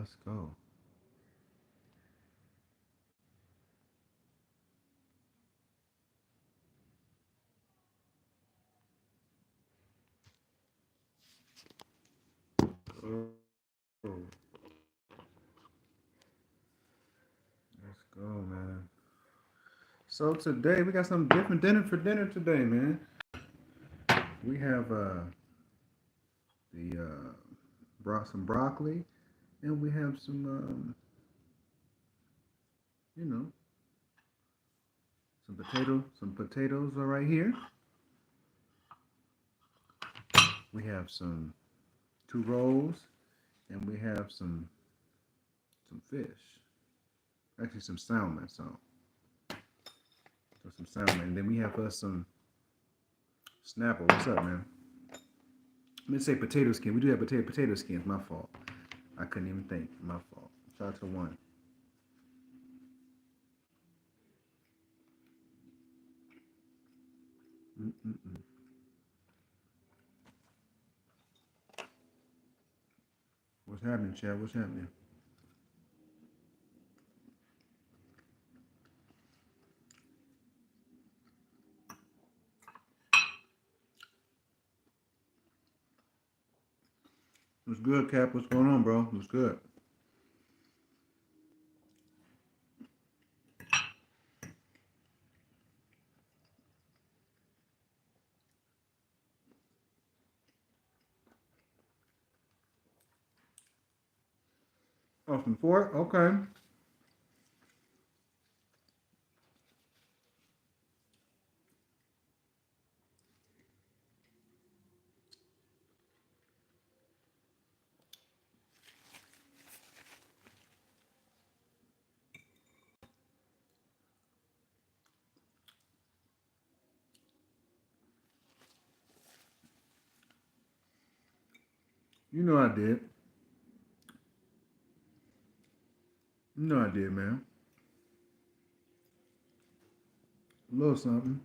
Let's go. Oh, let's go, man. So today we got some different dinner for dinner today, man. We have the brought some broccoli, and we have some you know some potatoes are right here. We have some two rolls, and we have some fish. Actually, some salmon. So some salmon, and then we have us some Snapple. What's up, man? Let me say potato skin. We do have potato skins. My fault. I couldn't even think. My fault. Shout out to one. Mm-mm-mm. What's happening, Chad? What's happening? What's good, Cap? What's going on, bro? What's good? Austin Fort. Okay. You know I did. You know I did, man. A little something.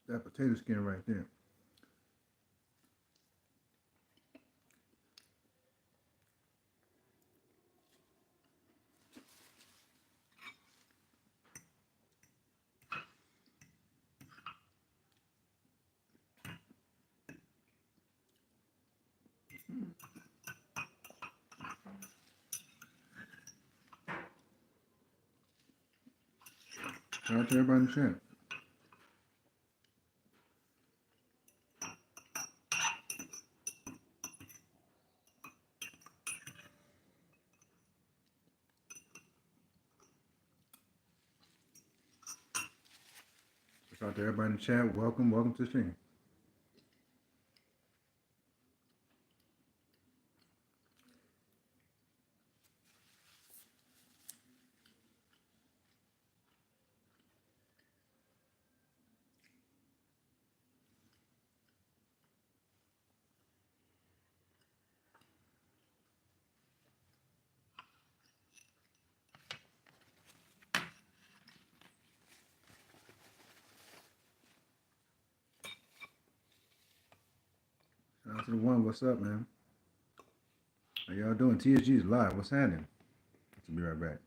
That potato skin right there. Shout out to everybody in the chat. Shout out to everybody in the chat. Welcome to the stream. Shout out to the one. What's up, man? How y'all doing? TSG is live. What's happening? I'll be right back.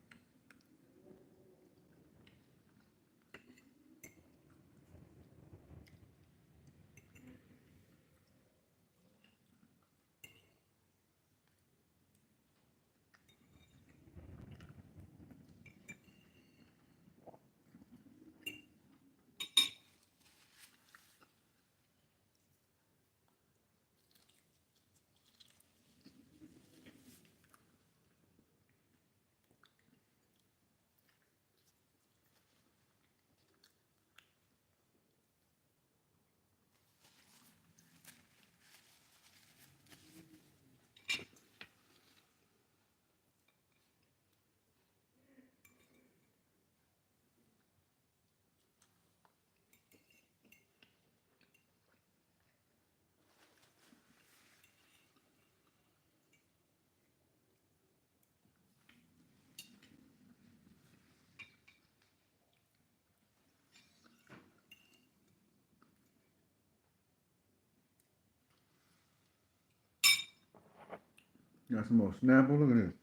Got some more Snapple. Look at this.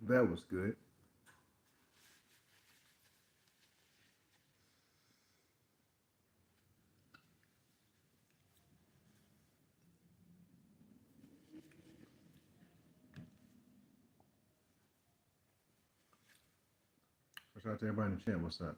That was good. What's out to everybody in the chat? What's up?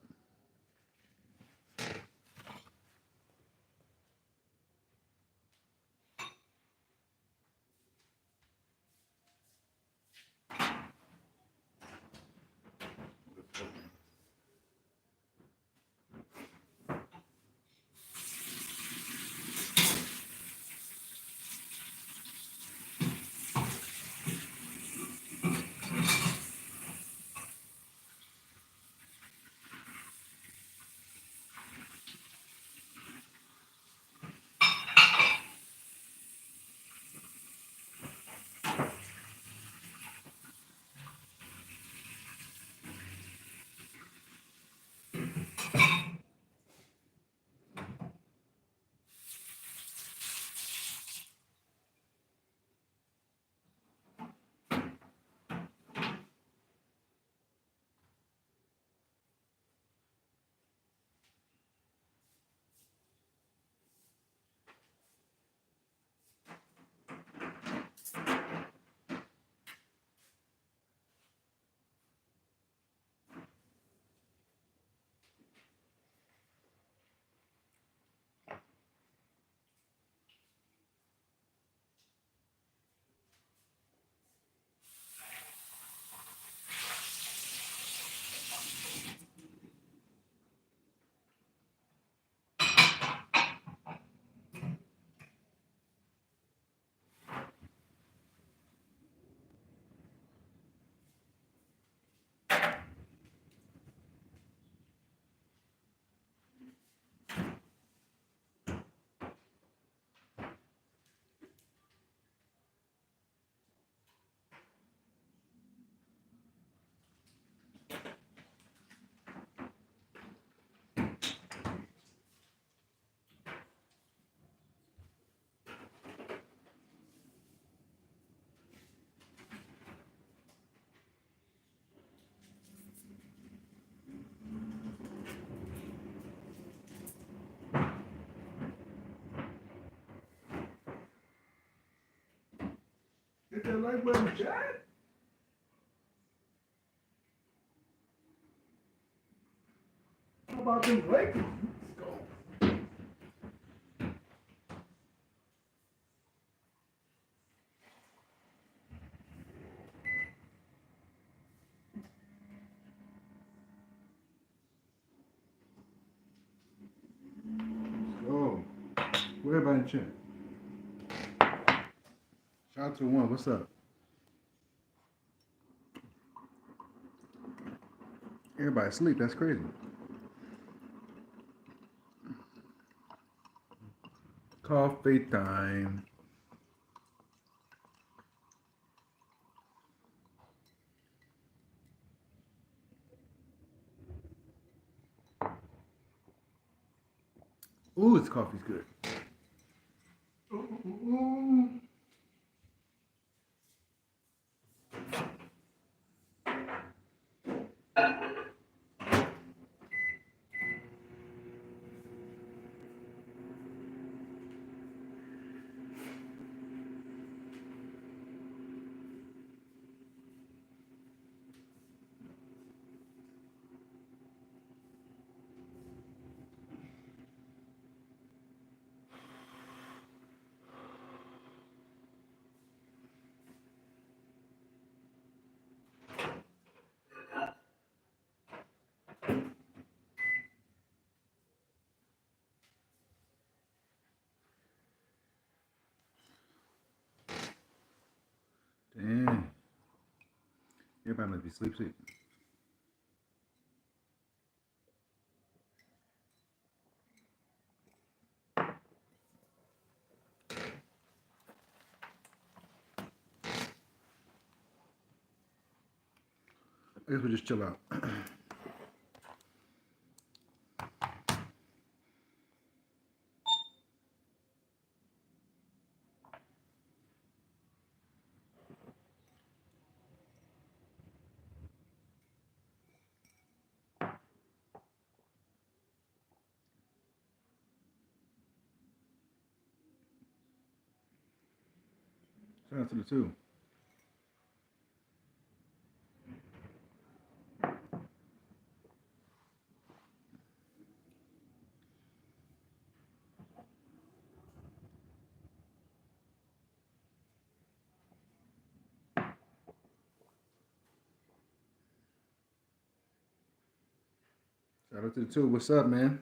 Hit that like button, chat. How about them Lakers? Let's go. Let's go. Where everybody in the chat? Shout out to one. What's up? Everybody asleep. That's crazy. Coffee time. Ooh, this coffee's good. Ooh, ooh, ooh. Damn. Everybody must be sleep. I guess we'll just chill out. Shout out to the two. Shout out to the two. What's up, man?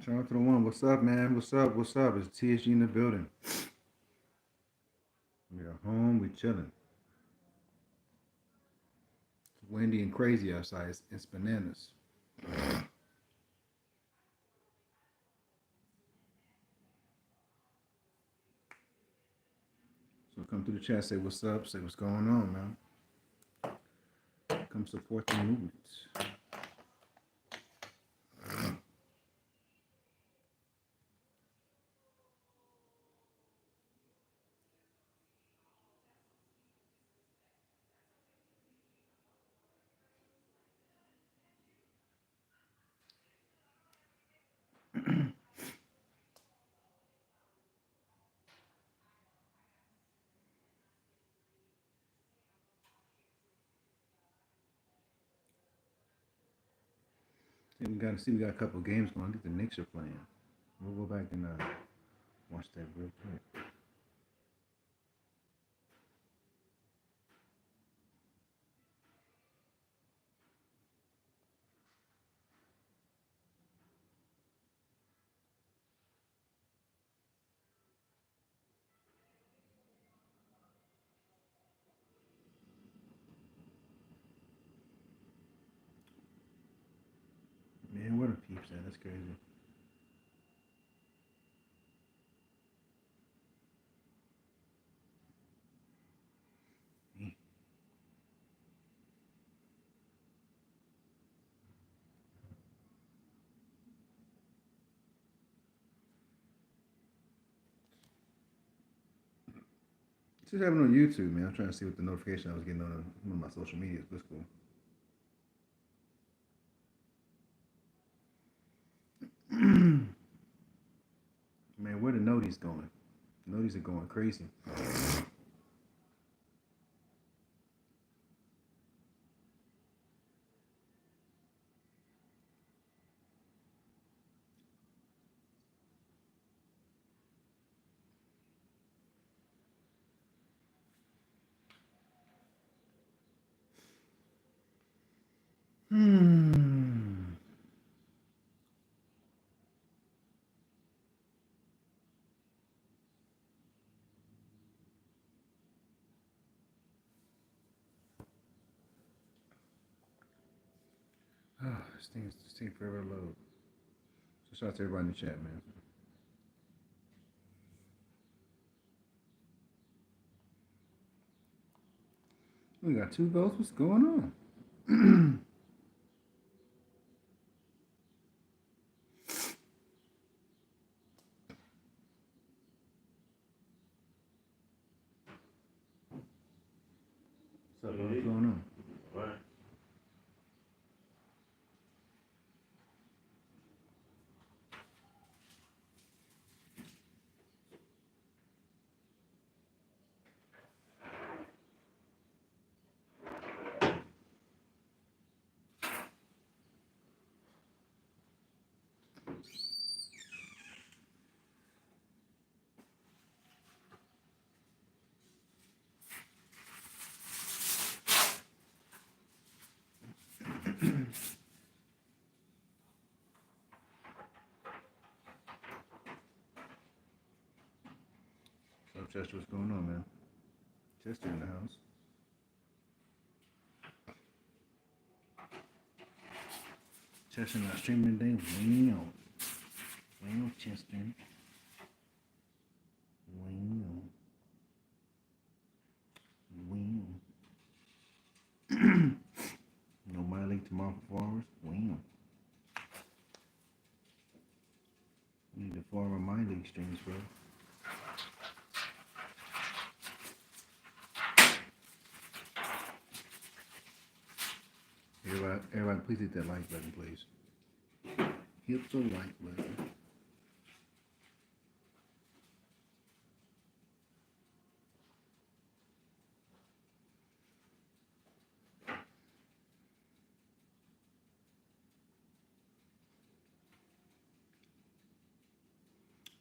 Shout out to the one. What's up, man? What's up? What's up? It's TSG in the building. We are home. We chilling. It's windy and crazy outside. It's bananas. So come through the chat. Say what's up. Say what's going on, man. Come support the movement. We got to see. We got a couple of games going. I think the Knicks are playing. We'll go back and watch that real quick. Man, what are peeps at? That's crazy. Just having on YouTube, man. I'm trying to see what the notification I was getting on one of my social medias. That's cool. Man, where the noties going? Noties are going crazy. Hmm. Oh, this thing forever to load. So shout out to everybody in the chat, man. We got two votes. What's going on? What's up, bro? What's going on? Right. Chester, what's going on, man? Chester in the house. Chester not streaming today. Wow. Wow, Chester. Wow. Wow. No My League tomorrow for 4 hours. Wow. We need to form a My League streams, bro. Everybody, please hit that like button, please. Hit the like button.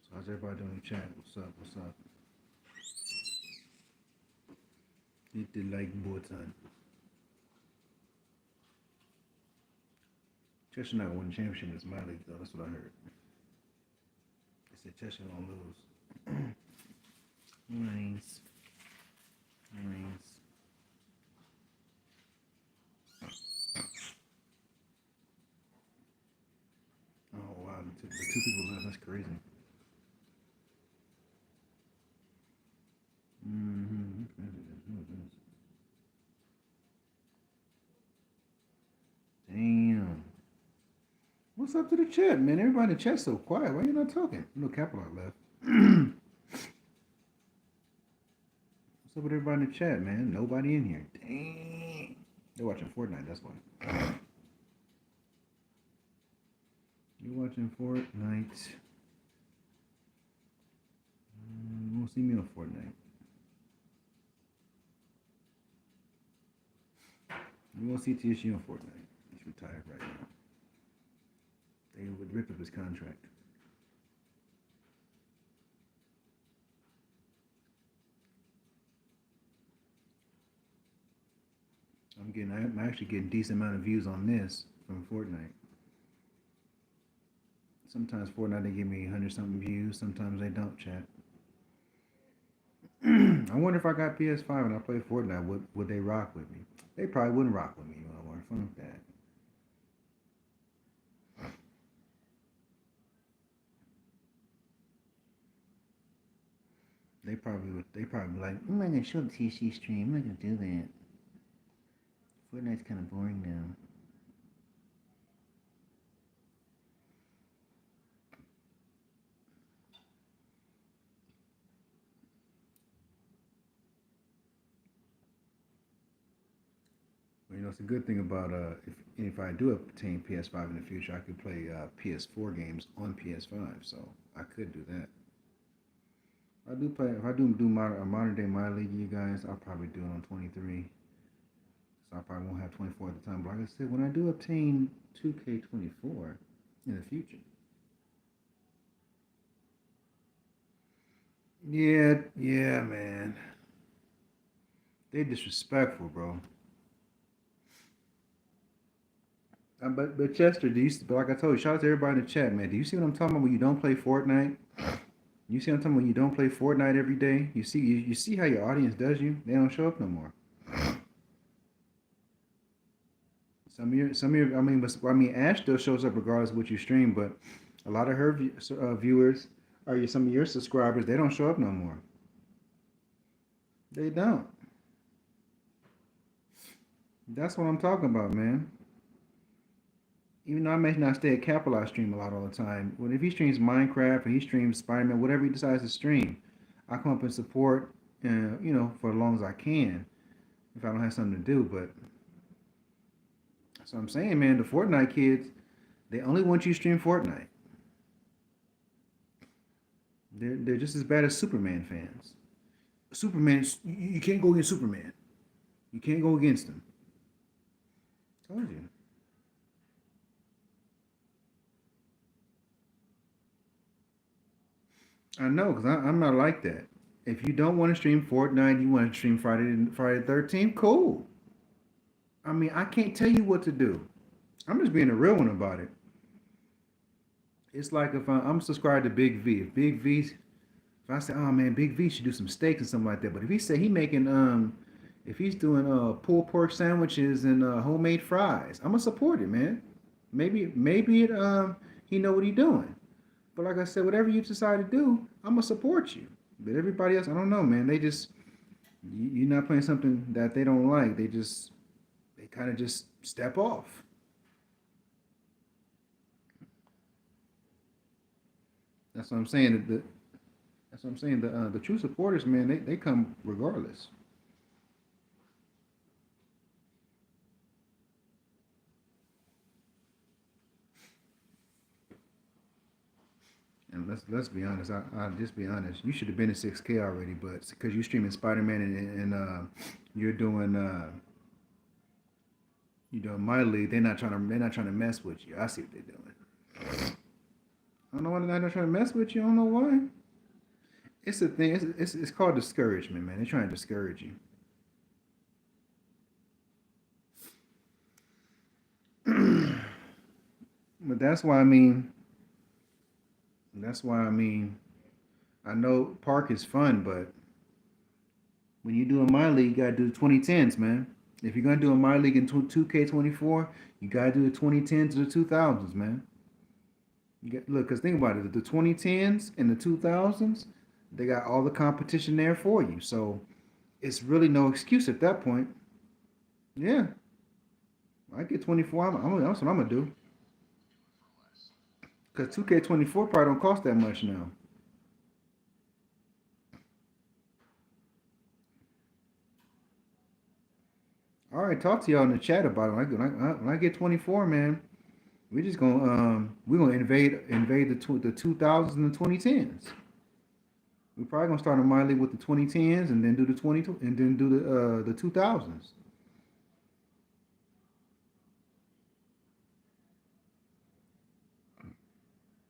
So how's everybody doing in the chat? What's up? What's up? Hit the like button. Chester not gonna win the championship in this My League, though. That's what I heard. They said Chester gonna lose. Nice. Nice. Oh, wow. The two people left. That's crazy. Mm-hmm. Damn. What's up to the chat, man? Everybody in the chat's so quiet. Why you not talking? No Capital left. What's up with everybody in the chat, man? Nobody in here. Dang. They're watching Fortnite, that's why. You watching Fortnite? You won't see me on Fortnite. You won't see TSU on Fortnite. He's retired right now. They would rip up his contract. I'm actually getting a decent amount of views on this from Fortnite. Sometimes Fortnite they give me 100-something views. Sometimes they don't, chat. I wonder if I got PS5 and I play Fortnite, would they rock with me? They probably wouldn't rock with me. I want fun with that. They probably would. They probably be like, I'm not gonna show the TC stream. I'm not gonna do that. Fortnite's kind of boring now. Well, it's a good thing about if I do obtain PS5 in the future, I could play PS4 games on PS5. So I could do that. I do play. If I do modern day My League, you guys, I'll probably do it on 23. So I probably won't have 24 at the time. But like I said, when I do obtain 2K24 in the future. Yeah, man. They disrespectful, bro. But Chester, but like I told you, shout out to everybody in the chat, man. Do you see what I'm talking about when you don't play Fortnite? You see what I'm talking about when you don't play Fortnite every day? You see how your audience does you? They don't show up no more. I mean, Ash still shows up regardless of what you stream, but a lot of her viewers are some of your subscribers. They don't show up no more. They don't. That's what I'm talking about, man. Even though I may not stay at Capital, I stream a lot all the time. Well, if he streams Minecraft or he streams Spider-Man, whatever he decides to stream, I come up and support, for as long as I can, if I don't have something to do. But so I'm saying, man, the Fortnite kids, they only want you to stream Fortnite. They're just as bad as Superman fans. Superman, you can't go against Superman. You can't go against him. Told you. I know, because I'm not like that. If you don't want to stream Fortnite, you want to stream Friday the 13th, cool. I mean, I can't tell you what to do. I'm just being a real one about it. It's like if I'm subscribed to Big V. If If I say, oh man, Big V should do some steaks and something like that, but if he say he making if he's doing pulled pork sandwiches and homemade fries, I'm gonna support it, man. Maybe it he know what he doing. But like I said, whatever you decide to do, I'm gonna support you. But everybody else, I don't know, man. They just you're not playing something that they don't like. They kind of just step off. That's what I'm saying. That's what I'm saying. The true supporters, man, they come regardless. And let's be honest. I'll just be honest. You should have been at 6K already, but because you're streaming Spider Man and you're doing you doing my league, they're not trying to mess with you. I see what they're doing. I don't know why they're not trying to mess with you. I don't know why. It's a thing. It's called discouragement, man. They're trying to discourage you. But that's why I mean, I know park is fun, but when you do a my league, you gotta do the 2010s, man. If you're gonna do a my league in 2K24, you gotta do the 2010s to the 2000s, man. Look, cause think about it, the 2010s and the 2000s, they got all the competition there for you. So it's really no excuse at that point. Yeah, I get 24. That's what I'm gonna do. Cause 2K24 probably don't cost that much now. All right, talk to y'all in the chat about it. When I get 24, man, we're gonna invade the 2000s and the 2010s. We're probably gonna start a my league with the 2010s and then do the 20 and then do the 2000s.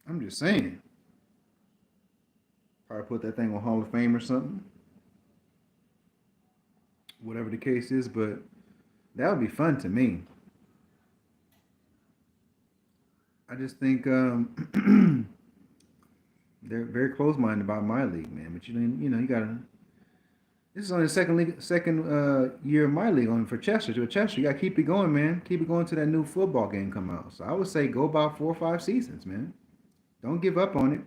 I'm just saying. Probably put that thing on Hall of Fame or something. Whatever the case is, but that would be fun to me. I just think they're very close-minded about my league, man. But you gotta. This is only the second year of my league on for Chester. To Chester, you gotta keep it going, man. Keep it going till that new football game come out. So I would say go about 4 or 5 seasons, man. Don't give up on it.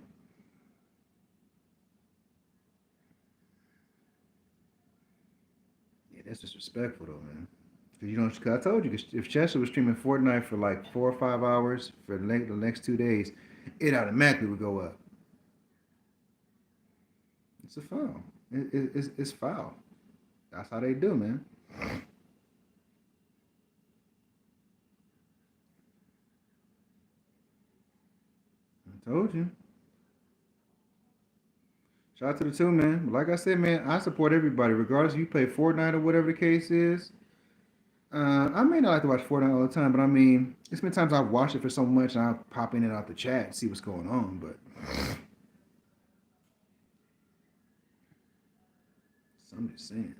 Yeah, that's disrespectful though, man. Cause you know, cause I told you, 'cause if Chester was streaming Fortnite for like 4 or 5 hours for the next 2 days, it automatically would go up. It's a foul. It's foul. That's how they do, man. I told you. Shout out to the two, man. But like I said, man, I support everybody, regardless if you play Fortnite or whatever the case is. I may not like to watch Fortnite all the time, but I mean, it's been times I've watched it for so much and I'll pop in and out the chat and see what's going on. But so I'm just saying.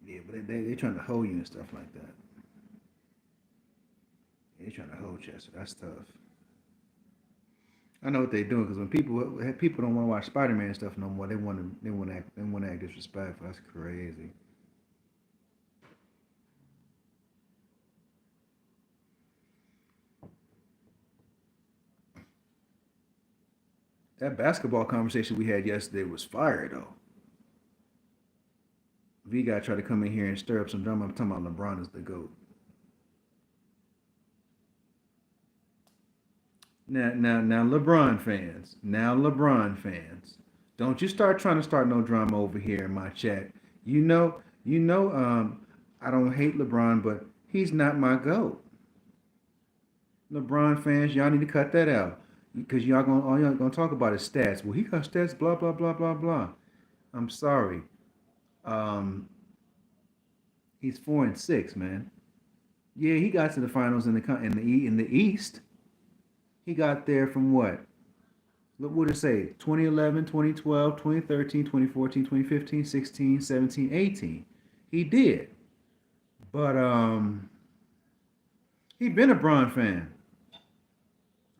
Yeah, but they trying to hold you and stuff like that. They trying to hold Chester. That's tough. I know what they're doing because when people don't want to watch Spider Man stuff no more, they want to act disrespectful. That's crazy. That basketball conversation we had yesterday was fire though. V guy tried to come in here and stir up some drama. I'm talking about LeBron is the goat. Now, LeBron fans. Now, LeBron fans. Don't you start trying to start no drama over here in my chat. I don't hate LeBron, but he's not my GOAT. LeBron fans, y'all need to cut that out. Because all y'all gonna talk about is stats. Well, he got stats, blah, blah, blah, blah, blah. I'm sorry. Um, he's 4-6, man. Yeah, he got to the finals in the East. He got there from what? What would it say? 2011, 2012, 2013, 2014, 2015, 16, 17, 18. He did. But He been a Bron fan.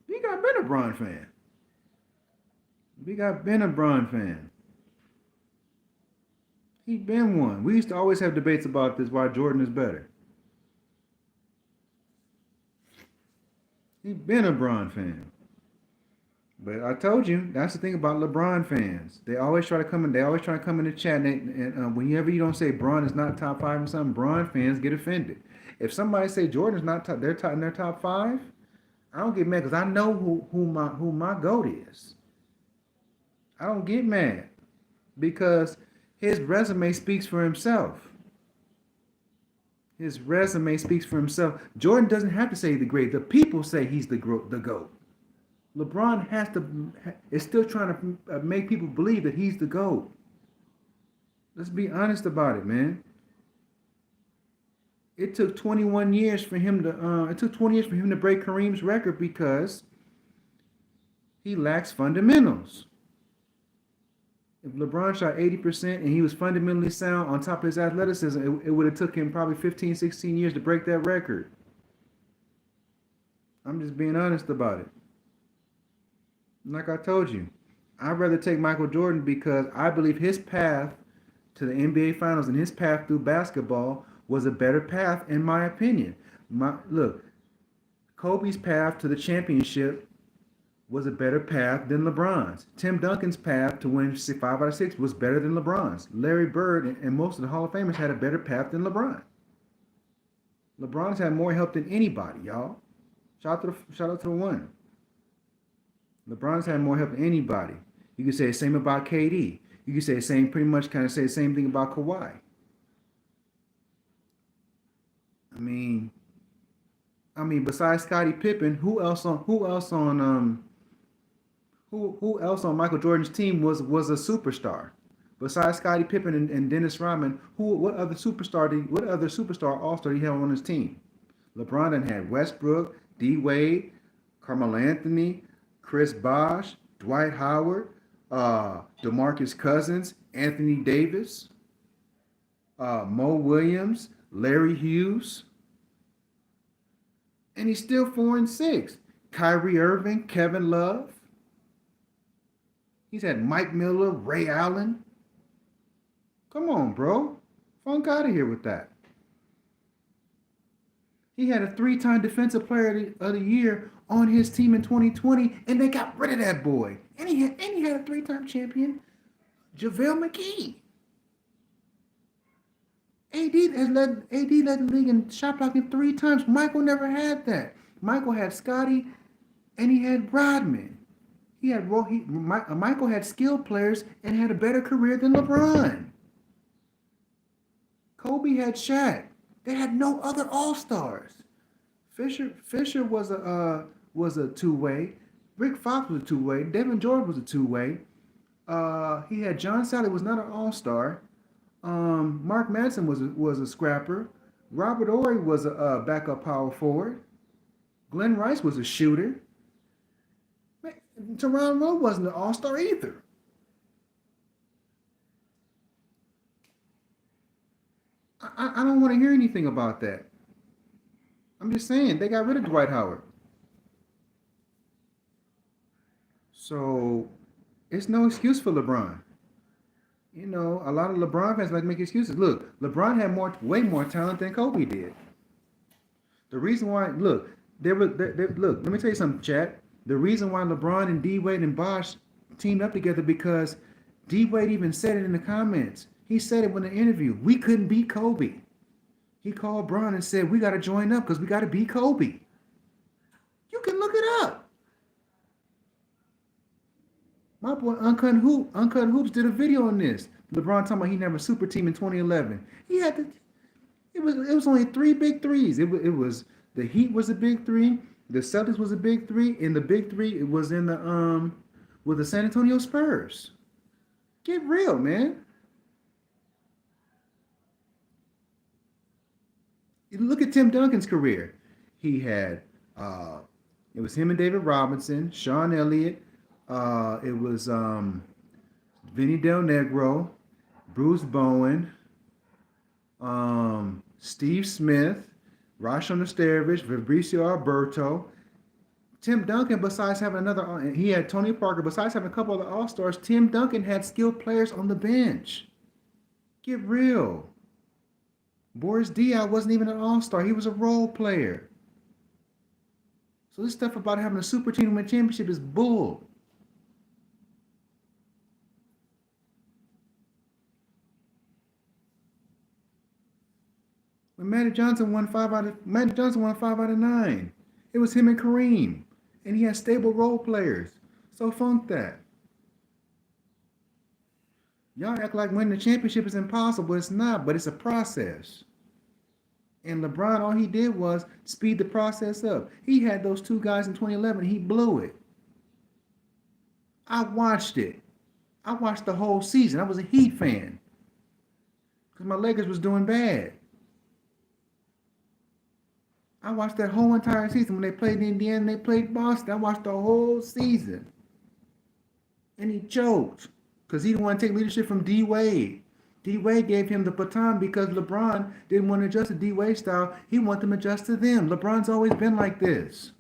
He got been a Bron fan. We got been a Bron fan. He been one. We used to always have debates about this why Jordan is better. He been a Bron fan. But I told you that's the thing about LeBron fans. They always try to come in. They always try to come in the chat, and whenever you don't say Bron is not top five or something, Bron fans get offended. If somebody say Jordan is not top, they're top in their top five. I don't get mad because I know who my goat is. I don't get mad because his resume speaks for himself. His resume speaks for himself. Jordan doesn't have to say the great. The people say he's the GOAT. LeBron is still trying to make people believe that he's the GOAT. Let's be honest about it, man. It took 21 years for him to. It took 20 years for him to break Kareem's record because he lacks fundamentals. If LeBron shot 80% and he was fundamentally sound on top of his athleticism, it would have took him probably 15, 16 years to break that record. I'm just being honest about it. Like I told you, I'd rather take Michael Jordan because I believe his path to the NBA Finals and his path through basketball was a better path, in my opinion. Look, Kobe's path to the championship was a better path than LeBron's. Tim Duncan's path to win 5 out of 6 was better than LeBron's. Larry Bird and most of the Hall of Famers had a better path than LeBron. LeBron's had more help than anybody, y'all. Shout out to the one. LeBron's had more help than anybody. You can say the same about KD. You can say the same, pretty much kind of say the same thing about Kawhi. I mean, besides Scottie Pippen, who else on Michael Jordan's team was a superstar? Besides Scottie Pippen and Dennis Rodman, what other superstar all-star he had on his team? LeBron then had Westbrook, D. Wade, Carmelo Anthony, Chris Bosh, Dwight Howard, DeMarcus Cousins, Anthony Davis, Mo Williams, Larry Hughes, and he's still 4-6. Kyrie Irving, Kevin Love. He's had Mike Miller, Ray Allen. Come on, bro. Funk out of here with that. He had a 3-time Defensive Player of the Year on his team in 2020, and they got rid of that boy. And he had a 3-time champion, JaVale McGee. AD led the league in shot blocking 3 times. Michael never had that. Michael had Scottie, and he had Rodman. Michael had skilled players and had a better career than LeBron. Kobe had Shaq. They had no other all-stars. Fisher was a two-way. Rick Fox was a two-way. Devin Jordan was a two-way. He had John Sally, was not an all-star. Mark Madsen was a scrapper. Robert Horry was a backup power forward. Glenn Rice was a shooter. Teron Rowe wasn't an all-star either. I don't want to hear anything about that. I'm just saying, they got rid of Dwight Howard. So, it's no excuse for LeBron. You know, a lot of LeBron fans like to make excuses. Look, LeBron had way more talent than Kobe did. The reason why, look, let me tell you something, chat. The reason why LeBron and D. Wade and Bosh teamed up together because D. Wade even said it in the comments. He said it in the interview. We couldn't beat Kobe. He called Bron and said, we got to join up because we got to beat Kobe. You can look it up. My boy Uncut Hoops did a video on this. LeBron talking about he never super team in 2011. He had it was only 3 big threes. It was the Heat was a big 3, the Celtics was a big 3, and the big 3 it was in the with the San Antonio Spurs. Get real, man. Look at Tim Duncan's career. He had it was him and David Robinson, Sean Elliott. It was Vinny Del Negro, Bruce Bowen, Steve Smith, Rasho Nesterovic, Fabricio Alberto, Tim Duncan. Besides having another, he had Tony Parker. Besides having a couple of the All Stars, Tim Duncan had skilled players on the bench. Get real. Boris Diaw wasn't even an All Star. He was a role player. So this stuff about having a super team win a championship is bull. When Magic Johnson won 5 out of 9. It was him and Kareem, and he had stable role players. So funk that. Y'all act like winning the championship is impossible. It's not, but it's a process. And LeBron, all he did was speed the process up. He had those two guys in 2011. He blew it. I watched it. I watched the whole season. I was a Heat fan because my Lakers was doing bad. I watched that whole entire season. When they played Indiana, they played Boston. I watched the whole season. And he choked because he didn't want to take leadership from D Wade. D Wade gave him the baton because LeBron didn't want to adjust to D Wade style. He wanted them to adjust to them. LeBron's always been like this.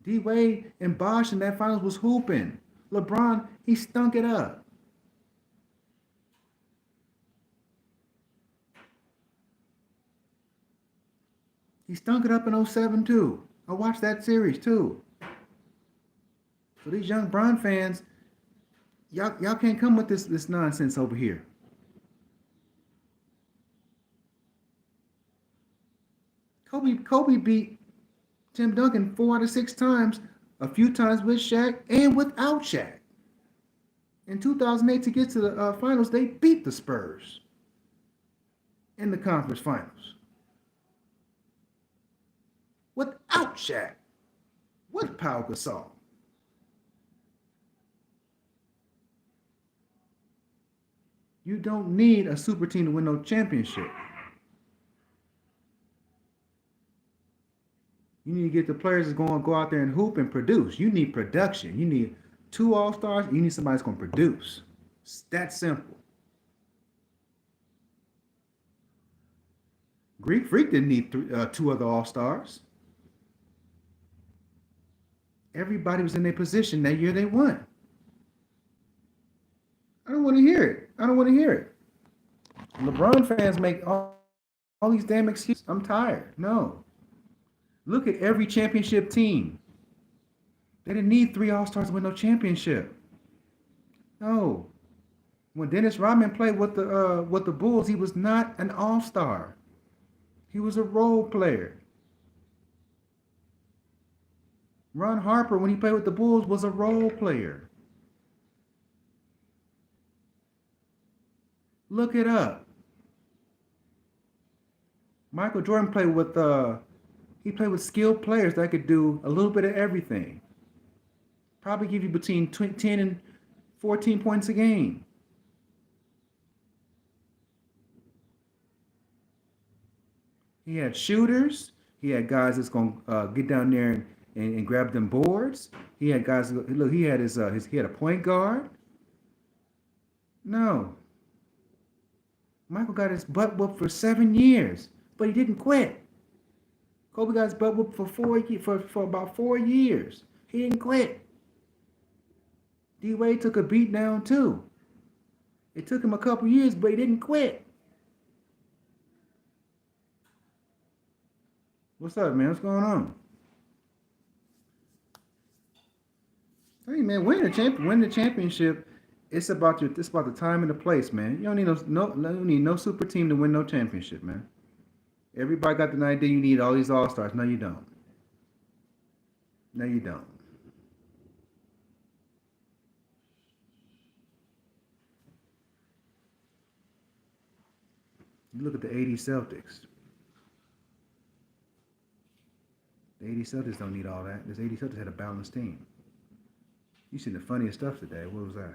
D Wade and Bosh in that finals was hooping. LeBron, he stunk it up. He stunk it up in 07 too. I watched that series too. So these young Bron fans, y'all can't come with this nonsense over here. Kobe beat Tim Duncan 4 out of 6 times, a few times with Shaq and without Shaq. In 2008, to get to the finals, they beat the Spurs in the conference finals. Without Shaq, with Pau Gasol. You don't need a super team to win no championship. You need to get the players that's going to go out there and hoop and produce. You need production. You need 2 All-Stars. You need somebody that's going to produce. It's that simple. Greek Freak didn't need 2 other All-Stars. Everybody was in their position that year they won. I don't want to hear it. I don't want to hear it. LeBron fans make all these damn excuses. I'm tired. No. Look at every championship team. They didn't need 3 All-Stars to win no championship. No. When Dennis Rodman played with the Bulls, he was not an All-Star. He was a role player. Ron Harper, when he played with the Bulls, was a role player. Look it up. Michael Jordan played with skilled players that could do a little bit of everything. Probably give you between 10 and 14 points a game. He had shooters. He had guys that's going to get down there and grab them boards. He had guys. Look, he had he had a point guard. No. Michael got his butt whooped for 7 years, but he didn't quit. Kobe got his butt whooped for about 4 years. He didn't quit. D Wade took a beat down too. It took him a couple years, but he didn't quit. What's up, man? What's going on? Hey, man, win the championship. It's about the time and the place, man. You don't need no super team to win no championship, man. Everybody got the idea you need all these All-Stars. No, you don't. No, you don't. You look at the 80 Celtics. The 80 Celtics don't need all that. This 80 Celtics had a balanced team. You seen the funniest stuff today. What was that?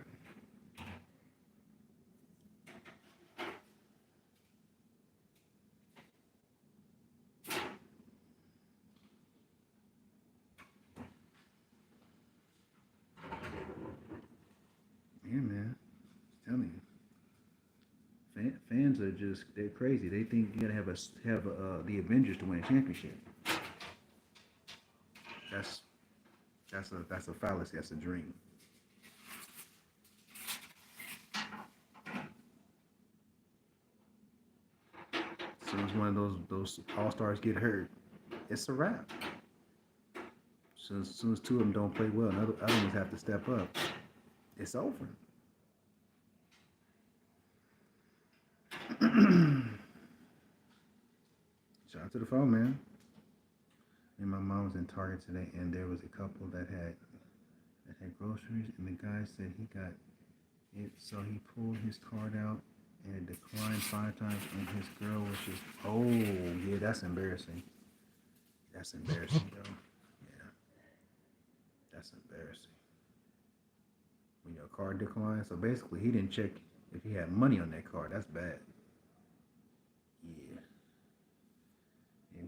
Yeah, man. I'm telling you. Fans are they're crazy. They think you gotta have the Avengers to win a championship. That's that's a fallacy. That's a dream. As soon as one of those all stars get hurt, it's a wrap. As soon as two of them don't play well, and other ones have to step up, it's over. Shout out to the phone, man. And my mom was in Target today, and there was a couple that had groceries, and the guy said he got it, so he pulled his card out, and it declined 5 times, and his girl was just, oh yeah, that's embarrassing. That's embarrassing, yo. Yeah, that's embarrassing. When your card declined, so basically he didn't check if he had money on that card. That's bad. Yeah.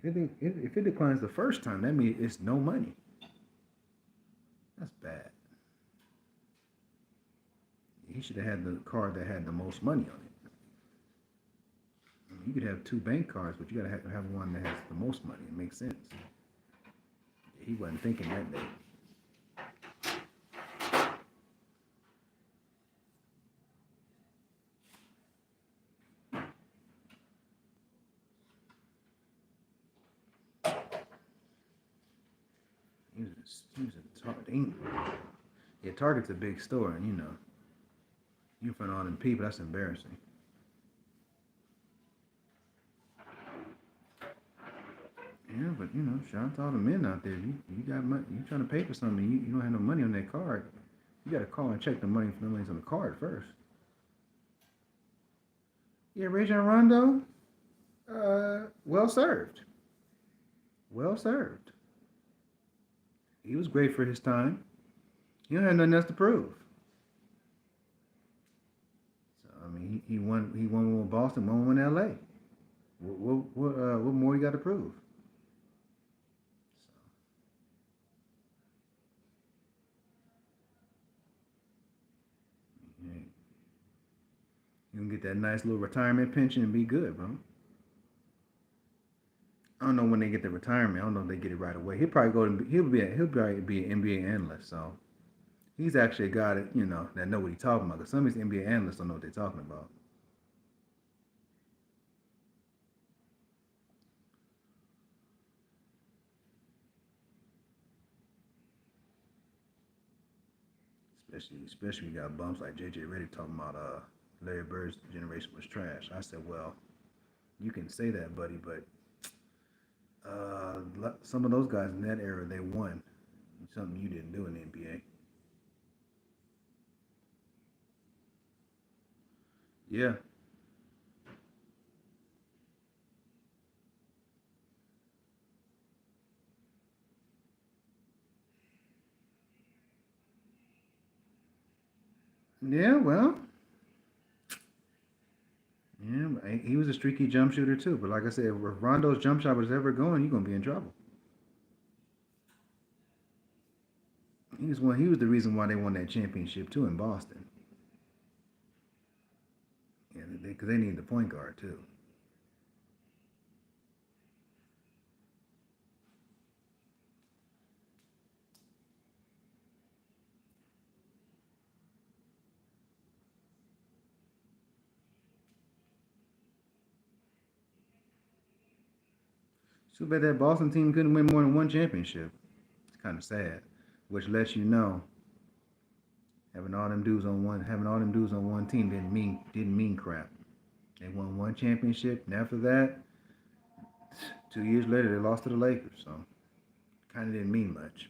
If it declines the first time, that means it's no money. That's bad. He should have had the card that had the most money on it. I mean, you could have two bank cards, but you gotta have one that has the most money. It makes sense. He wasn't thinking that day. He was a Target. Yeah, Target's a big store, and you in front of all them people. That's embarrassing. Yeah, but shout out to all the men out there. You got money. You trying to pay for something? You don't have no money on that card. You got to call and check the money if the money's on the card first. Yeah, Rajon Rondo. Well served. Well served. He was great for his time. He don't have nothing else to prove. So I mean, he won. He won with Boston. Won with L.A. What more you got to prove? So yeah, you can get that nice little retirement pension and be good, bro. I don't know when they get the retirement. I don't know if they get it right away. He'll probably go. He'll probably be an NBA analyst. So he's actually a guy that know what he's talking about. Because some of these NBA analysts don't know what they're talking about. Especially you got bumps like JJ Redick talking about Larry Bird's generation was trash. I said, well, you can say that, buddy, but some of those guys in that era they won something you didn't do in the NBA. Yeah, yeah, well, yeah, he was a streaky jump shooter too. But like I said, if Rondo's jump shot was ever going, you're gonna be in trouble. He was one. He was the reason why they won that championship too in Boston. Yeah, because they needed the point guard too. Too bad that Boston team couldn't win more than one championship. It's kind of sad, which lets you know having all them dudes on one team didn't mean crap. They won one championship, and after that, 2 years later they lost to the Lakers. So kind of didn't mean much.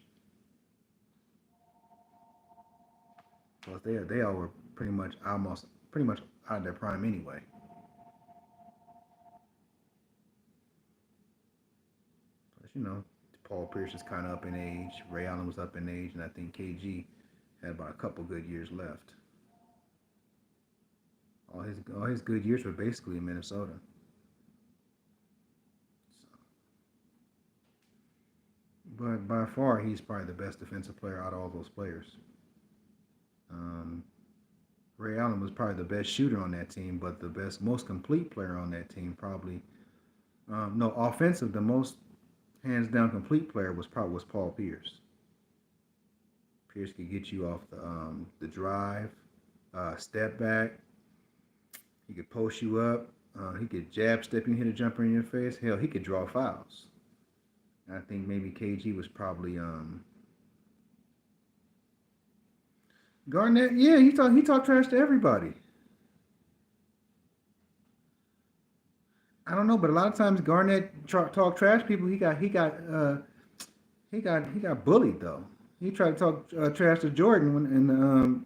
Plus they all were pretty much out of their prime anyway. Plus Paul Pierce is kind of up in age. Ray Allen was up in age, and I think KG had about a couple good years left. All his good years were basically in Minnesota. So, but by far, he's probably the best defensive player out of all those players. Um, Ray Allen was probably the best shooter on that team, but the most complete player on that team probably. No, offensive, the most hands down complete player was Paul Pierce. Pierce could get you off the drive, step back. He could post you up. He could jab step you, hit a jumper in your face. Hell, he could draw fouls. I think maybe KG was probably Garnett. Yeah, he talked trash to everybody. I don't know, but a lot of times Garnett talk trash people. He got bullied though. He tried to talk trash to Jordan when in the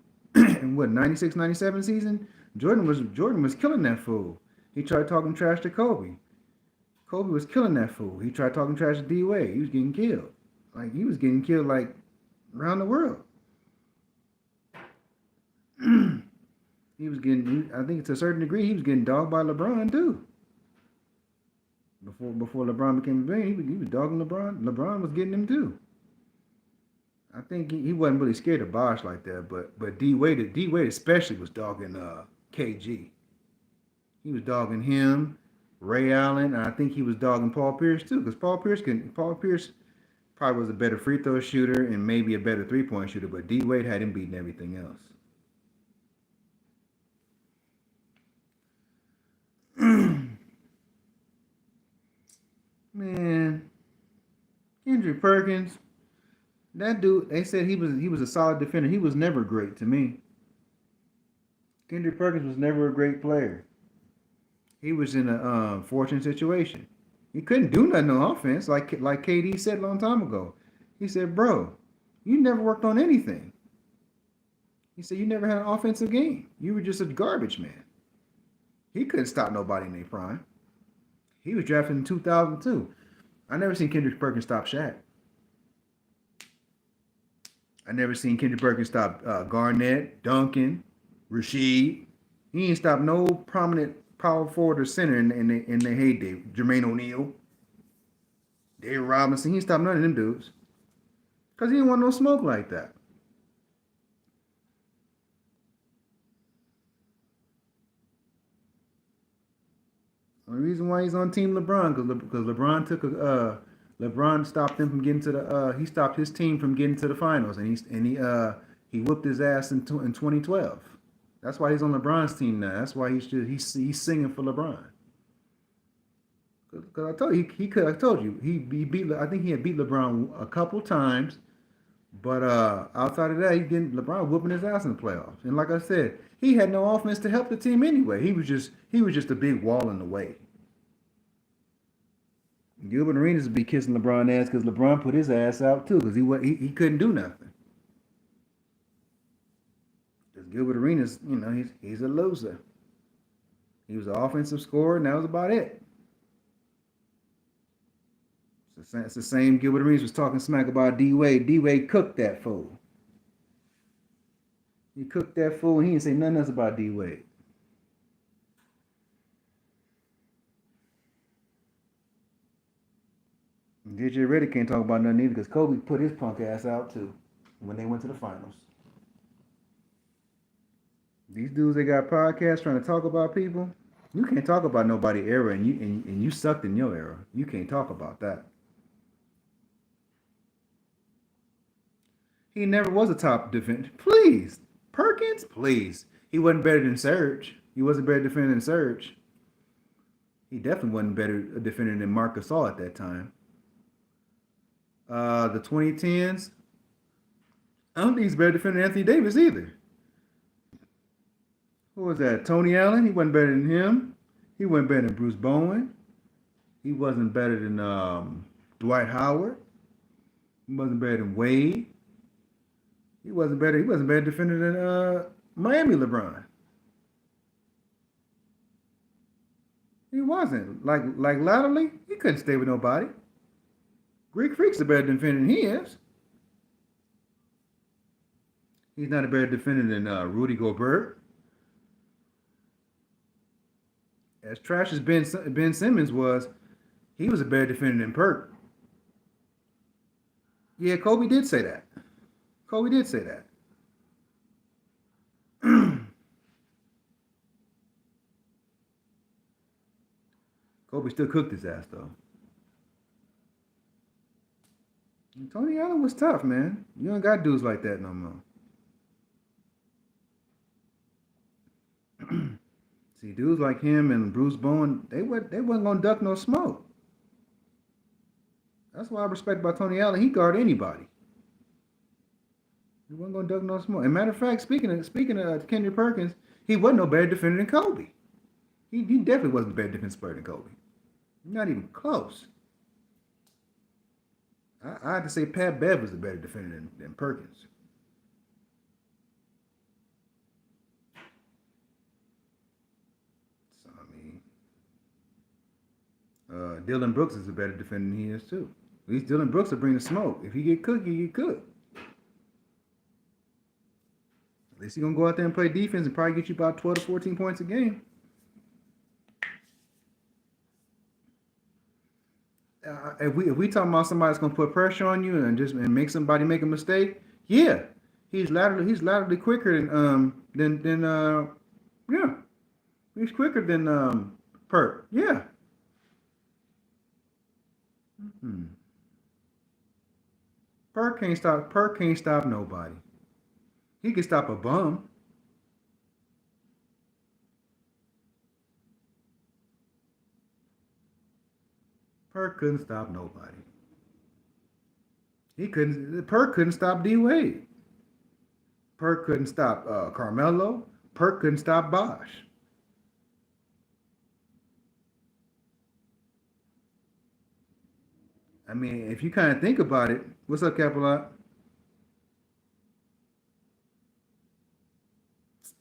in what 96, 97 season. Jordan was killing that fool. He tried talking trash to Kobe. Kobe was killing that fool. He tried talking trash to D Wade. He was getting killed. Like he was getting killed like around the world. He was getting. I think to a certain degree he was getting dogged by LeBron too. Before LeBron became a billionaire, he was dogging LeBron. LeBron was getting him too. I think he wasn't really scared of Bosh like that, but D Wade especially was dogging KG. He was dogging him, Ray Allen, and I think he was dogging Paul Pierce too, because Paul Pierce probably was a better free throw shooter and maybe a better 3-point shooter, but D Wade had him beating everything else. Man, Kendrick Perkins, that dude. They said he was a solid defender. He was never great to me. Kendrick Perkins was never a great player. He was in a fortunate situation. He couldn't do nothing on offense, like KD said a long time ago. He said, "Bro, you never worked on anything." He said, "You never had an offensive game. You were just a garbage man." He couldn't stop nobody in their prime. He was drafted in 2002. I never seen Kendrick Perkins stop Shaq. I never seen Kendrick Perkins stop Garnett, Duncan, Rasheed. He ain't stopped no prominent power forward or center in the heyday. Jermaine O'Neal, Dave Robinson. He ain't stopped none of them dudes. Because he didn't want no smoke like that. The reason why he's on Team LeBron because LeBron stopped him from getting to the he stopped his team from getting to the finals and he whooped his ass in 2012. That's why he's on LeBron's team now. That's why he's singing for LeBron. Because I told you he could. I told you he beat. I think he had beat LeBron a couple times, but outside of that, he didn't. LeBron whooping his ass in the playoffs. And like I said, he had no offense to help the team anyway. He was just a big wall in the way. Gilbert Arenas would be kissing LeBron ass because LeBron put his ass out too because he couldn't do nothing. Because Gilbert Arenas, he's a loser. He was an offensive scorer, and that was about it. It's the same Gilbert Arenas was talking smack about D Wade. D Wade cooked that fool. He cooked that fool, and he didn't say nothing else about D Wade. DJ Redick can't talk about nothing either because Kobe put his punk ass out too when they went to the finals. These dudes they got podcasts trying to talk about people. You can't talk about nobody era and you sucked in your era. You can't talk about that. He never was a top defender. Please. Perkins, please. He wasn't better than Serge. He wasn't better defender than Serge. He definitely wasn't better a defender than Marc Gasol at that time. The 2010s, I don't think he's better defender than Anthony Davis either. Who was that? Tony Allen? He wasn't better than him. He wasn't better than Bruce Bowen. He wasn't better than Dwight Howard. He wasn't better than Wade. He wasn't better. He wasn't better defender than Miami LeBron. He wasn't. Like laterally, he couldn't stay with nobody. Greek Freak's a better defender than he is. He's not a better defender than Rudy Gobert. As trash as Ben Simmons was, he was a better defender than Perk. Yeah, Kobe did say that. Kobe did say that. Kobe still cooked his ass though. Tony Allen was tough, man. You don't got dudes like that no more. See, dudes like him and Bruce Bowen, they wasn't gonna duck no smoke. That's what I respect about Tony Allen. He guard anybody. He wasn't gonna duck no smoke. And matter of fact, speaking of Kendrick Perkins, he wasn't no better defender than Kobe. He definitely wasn't a better defensive player than Kobe. Not even close. I had to say Pat Bev was a better defender than Perkins. So I mean, Dylan Brooks is a better defender than he is too. At least Dylan Brooks will bring the smoke. If he get cooked, he get cooked. At least he gonna go out there and play defense and probably get you about 12 to 14 points a game. If we talking about somebody that's gonna put pressure on you and make somebody make a mistake, yeah, he's laterally quicker than yeah, he's quicker than Perk, yeah. Hmm. Perk can't stop nobody. He can stop a bum. Perk couldn't stop nobody. He couldn't. Perk couldn't stop D Wade. Perk couldn't stop Carmelo. Perk couldn't stop Bosh. I mean, if you kind of think about it, what's up, Capalot?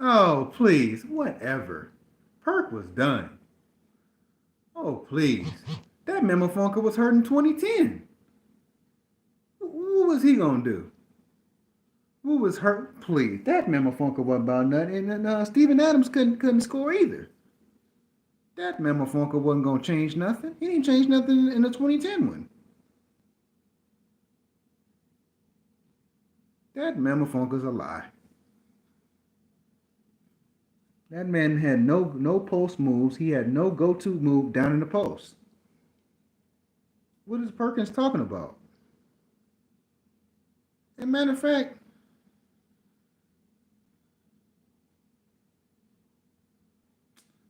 Oh, please, whatever. Perk was done. Oh, please. That Memo Funker was hurt in 2010. What was he gonna do? What was hurt? Please, that Memo Funker wasn't about nothing, and Steven Adams couldn't score either. That Memo Funker wasn't gonna change nothing. He didn't change nothing in the 2010 one. That Memo Funker's a lie. That man had no post moves. He had no go to move down in the post. What is Perkins talking about? As a matter of fact,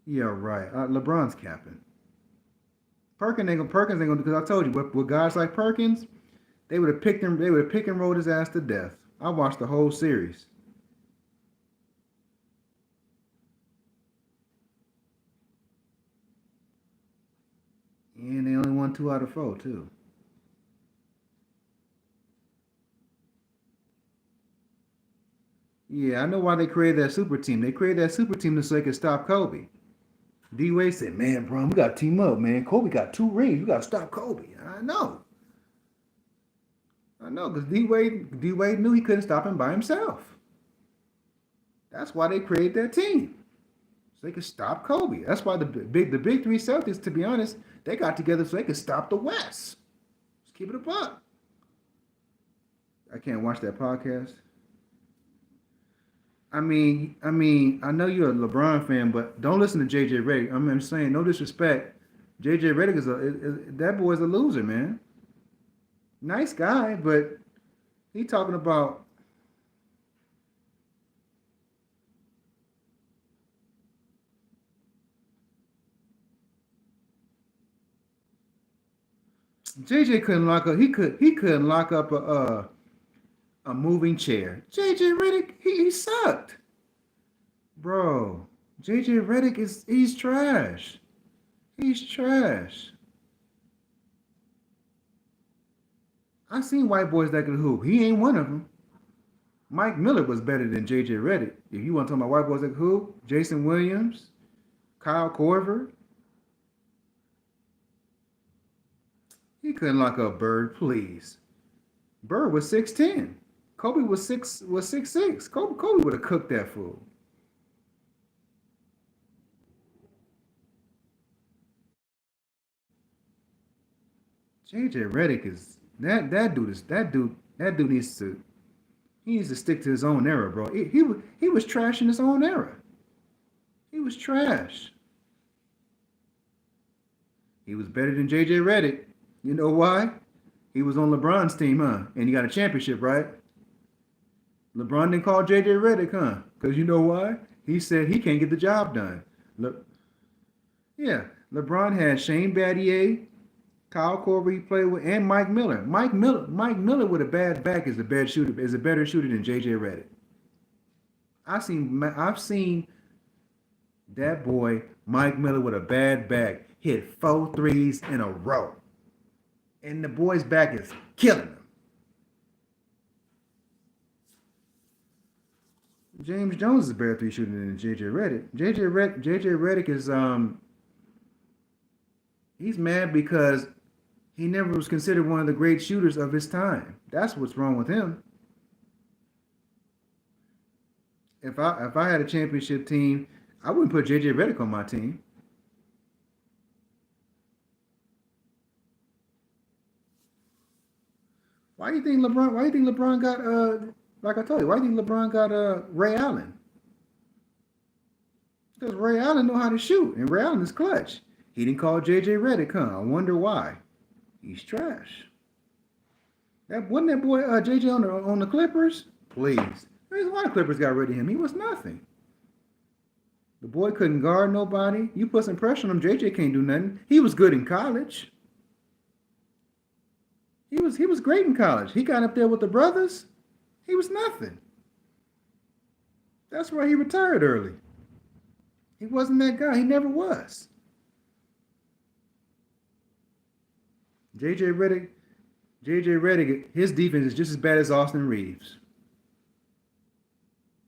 yeah, right. LeBron's capping. Perkins ain't gonna because I told you with guys like Perkins, they would have picked him. They would have pick and rolled his ass to death. I watched the whole series, and they only won 2 out of 4 too. Yeah, I know why they created that super team. They created that super team so they could stop Kobe. D Wade said, "Man, bro, we got to team up, man. Kobe got 2 rings. You got to stop Kobe." I know, because D Wade knew he couldn't stop him by himself. That's why they created that team so they could stop Kobe. That's why the big three Celtics, to be honest, they got together so they could stop the West. Just keep it a buck. I can't watch that podcast. I know you're a LeBron fan, but don't listen to JJ Redick. I'm saying no disrespect. JJ Redick that boy's a loser, man. Nice guy, but he talking about JJ couldn't lock up. He couldn't lock up a moving chair. JJ Redick he sucked, bro. JJ Redick he's trash. He's trash. I seen white boys that could hoop. He ain't one of them. Mike Miller was better than JJ Redick. If you want to talk about white boys that could hoop, Jason Williams, Kyle Korver, he couldn't lock up Bird, please. Bird was 6'10". Kobe was 6'6". Kobe would have cooked that fool. JJ Redick is that dude needs to stick to his own era, bro. He was trash in his own era. He was trash. He was better than JJ Redick. You know why? He was on LeBron's team, huh? And he got a championship, right? LeBron didn't call JJ Redick, huh? Because you know why? He said he can't get the job done. Le- yeah, LeBron had Shane Battier, Kyle Korver he played with, and Mike Miller. Mike Miller with a bad back is a better shooter than JJ Redick. I've seen that boy Mike Miller with a bad back hit 4 threes in a row, and the boy's back is killing him. James Jones is a better three shooter than JJ Redick. JJ Redick is he's mad because he never was considered one of the great shooters of his time. That's what's wrong with him. If I had a championship team, I wouldn't put JJ Redick on my team. Why do you think LeBron? Why do you think LeBron got like I told you? Why do you think LeBron got Ray Allen? Because Ray Allen know how to shoot, and Ray Allen is clutch. He didn't call JJ Redick, huh? I wonder why. He's trash. That wasn't that boy JJ on the Clippers. Please, the reason why the Clippers got rid of him, he was nothing. The boy couldn't guard nobody. You put some pressure on him, JJ can't do nothing. He was good in college. He was great in college. He got up there with the brothers. He was nothing. That's why he retired early. He wasn't that guy. He never was. JJ Redick, his defense is just as bad as Austin Reeves.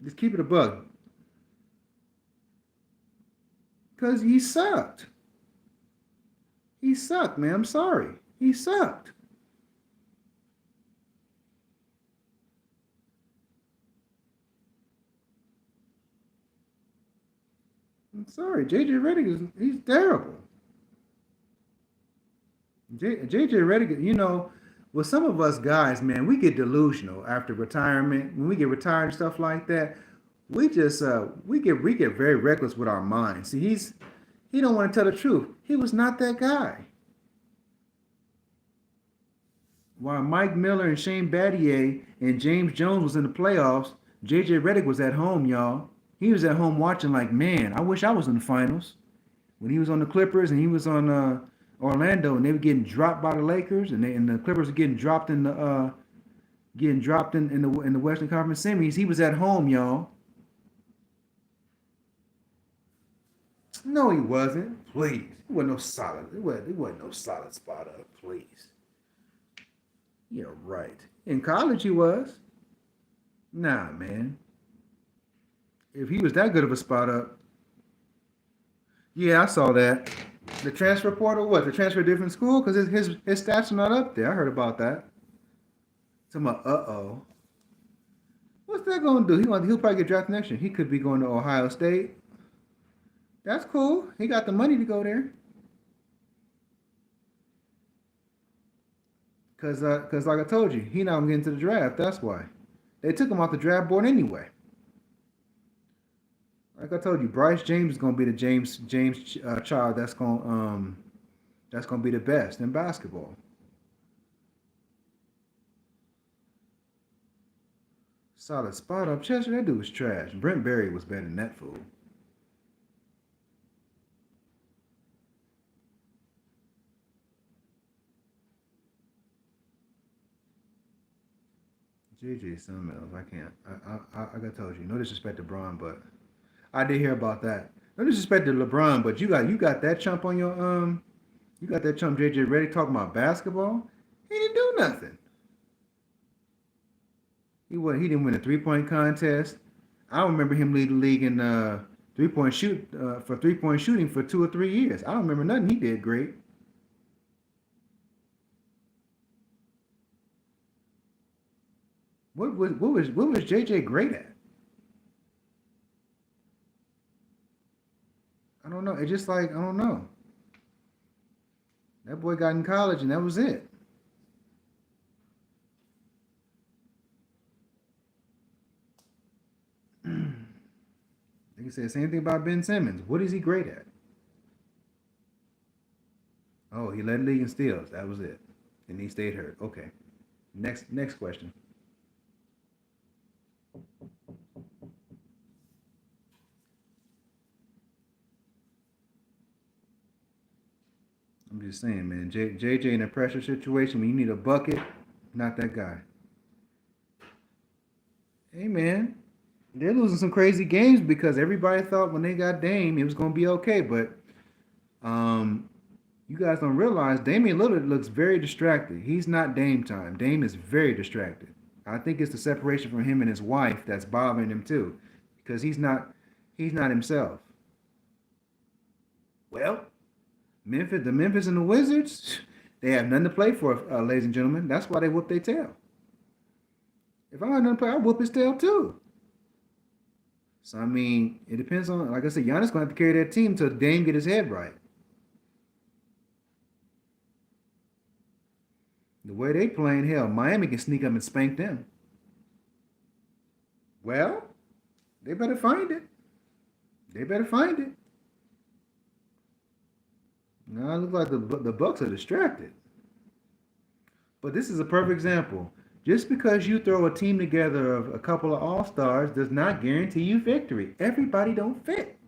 Just keep it a bug. Because he sucked. He sucked, man. I'm sorry. He sucked. I'm sorry. JJ Redick he's terrible. JJ Redick, with some of us guys, man, we get delusional after retirement. When we get retired and stuff like that, we just we get very reckless with our minds. See, he don't want to tell the truth. He was not that guy. While Mike Miller and Shane Battier and James Jones was in the playoffs, JJ Redick was at home, y'all. He was at home watching like, man, I wish I was in the finals. When he was on the Clippers and he was on Orlando and they were getting dropped by the Lakers and the Clippers were getting dropped in the Western Conference semis, he was at home, y'all. No, he wasn't. Please. It wasn't no solid. It wasn't no solid spot up, please. Yeah, right. In college he was. Nah, man. If he was that good of a spot up, yeah, I saw that. The transfer portal, what? The transfer to a different school? Because his stats are not up there. I heard about that. Talking about, uh-oh. What's that going to do? He'll probably get drafted next year. He could be going to Ohio State. That's cool. He got the money to go there. Because like I told you, he not going to get into the draft. That's why. They took him off the draft board anyway. Like I told you, Bryce James is going to be the James child that's going to be the best in basketball. Solid spot up. Chester, that dude was trash. Brent Berry was better than that fool. JJ something else. I can't. I got told you. No disrespect to Braun, but I did hear about that. No disrespect to LeBron, but you got that chump on your you got that chump JJ Redick talking about basketball. He didn't do nothing. He didn't win a 3-point contest. I don't remember him leading the league in 3-point shooting for 2 or 3 years. I don't remember nothing he did great. What was JJ great at? I don't know. It's just like I don't know. That boy got in college and that was it. They can say the same thing about Ben Simmons. What is he great at? Oh, he led the league in steals. That was it, and he stayed hurt. Okay. Next question. I'm just saying, man. JJ in a pressure situation when you need a bucket, not that guy. Hey, man. They're losing some crazy games because everybody thought when they got Dame it was gonna be okay, but um, you guys don't realize Damian Lillard looks very distracted. He's not Dame time. Dame is very distracted. I think it's the separation from him and his wife that's bothering him too, because he's not himself. Well, Memphis and the Wizards, they have nothing to play for, ladies and gentlemen. That's why they whoop their tail. If I had nothing to play, I'd whoop his tail too. So I mean, it depends on, like I said, Giannis gonna have to carry that team till Dame get his head right. The way they playing, hell, Miami can sneak up and spank them. Well, they better find it. They better find it. Now it looks like the Bucks are distracted. But this is a perfect example. Just because you throw a team together of a couple of all stars does not guarantee you victory. Everybody don't fit.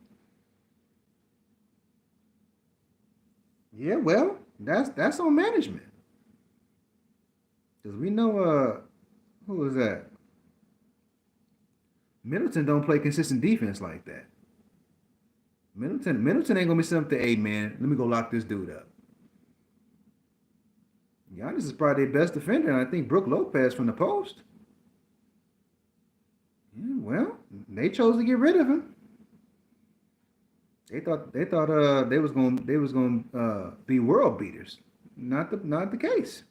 Yeah, well, that's on management. Because we know who is that? Middleton don't play consistent defense like that. Middleton ain't gonna be something to, hey man, let me go lock this dude up. Giannis is probably their best defender, and I think Brook Lopez from the post. Yeah, well, they chose to get rid of him. They thought they was gonna be world beaters. Not the case.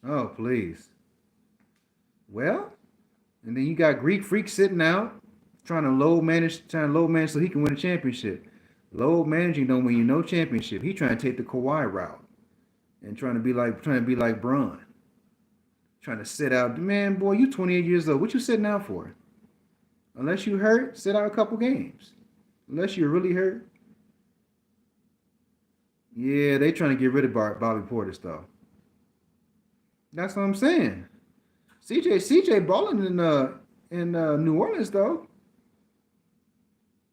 Oh please. Well, and then you got Greek Freak sitting out, trying to low manage so he can win a championship. Low managing don't win you no championship. He trying to take the Kawhi route and trying to be like Braun, trying to sit out. Man, boy, you 28 years old. What you sitting out for? Unless you hurt, sit out a couple games. Unless you're really hurt. Yeah, they trying to get rid of Bobby Portis though. That's what I'm saying. CJ balling in New Orleans though,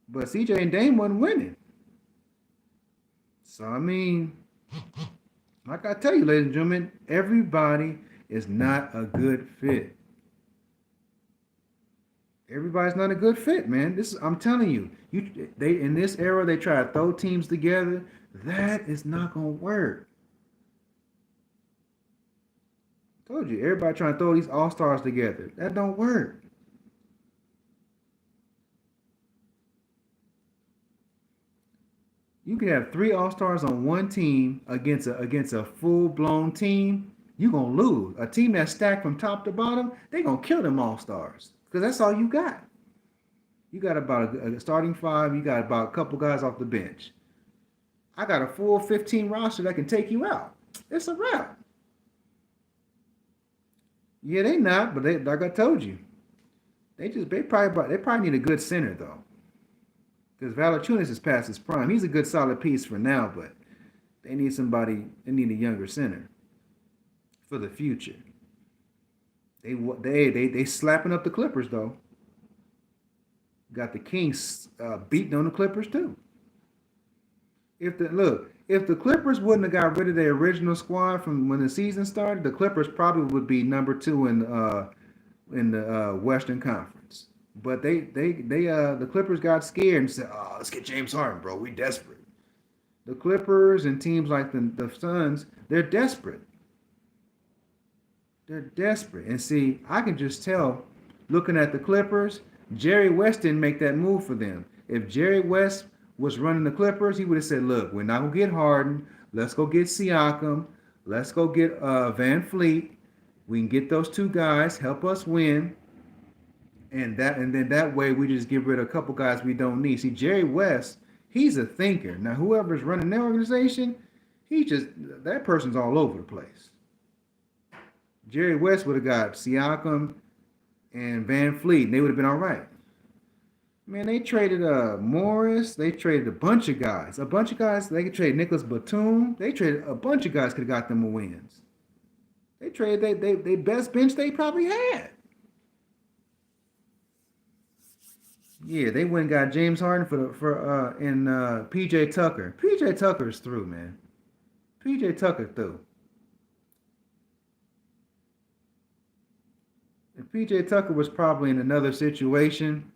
but CJ and Dame wasn't winning. So I mean, like I tell you, ladies and gentlemen, everybody is not a good fit. Everybody's not a good fit, man. I'm telling you, they in this era they try to throw teams together. That is not gonna work. Told you, everybody trying to throw these all stars together. That don't work. You can have three all stars on one team against a full blown team. You gonna lose. A team that's stacked from top to bottom, they gonna kill them all stars because that's all you got. You got about a starting five. You got about a couple guys off the bench. I got a full 15 roster that can take you out. It's a wrap. Yeah, they not, but they like I told you, they probably need a good center though, because Valanciunas is past his prime. He's a good solid piece for now, but they need somebody. They need a younger center for the future. They slapping up the Clippers though. Got the Kings beating on the Clippers too. If the Clippers wouldn't have got rid of their original squad from when the season started, the Clippers probably would be number two in the Western Conference. But the Clippers got scared and said, "Oh, let's get James Harden, bro. We desperate." The Clippers and teams like the Suns, they're desperate. They're desperate. And see, I can just tell, looking at the Clippers, Jerry West didn't make that move for them. If Jerry West was running the Clippers, he would have said, "Look, we're not gonna get Harden. Let's go get Siakam. Let's go get Van Fleet. We can get those two guys, help us win, and then that way we just get rid of a couple guys we don't need." See, Jerry West, he's a thinker. Now, whoever's running their organization, that person's all over the place. Jerry West would have got Siakam and Van Fleet, and they would have been all right. Man, they traded Morris. They traded a bunch of guys. A bunch of guys. They could trade Nicholas Batum. They traded a bunch of guys. Could have got them wins. They traded they best bench they probably had. Yeah, they went and got James Harden for PJ Tucker. PJ Tucker's through, man. PJ Tucker through. If PJ Tucker was probably in another situation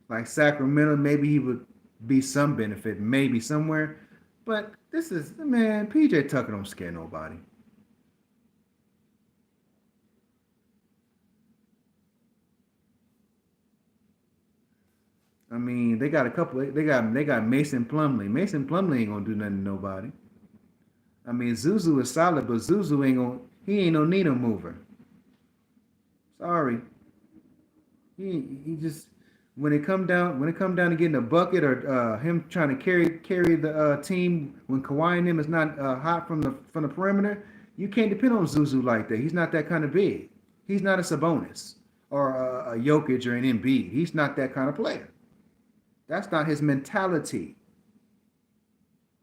like Sacramento, maybe he would be some benefit, maybe somewhere. But this is man, PJ Tucker don't scare nobody. I mean, they got a couple. They got Mason Plumlee. Mason Plumlee ain't gonna do nothing to nobody. I mean, Zuzu is solid, but Zuzu ain't gonna. He ain't no needle mover. Sorry, he just when it come down to getting a bucket or him trying to carry the team when Kawhi and him is not hot from the perimeter, you can't depend on Zuzu like that. He's not that kind of big. He's not a Sabonis or a Jokic or an Embiid. He's not that kind of player. That's not his mentality.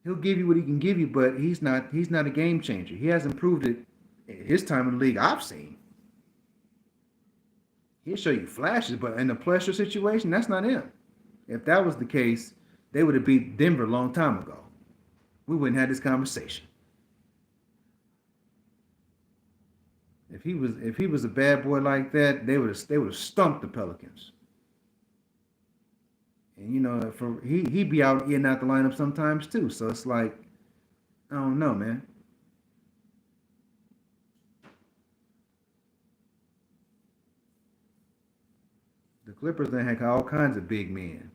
He'll give you what he can give you, but he's not a game changer. He hasn't proved it in his time in the league I've seen. He'll show you flashes, but in the pressure situation, that's not him. If that was the case, they would have beat Denver a long time ago. We wouldn't have this conversation. If he was a bad boy like that, they would have stumped the Pelicans. And for he'd be out in out the lineup sometimes too. So it's like I don't know, man. The Clippers they had all kinds of big men.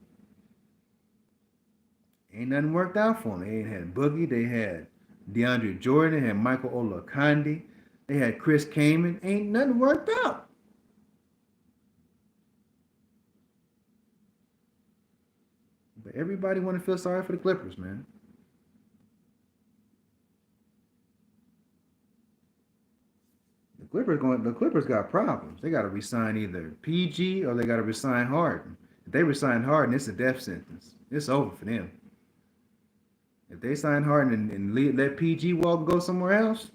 Ain't nothing worked out for them. They ain't had Boogie. They had DeAndre Jordan. They had Michael Olakandi. They had Chris Kaman. Ain't nothing worked out. But everybody want to feel sorry for the Clippers, man. The Clippers got problems. They got to resign either PG or they got to resign Harden. If they resign Harden, it's a death sentence. It's over for them. If they sign Harden let PG walk and go somewhere else,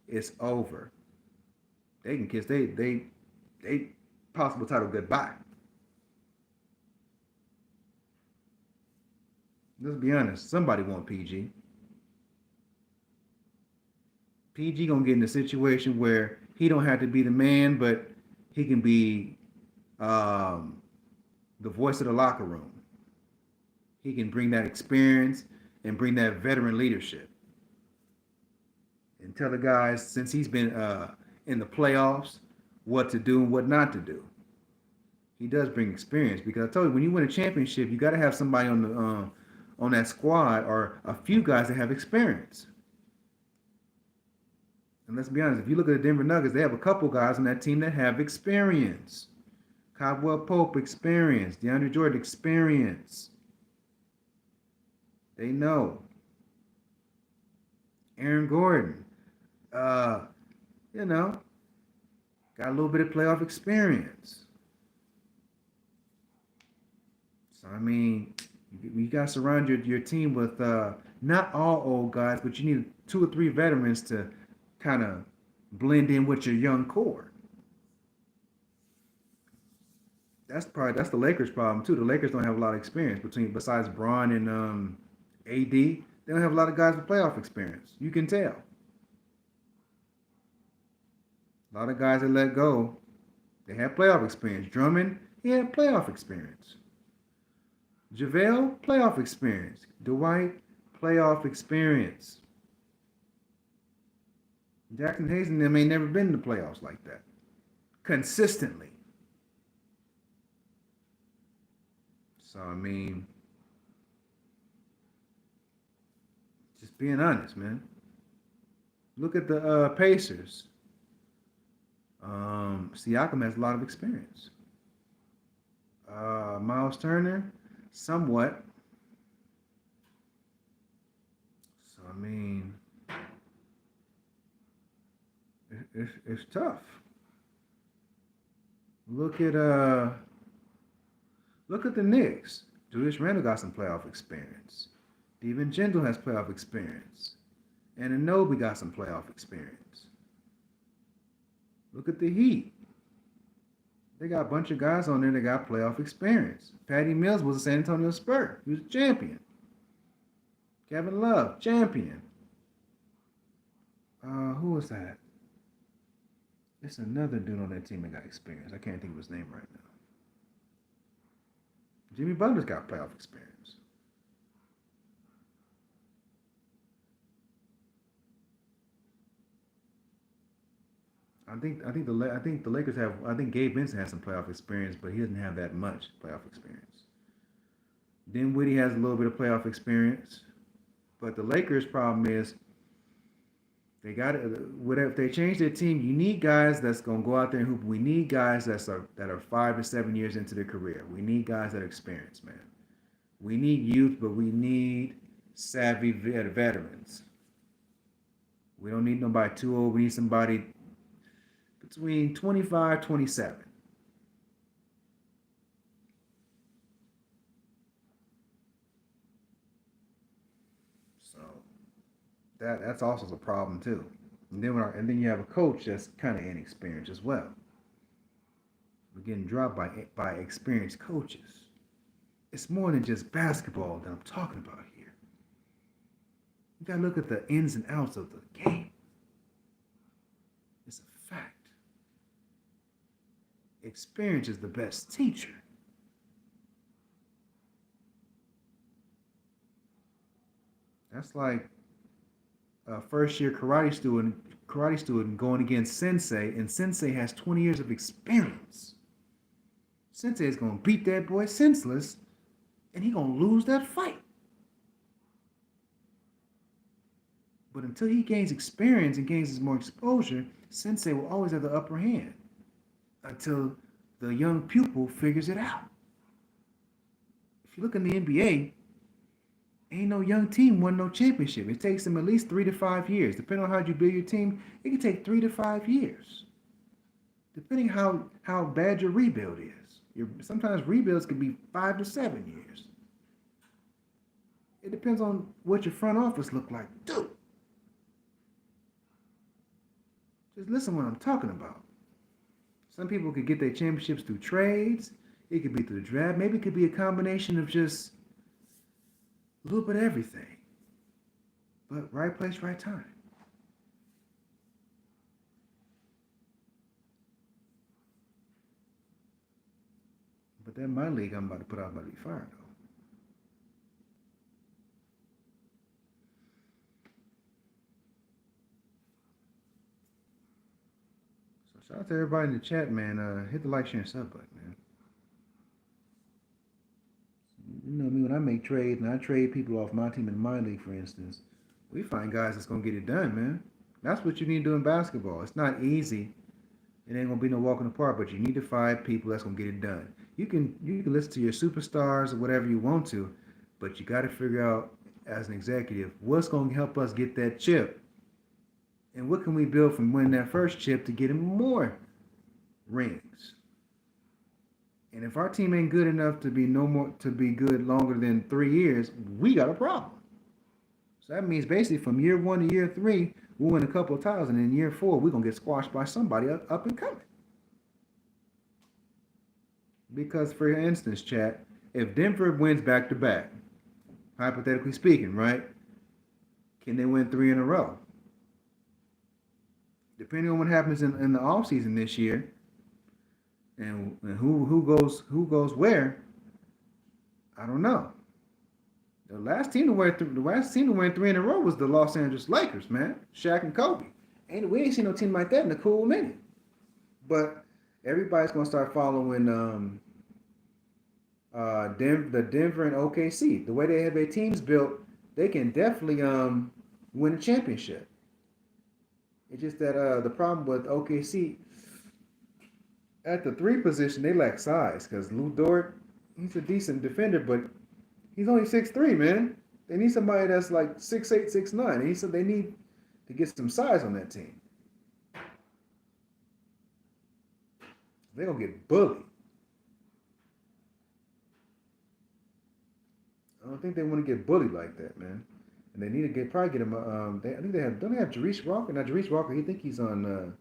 it's over. They can kiss they possible title goodbye. Let's be honest. Somebody want PG. PG gonna get in a situation where he don't have to be the man, but he can be um, the voice of the locker room. He can bring that experience and bring that veteran leadership and tell the guys since he's been in the playoffs what to do and what not to do. He does bring experience because I told you when you win a championship, you got to have somebody on that squad or a few guys that have experience. And let's be honest, if you look at the Denver Nuggets, they have a couple guys on that team that have experience. Caldwell Pope experience, DeAndre Jordan experience. They know. Aaron Gordon, uh, you know, got a little bit of playoff experience. So I mean, you got to surround your team with not all old guys, but you need two or three veterans to kind of blend in with your young core. That's the Lakers' problem too. The Lakers don't have a lot of experience besides Braun and AD. They don't have a lot of guys with playoff experience. You can tell. A lot of guys that let go, they have playoff experience. Drummond, he had playoff experience. JaVale, playoff experience. Dwight, playoff experience. Jackson Hayes and them ain't never been in the playoffs like that. Consistently. So, I mean, just being honest, man. Look at the Pacers. Siakam has a lot of experience. Miles Turner, somewhat. So, I mean, it's tough. Look at Look at the Knicks. Julius Randle got some playoff experience. DiVincenzo has playoff experience. And Anunoby got some playoff experience. Look at the Heat. They got a bunch of guys on there that got playoff experience. Patty Mills was a San Antonio Spur. He was a champion. Kevin Love, champion. Who was that? It's another dude on that team that got experience. I can't think of his name right now. Jimmy Butler's got playoff experience. I think the Lakers have. I think Gabe Vincent has some playoff experience, but he doesn't have that much playoff experience. Dinwiddie has a little bit of playoff experience, but the Lakers' problem is they got it. Whatever if they change their team, you need guys that's gonna go out there and hoop. We need guys that are 5 to 7 years into their career. We need guys that are experienced, man. We need youth, but we need savvy veterans. We don't need nobody too old. We need somebody between 25, 27. So that's also a problem too. And then you have a coach that's kind of inexperienced as well. We're getting dropped by experienced coaches. It's more than just basketball that I'm talking about here. You gotta look at the ins and outs of the game. It's a fact. Experience is the best teacher. That's like a first year karate student going against sensei, and sensei has 20 years of experience. Sensei is gonna beat that boy senseless, and he gonna lose that fight. But until he gains experience and gains more exposure, sensei will always have the upper hand until the young pupil figures it out. If you look in the NBA, ain't no young team won no championship. It takes them at least 3 to 5 years. Depending on how you build your team, it can take 3 to 5 years. Depending how bad your rebuild is. Sometimes rebuilds can be 5 to 7 years. It depends on what your front office look like. Dude, just listen to what I'm talking about. Some people could get their championships through trades. It could be through the draft. Maybe it could be a combination of just a little bit of everything. But right place, right time. But that my league I'm about to put out about to be fired though. So shout out to everybody in the chat, man. Hit the like, share, and sub button, man. You know me, when I make trades and I trade people off my team in my league, for instance, we find guys that's gonna get it done, man. That's what you need to do in basketball. It's not easy. It ain't gonna be no walk in the park, but you need to find people that's gonna get it done. You can listen to your superstars or whatever you want to, but you got to figure out as an executive what's gonna help us get that chip, and what can we build from winning that first chip to get him more rings. And if our team ain't good enough to be no more to be good longer than 3 years, we got a problem. So that means basically from year 1 to year 3, we'll win a couple of titles, and in year 4, we're gonna get squashed by somebody up and coming. Because for instance, chat, if Denver wins back to back, hypothetically speaking, right? Can they win 3 in a row? Depending on what happens in the offseason this year, and who goes where, I don't know. The last team to win 3 in a row was the Los Angeles Lakers, man. Shaq and Kobe. We ain't seen no team like that in a cool minute. But everybody's gonna start following the Denver and OKC. The way they have their teams built, they can definitely win a championship. It's just that the problem with OKC at the 3 position, they lack size because Lou Dort, he's a decent defender, but he's only 6'3", man. They need somebody that's like 6'8", 6'9". And he said they need to get some size on that team. They're gonna get bullied. don't think they want to get bullied like that, man. And they need to probably get him. I think they have. Don't they have Jerice Walker? Now Jerice Walker, he think he's on the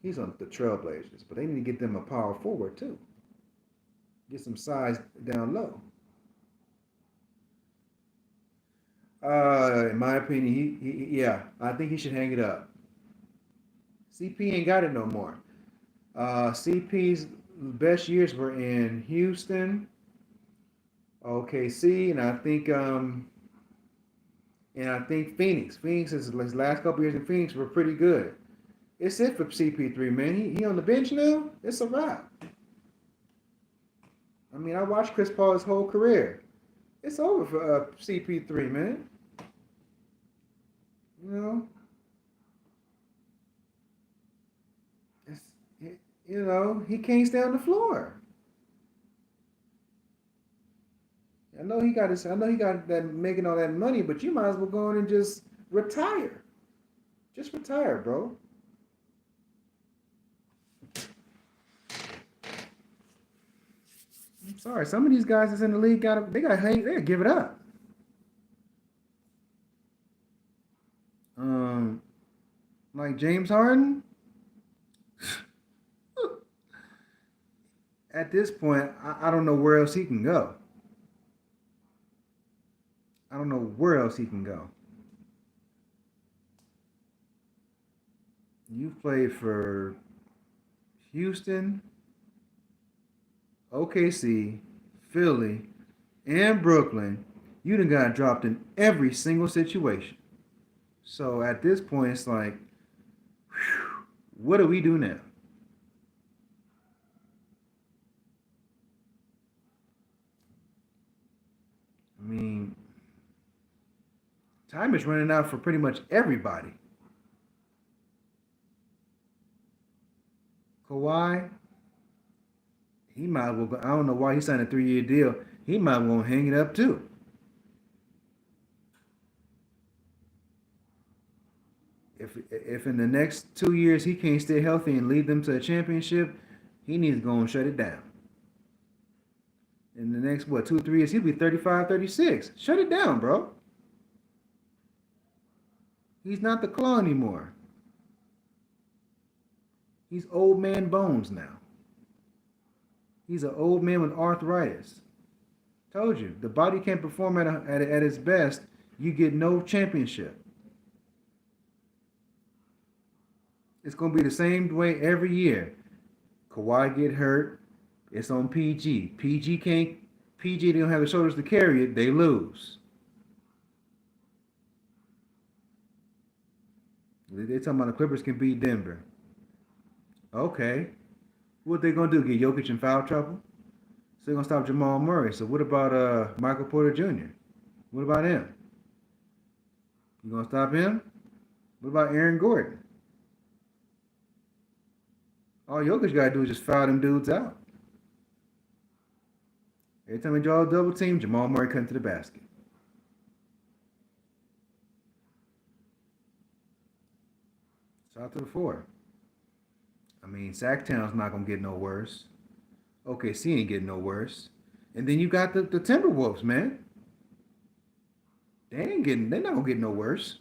Trailblazers, but they need to get them a power forward too. Get some size down low. In my opinion, yeah, I think he should hang it up. CP ain't got it no more. CP's best years were in Houston, OKC, and I think Phoenix. Phoenix his last couple years in Phoenix were pretty good. It's it for CP3, man. He on the bench now. It's a wrap. I mean, I watched Chris Paul his whole career. It's over for CP3, man. You know, it's he can't stay on the floor. I know he got that making all that money, but you might as well go in and just retire. Just retire, bro. I'm sorry. Some of these guys that's in the league they gotta give it up. Like James Harden. At this point, I don't know where else he can go. I don't know where else he can go. You've played for Houston, OKC, Philly, and Brooklyn. You done got dropped in every single situation. So at this point, it's like, whew, what do we do now? I mean, time is running out for pretty much everybody. Kawhi, he might as well go. I don't know why he signed a 3-year deal. He might as well hang it up too. If in the next 2 years he can't stay healthy and lead them to a championship, he needs to go and shut it down. In the next, 2 3 years, he'll be 35, 36. Shut it down, bro. He's not the claw anymore. He's old man bones now. He's an old man with arthritis. Told you, the body can't perform at its best. You get no championship. It's going to be the same way every year. Kawhi get hurt. It's on PG. PG don't have the shoulders to carry it. They lose. They're talking about the Clippers can beat Denver. Okay. What they going to do? Get Jokic in foul trouble? So they're going to stop Jamal Murray. So what about Michael Porter Jr.? What about him? You going to stop him? What about Aaron Gordon? All Jokic got to do is just foul them dudes out. Every time we draw a double team, Jamal Murray cutting to the basket. Shout out to the 4. I mean, Sacktown's not going to get no worse. OKC ain't getting no worse. And then you got the Timberwolves, man. They're not going to get no worse.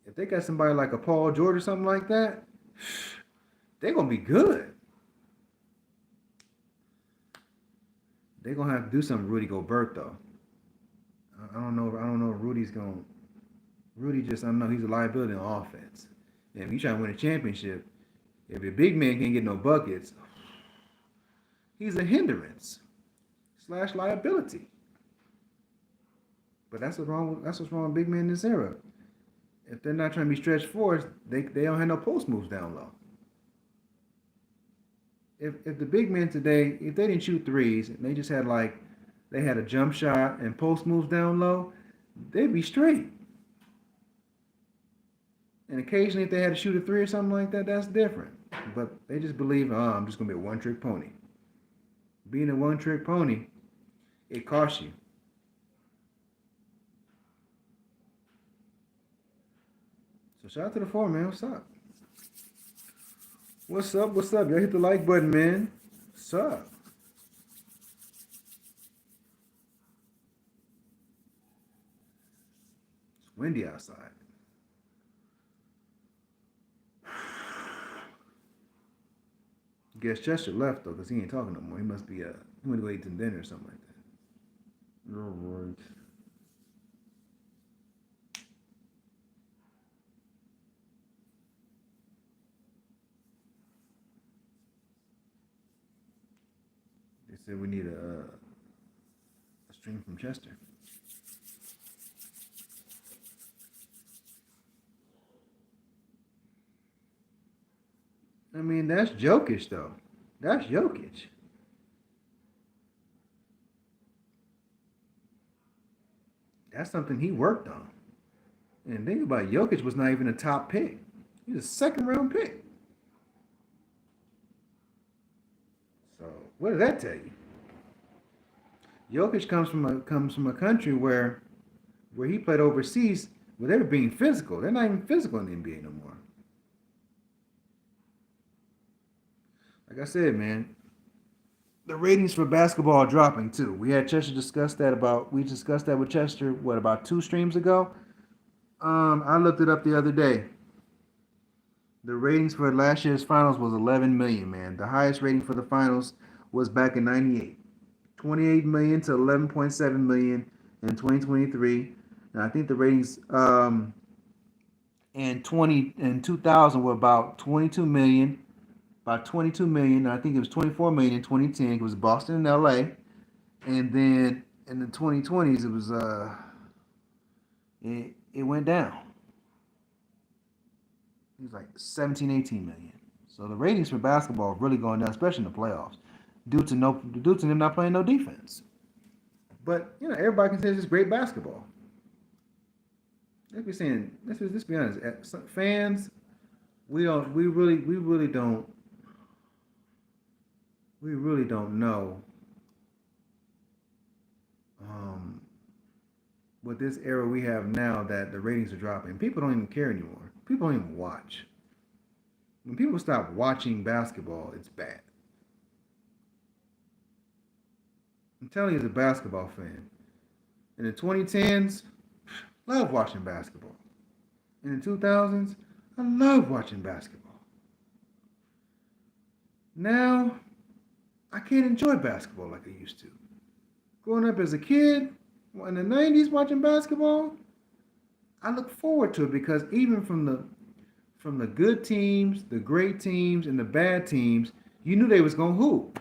If they got somebody like a Paul George or something like that, they're going to be good. They're going to have to do something with Rudy Gobert, though. I don't know if Rudy's going to... Rudy just, I don't know, he's a liability on offense. And if you try to win a championship, if a big man can't get no buckets, he's a hindrance / liability. But that's what's wrong with big men in this era. If they're not trying to be stretched forwards, they don't have no post moves down low. If the big men today, if they didn't shoot threes and they just had they had a jump shot and post moves down low, they'd be straight. And occasionally if they had to shoot a 3 or something like that, that's different. But they just believe, I'm just going to be a one-trick pony. Being a one-trick pony, it costs you. So shout out to the 4, man. What's up? What's up? Y'all hit the like button, man. What's up? Windy outside. Guess Chester left though, cause he ain't talking no more. He must be he went to go eat some dinner or something like that. All right. They said we need a stream from Chester. I mean, that's Jokic though. That's Jokic. That's something he worked on. And think about it, Jokic was not even a top pick. He was a second round pick. So what does that tell you? Jokic comes from a country where he played overseas where they were being physical. They're not even physical in the NBA no more. Like I said, man, the ratings for basketball are dropping too. We discussed that with Chester what about two streams ago? I looked it up the other day. The ratings for last year's finals was 11 million, man. The highest rating for the finals was back in 98. 28 million to 11.7 million in 2023. And I think the ratings in 2000 were about 22 million. I think it was 24 million in 2010. It was Boston and LA. And then in the 2020s it was it went down. It was like 17, 18 million. So the ratings for basketball are really going down, especially in the playoffs, due to them not playing no defense. But everybody considers this great basketball. Let's be honest. Fans, we really don't know um, with this era we have now that the ratings are dropping. People don't even care anymore. People don't even watch. When people stop watching basketball, it's bad. I'm telling you, as a basketball fan, in the 2010s, love watching basketball. In the 2000s, I love watching basketball. Now, I can't enjoy basketball like I used to. Growing up as a kid, in the 90s watching basketball, I look forward to it because even from the good teams, the great teams, and the bad teams, you knew they was gonna hoop.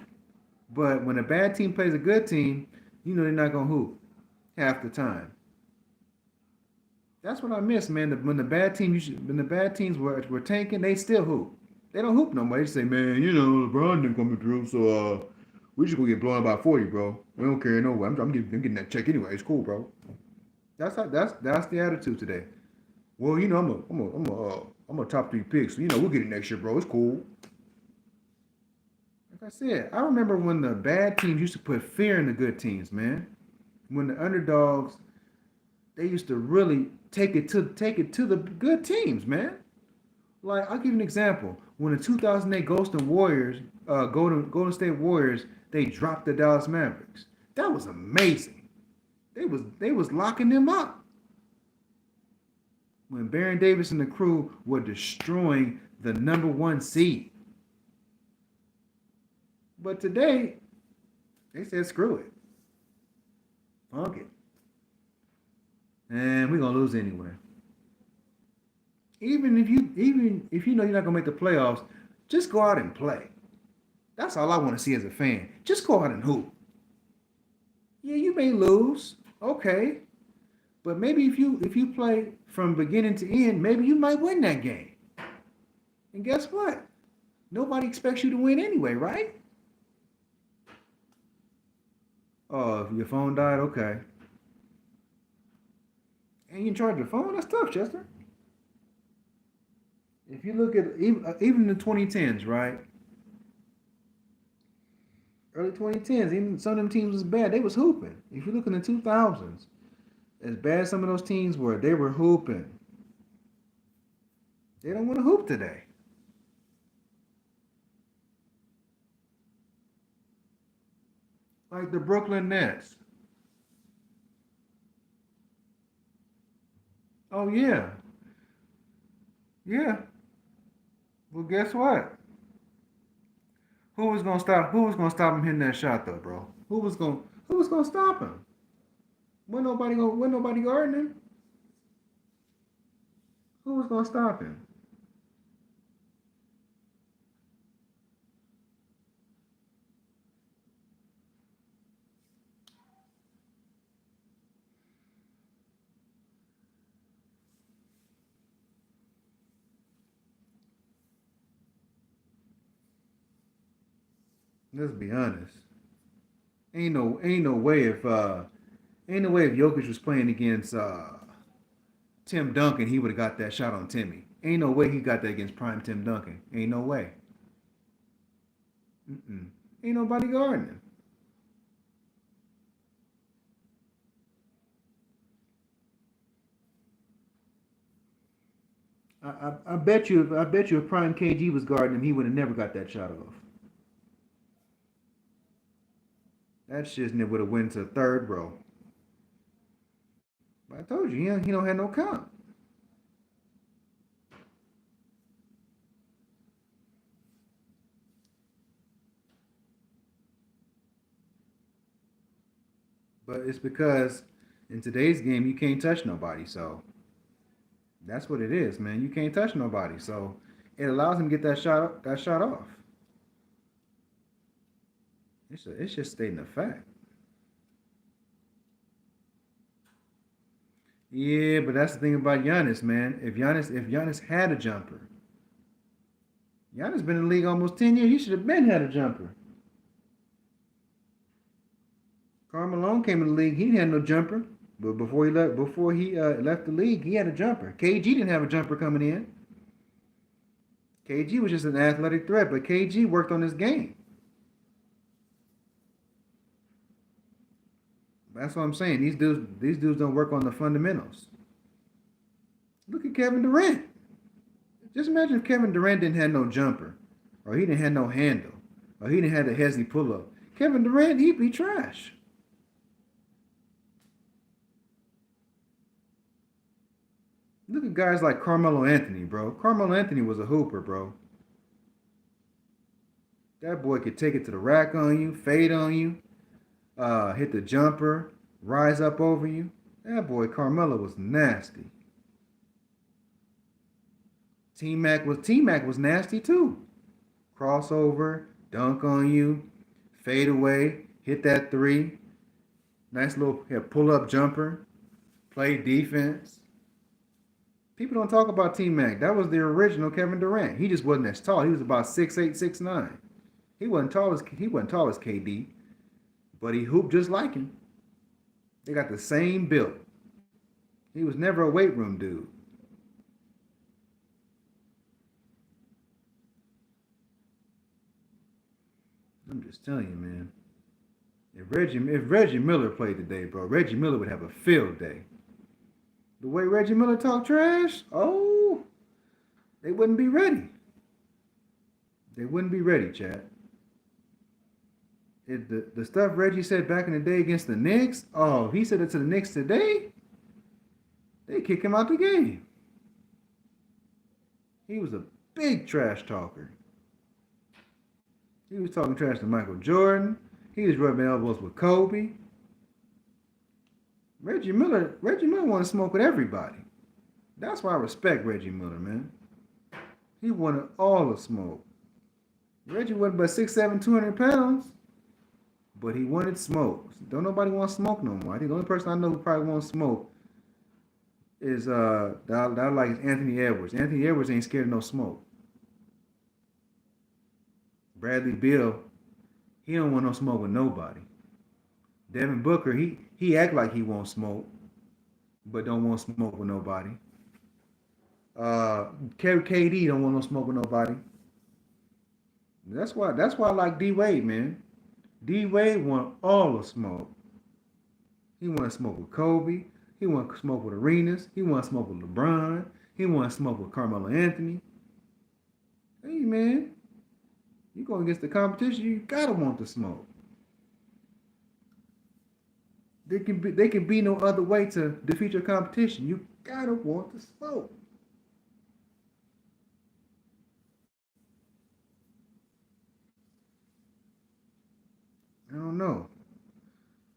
But when a bad team plays a good team, you know they're not gonna hoop half the time. That's what I miss, man. When the bad teams were tanking, they still hoop. They don't hoop no more. They say, man, LeBron didn't come through, so we just gonna get blown by 40, bro. We don't care no way. I'm getting that check anyway. It's cool, bro. That's the attitude today. Well, I'm a top three pick, so we'll get it next year, bro. It's cool. Like I said, I remember when the bad teams used to put fear in the good teams, man. When the underdogs, they used to really take it to the good teams, man. Like I'll give you an example. When the 2008 Golden State Warriors, they dropped the Dallas Mavericks. That was amazing. They was locking them up. When Baron Davis and the crew were destroying the number one seed. But today, they said screw it. Funk it. And we're gonna lose anyway. Even if you know you're not gonna make the playoffs, just go out and play. That's all I want to see as a fan. Just go out and hoop. Yeah, you may lose. Okay. But maybe if you play from beginning to end, maybe you might win that game. And guess what? Nobody expects you to win anyway, right? Oh, if your phone died, okay. And you can charge your phone? That's tough, Chester. If you look at even the 2010s, right? Early 2010s, even some of them teams was bad. They was hooping. If you look in the 2000s, as bad as some of those teams were, they were hooping. They don't want to hoop today. Like the Brooklyn Nets. Oh yeah, yeah. Well, guess what? Who was gonna stop? Who was gonna stop him hitting that shot though, bro? Who was gonna stop him? Wasn't nobody guarding him. Who was gonna stop him? Let's be honest. Ain't no way if Jokic was playing against Tim Duncan, he would have got that shot on Timmy. Ain't no way he got that against prime Tim Duncan. Ain't no way. Mm-mm. Ain't nobody guarding him. I bet you if prime KG was guarding him, he would have never got that shot off. That shit would have went to third row. But I told you, he don't have no count. But it's because in today's game you can't touch nobody. So that's what it is, man. You can't touch nobody. So it allows him to get that shot off. It's just stating a fact. Yeah, but that's the thing about Giannis, man. If Giannis had a jumper, Giannis been in the league almost 10 years. He should have been had a jumper. Karl Malone came in the league. He didn't have no jumper. But before he left the league, he had a jumper. KG didn't have a jumper coming in. KG was just an athletic threat, but KG worked on his game. That's what I'm saying. These dudes don't work on the fundamentals. Look at Kevin Durant. Just imagine if Kevin Durant didn't have no jumper, or he didn't have no handle, or he didn't have the hezzy pull up. Kevin Durant, he'd be trash. Look at guys like Carmelo Anthony, bro. Carmelo Anthony was a hooper, bro. That boy could take it to the rack on you, fade on you, hit the jumper, rise up over you. That boy Carmelo was nasty. T Mac was nasty too. Crossover, dunk on you, fade away, hit that three. Nice little pull up jumper, play defense. People don't talk about T Mac. That was the original Kevin Durant. He just wasn't as tall. He was about 6'8", 6'9". He wasn't tall as KD, but he hooped just like him. They got the same build. He was never a weight room dude. I'm just telling you, man. If Reggie Miller played today, bro, Reggie Miller would have a field day. The way Reggie Miller talk trash, oh, they wouldn't be ready. They wouldn't be ready, Chad. The stuff Reggie said back in the day against the Knicks, oh, if he said it to the Knicks today, they kick him out the game. He was a big trash talker. He was talking trash to Michael Jordan. He was rubbing elbows with Kobe. Reggie Miller wanted to smoke with everybody. That's why I respect Reggie Miller, man. He wanted all the smoke. Reggie wasn't but 6'7", 200 pounds, but he wanted smoke. Don't nobody want smoke no more. I think the only person I know who probably wants smoke is that I like is Anthony Edwards. Anthony Edwards ain't scared of no smoke. Bradley Beal, he don't want no smoke with nobody. Devin Booker, he act like he won't smoke, but don't want smoke with nobody. KD don't want no smoke with nobody. That's why I like D Wade, man. D Wade want all the smoke. He want to smoke with Kobe. He want to smoke with Arenas. He want to smoke with LeBron. He want to smoke with Carmelo Anthony. Hey man, you going against the competition, you gotta want the smoke. They can be no other way to defeat your competition. You gotta want the smoke. I don't know.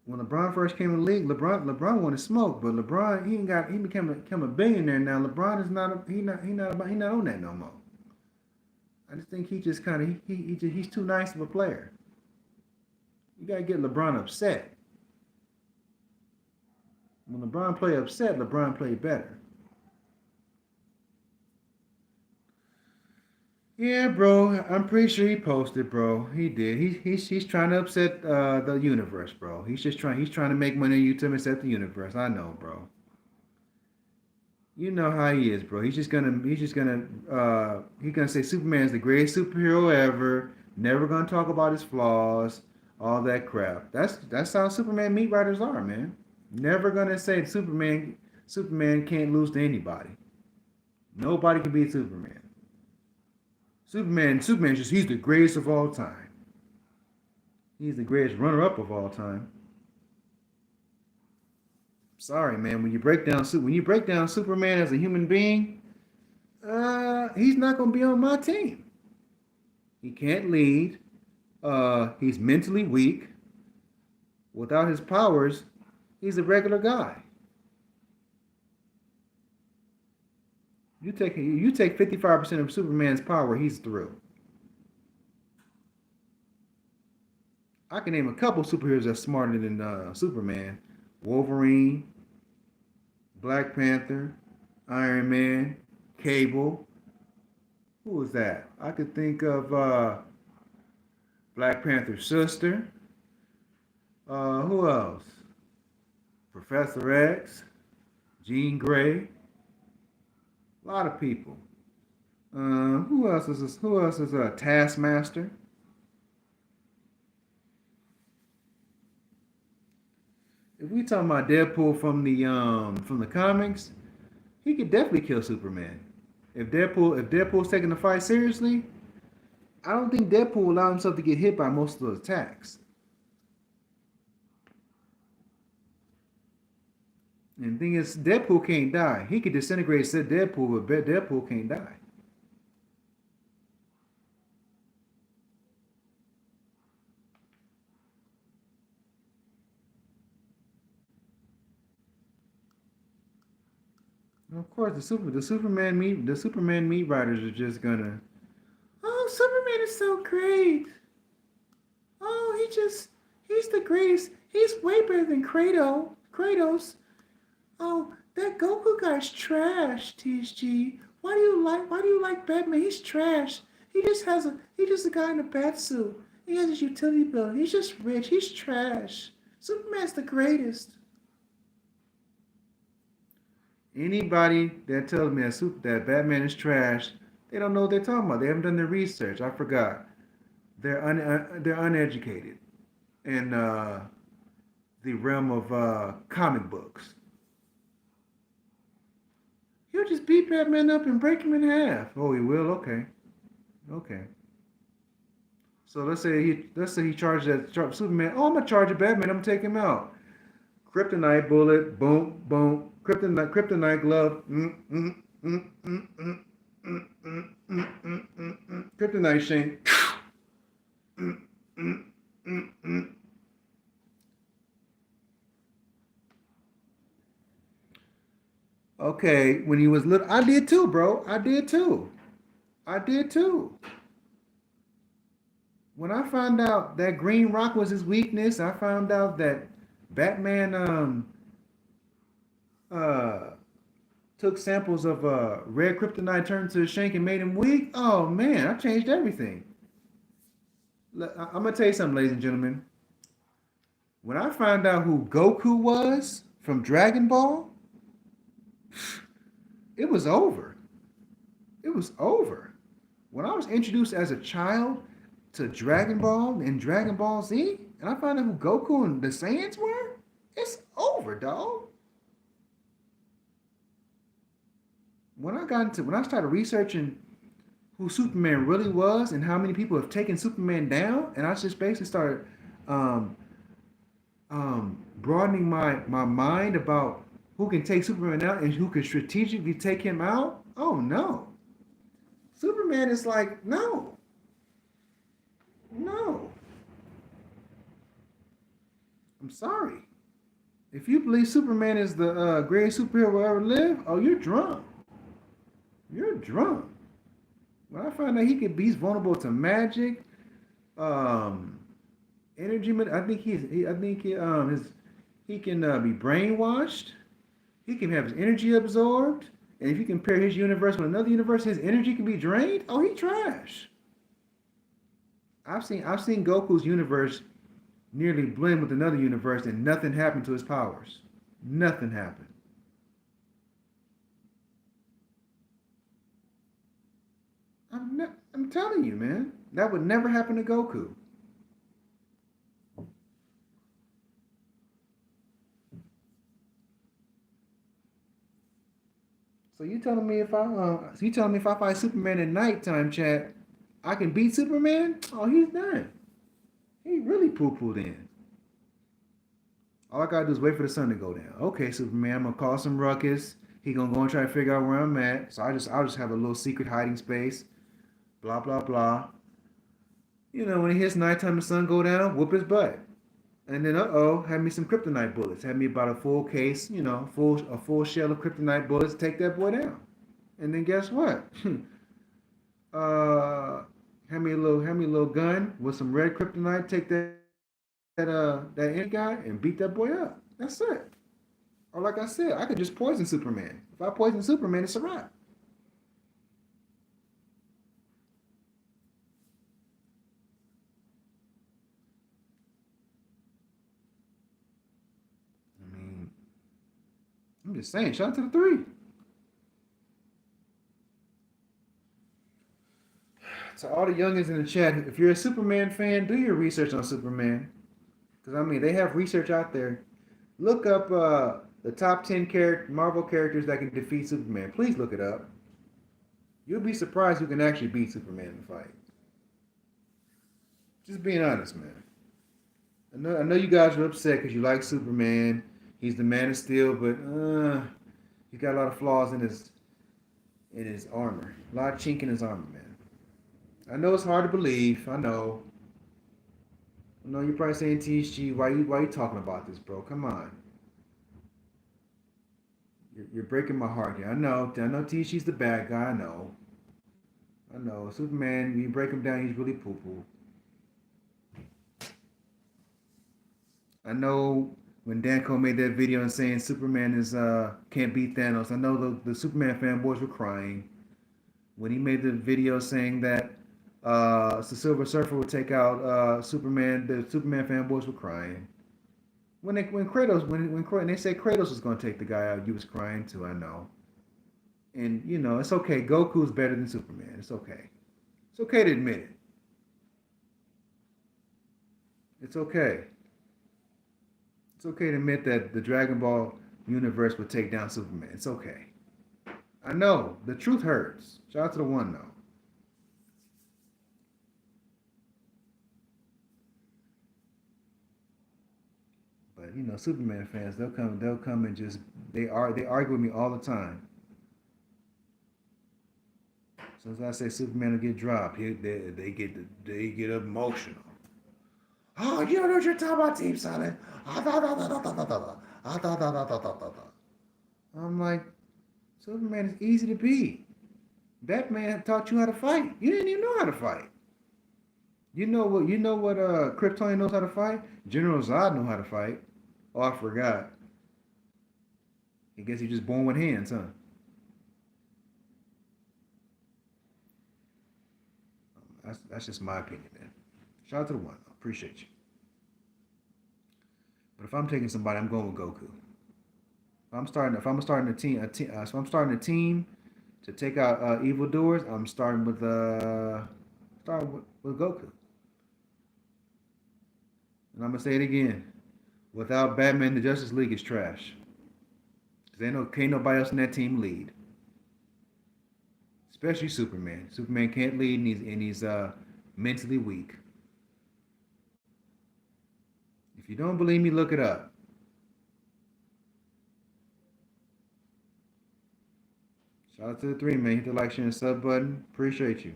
When LeBron first came in the league, LeBron wanted smoke, but LeBron he became a billionaire now. LeBron is not he not on that no more. I just think he just kind of he's too nice of a player. You gotta get LeBron upset. When LeBron play upset, LeBron play better. Yeah, bro. I'm pretty sure he posted, bro. He did. He's trying to upset the universe, bro. He's trying to make money on YouTube and upset the universe. I know, bro. You know how he is, bro. He's gonna say Superman's the greatest superhero ever. Never gonna talk about his flaws, all that crap. That's how Superman meat writers are, man. Never gonna say Superman can't lose to anybody. Nobody can beat Superman. Superman just he's the greatest of all time. He's the greatest runner up of all time. Sorry, man. When you break down Superman as a human being, he's not gonna be on my team. He can't lead. He's mentally weak. Without his powers, he's a regular guy. You take 55% of Superman's power, he's through. I can name a couple superheroes that's smarter than Superman. Wolverine, Black Panther, Iron Man, Cable. Who was that? I could think of Black Panther's sister. Who else? Professor X, Jean Grey. A lot of people. Who else is a Taskmaster? If we talking about Deadpool from the comics, he could definitely kill Superman. If Deadpool's taking the fight seriously, I don't think Deadpool will allow himself to get hit by most of those attacks. And the thing is, Deadpool can't die. He could disintegrate said Deadpool, but Deadpool can't die. And of course, the Superman meat writers are just gonna. Oh, Superman is so great. Oh, he's the greatest. He's way better than Kratos. Oh, that Goku guy's trash, TSG. Why do you like Batman? He's trash. He just a guy in a bat suit. He has his utility bill. He's just rich. He's trash. Superman's the greatest. Anybody that tells me that Batman is trash, they don't know what they're talking about. They haven't done their research. I forgot. They're uneducated in the realm of comic books. He'll just beat Batman up and break him in half. Oh, he will. Okay, okay. So let's say he charges that Superman. Oh, I'm gonna charge a Batman. I'm gonna take him out. Kryptonite bullet. Boom, boom. Kryptonite glove. Kryptonite shank. Okay, when he was little, I did too, bro. I did too. I did too. When I found out that Green Rock was his weakness, I found out that Batman uh took samples of red kryptonite, turned to a shank, and made him weak. Oh man, I changed everything. I'm gonna tell you something, ladies and gentlemen. When I found out who Goku was from Dragon Ball, it was over. It was over. When I was introduced as a child to Dragon Ball and Dragon Ball Z, and I found out who Goku and the Saiyans were, it's over, dog. When I started researching who Superman really was and how many people have taken Superman down, and I just basically started um, broadening my mind about who can take Superman out and who can strategically take him out. Oh no, Superman is like no, no. I'm sorry. If you believe Superman is the greatest superhero ever lived, oh, you're drunk. You're drunk. When I find out he's vulnerable to magic, um, energy. I think I think he can be brainwashed. He can have his energy absorbed, and if you compare his universe with another universe, his energy can be drained. Oh, he trash. I've seen Goku's universe nearly blend with another universe, and nothing happened to his powers. Nothing happened. I'm telling you, man, that would never happen to Goku. So you telling me if I fight Superman at nighttime, chat, I can beat Superman? Oh, he's done. He really poo pooed in. All I gotta do is wait for the sun to go down. Okay, Superman, I'm gonna cause some ruckus. He gonna go and try to figure out where I'm at. So I'll just have a little secret hiding space. Blah blah blah. When it hits nighttime, the sun go down, whoop his butt. And then had me some kryptonite bullets. Had me about a full case, a full shell of kryptonite bullets. Take that boy down. And then guess what? uh, had me a little gun with some red kryptonite. Take that ant guy and beat that boy up. That's it. Or like I said, I could just poison Superman. If I poison Superman, it's a wrap. I mean, I'm just saying. Shout out to the three. To all the youngins in the chat, if you're a Superman fan, do your research on Superman. Because I mean, they have research out there. Look up the top 10 Marvel characters that can defeat Superman. Please look it up. You'll be surprised who can actually beat Superman in a fight. Just being honest, man. I know you guys are upset because you like Superman. He's the Man of Steel, but he's got a lot of flaws in his armor. A lot of chink in his armor, man. I know it's hard to believe. I know. I know you're probably saying THG, why you talking about this, bro? Come on. You're breaking my heart here. I know THG's the bad guy. I know. Superman, when you break him down, he's really poo poo. I know when Danko made that video and saying Superman is can't beat Thanos. I know the Superman fanboys were crying when he made the video saying that the Silver Surfer would take out Superman. The Superman fanboys were crying when Kratos when they said Kratos was going to take the guy out. You was crying too. I know, and it's okay. Goku's better than Superman. It's okay. It's okay to admit it. It's okay. It's okay to admit that the Dragon Ball universe would take down Superman. It's okay. I know the truth hurts. Shout out to the one though. But Superman fans, they'll come and just they argue with me all the time. As soon as I say Superman will get dropped, they get emotional. Oh, you don't know what you're talking about, Team Silent. I'm like, Superman is easy to beat. Batman taught you how to fight. You didn't even know how to fight. You know what Kryptonian knows how to fight? General Zod know how to fight. Oh, I forgot. I guess he's just born with hands, huh? That's just my opinion, man. Shout out to the one. I appreciate you. But if I'm taking somebody, I'm going with Goku. If I'm starting so I'm starting a team to take out evildoers. I'm starting with Goku, and I'm gonna say it again. Without Batman, the Justice League is trash. Cause can't nobody else in that team lead, especially Superman. Superman can't lead, and he's mentally weak. you don't believe me, look it up. Shout out to the three, man. Hit the like, share, and sub button. Appreciate you.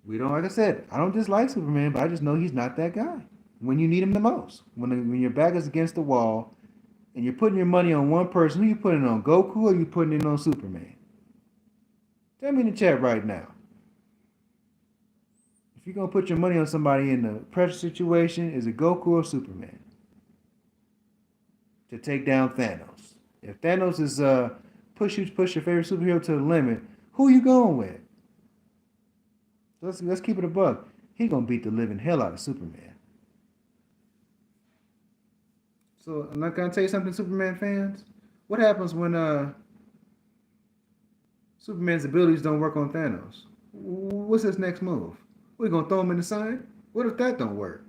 We don't, like I said, I don't dislike Superman, but I just know he's not that guy. When you need him the most, when your back is against the wall, and you're putting your money on one person, who you putting it on, Goku, or you putting it on Superman? Tell me in the chat right now. If you're gonna put your money on somebody in a pressure situation, is it Goku or Superman to take down Thanos? If Thanos is push your favorite superhero to the limit, who you going with? Let's keep it a buck. He gonna beat the living hell out of Superman. So I'm not gonna tell you something, Superman fans. What happens when Superman's abilities don't work on Thanos? What's his next move? We gonna throw him in the sun? What if that don't work?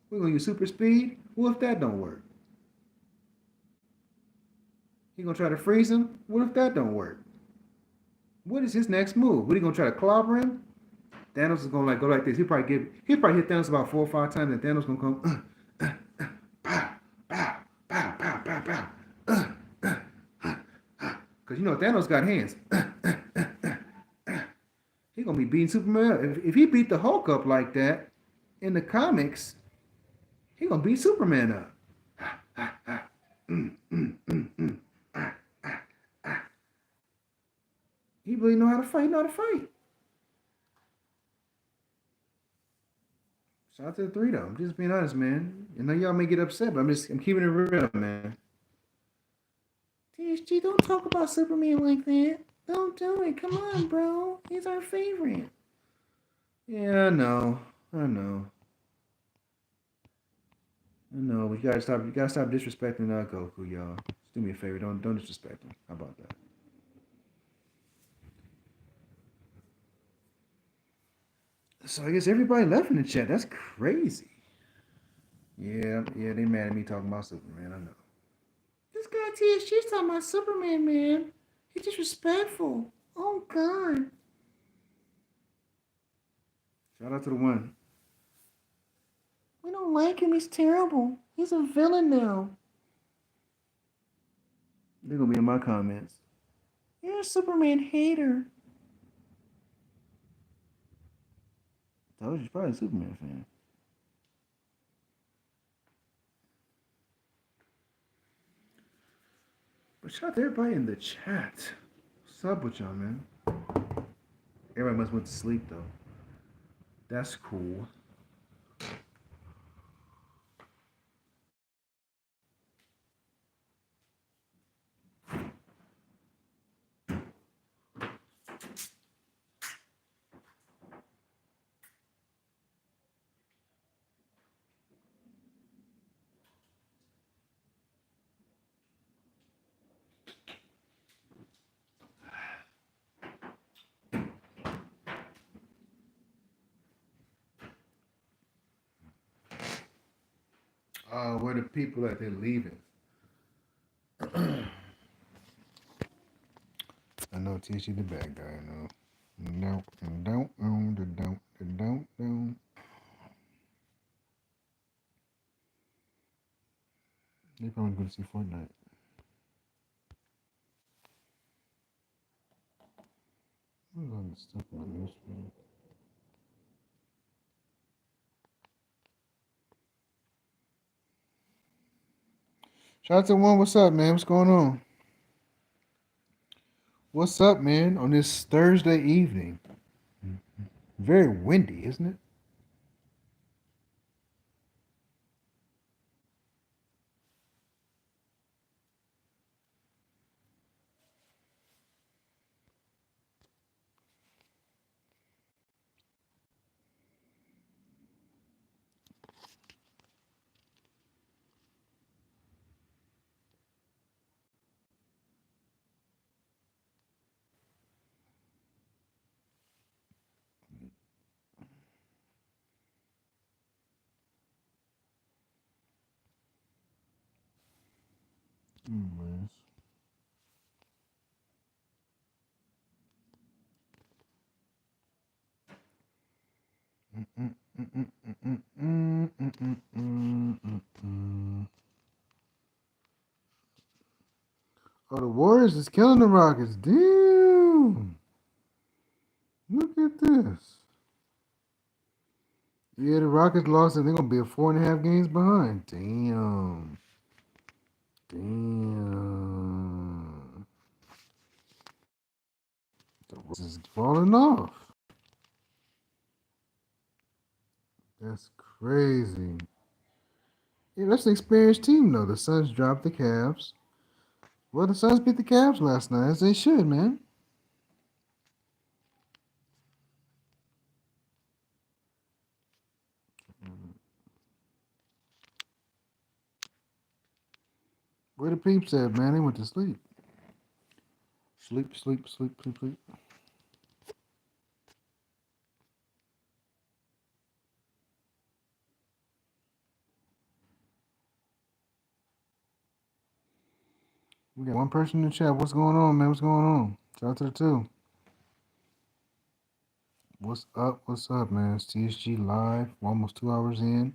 We gonna use super speed? What if that don't work? He gonna try to freeze him? What if that don't work? What is his next move? What, he gonna try to clobber him? Thanos is gonna go like this. He probably hit Thanos about 4 or 5 times, and Thanos gonna come pow, pow, pow, pow, pow, pow. Cause you know Thanos got hands. He gonna be beating Superman up. If he beat the Hulk up like that in the comics, he gonna beat Superman up. He really know how to fight. He know how to fight. Shout out to the three though. I'm just being honest, man. I know y'all may get upset, but I'm keeping it real, man. TSG, don't talk about Superman like that. Don't do it. Come on, bro. He's our favorite. Yeah, I know. I know. I know. We gotta stop. You gotta stop disrespecting Goku, y'all. Just do me a favor. Don't disrespect him. How about that? So I guess everybody left in the chat. That's crazy. Yeah, they mad at me talking about Superman. I know. This guy TSG's talking about Superman, man. He's disrespectful. Oh God. Shout out to the one. We don't like him. He's terrible. He's a villain now. They're gonna be in my comments. You're a Superman hater. Told you, probably a Superman fan. But shout out to everybody in the chat. What's up with y'all, man? Everybody must went to sleep though. That's cool. Where the people at? They're leaving. I know TC the bad guy. I know. Don't. They probably going to see Fortnite. What's all this stuff on the news feed? Shout out to one. What's up, man? What's going on? What's up, man? On this Thursday evening. Very windy, isn't it? Anyways. Mm-mm-mm. Oh, the Warriors is killing the Rockets. Damn. Look at this. Yeah, the Rockets lost and they're gonna be a 4.5 games behind. Damn. Damn. The Rockets is falling off. That's crazy. Yeah, that's an experienced team though. The Suns dropped the Cavs. Well, the Suns beat the Cavs last night, as they should, man. Where the peeps at, man? They went to sleep. Sleep, sleep, sleep, sleep, sleep. We got one person in the chat. What's going on, man? What's going on? Shout out to the two. What's up? What's up, man? It's TSG live. We're almost 2 hours in.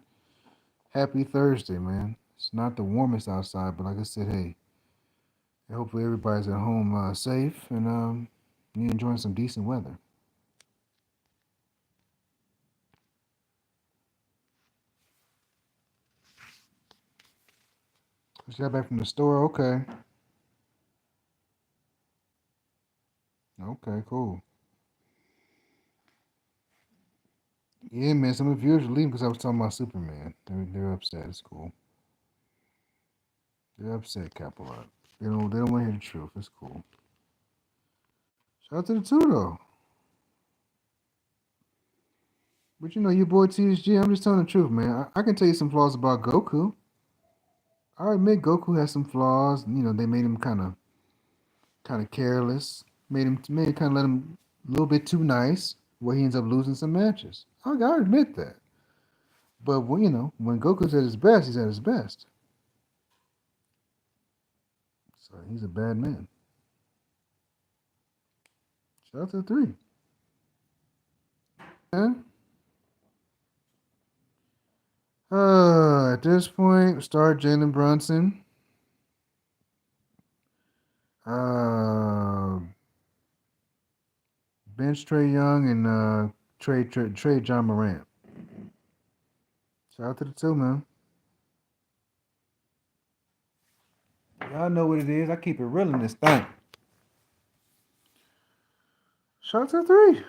Happy Thursday, man. It's not the warmest outside, but like I said, hey, hopefully everybody's at home safe and you enjoying some decent weather. Just got back from the store. Okay. Okay, cool. Yeah, man. Some of the viewers are leaving because I was talking about Superman. They're upset. It's cool. They're upset, Capital. They don't want to hear the truth. It's cool. Shout out to the two though. But your boy TSG, I'm just telling the truth, man. I can tell you some flaws about Goku. I admit Goku has some flaws. They made him kind of careless. Made kind of let him a little bit too nice, where he ends up losing some matches. I gotta admit that. But when Goku's at his best, he's at his best. So he's a bad man. Shout out to the three. Yeah. At this point, start Jalen Brunson. Uh, bench Trey Young and Trey John Morant. Shout out to the two, man. Y'all know what it is. I keep it real in this thing. Shout out to the three.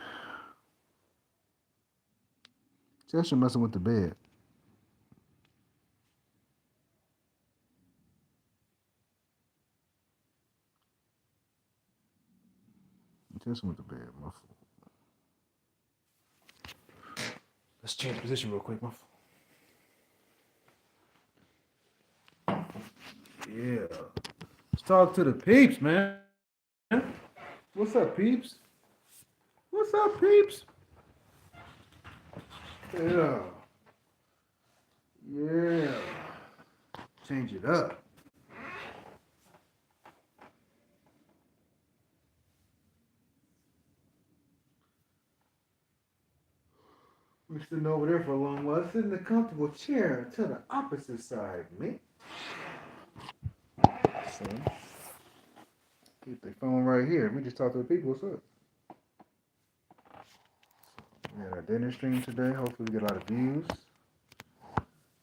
Just messing with the bed. Just went to bed. My fault. Let's change position real quick. My fault. Yeah. Let's talk to the peeps, man. What's up, peeps? What's up, peeps? Yeah. Yeah. Change it up. We're sitting over there for a long while. Sit in a comfortable chair to the opposite side, man. So, keep the phone right here. We just talk to the people. What's up? We had our dinner stream today. Hopefully, we get a lot of views.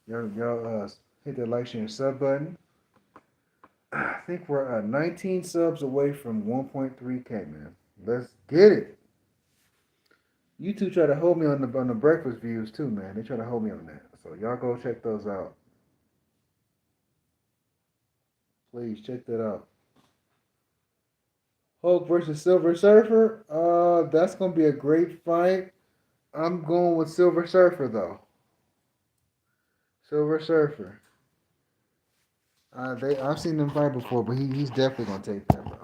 Y'all hit that like, share, and sub button. I think we're 19 subs away from 1.3K, man. Let's get it. You two try to hold me on the breakfast views too, man. They try to hold me on that. So y'all go check those out. Please check that out. Hulk versus Silver Surfer. That's gonna be a great fight. I'm going with Silver Surfer though. Silver Surfer. I've seen them fight before, but he's definitely gonna take that, bro.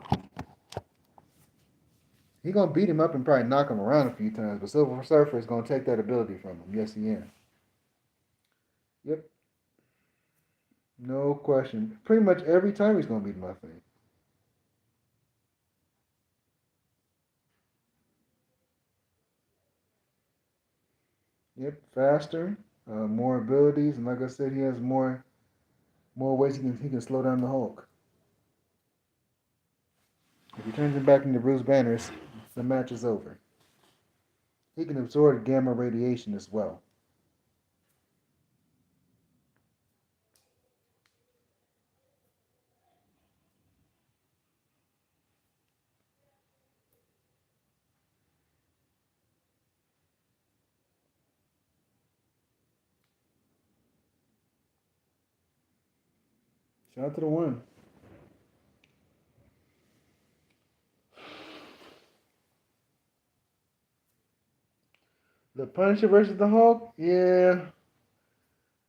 He gonna beat him up and probably knock him around a few times, but Silver Surfer is gonna take that ability from him. Yes, he is. Yep, no question. Pretty much every time he's gonna beat him, I think. Yep, faster. more abilities, and like I said, he has more ways he can slow down the Hulk. If he turns him back into Bruce Banner, the match is over. He can absorb gamma radiation as well. Shout out to the one. The Punisher versus the Hulk, yeah.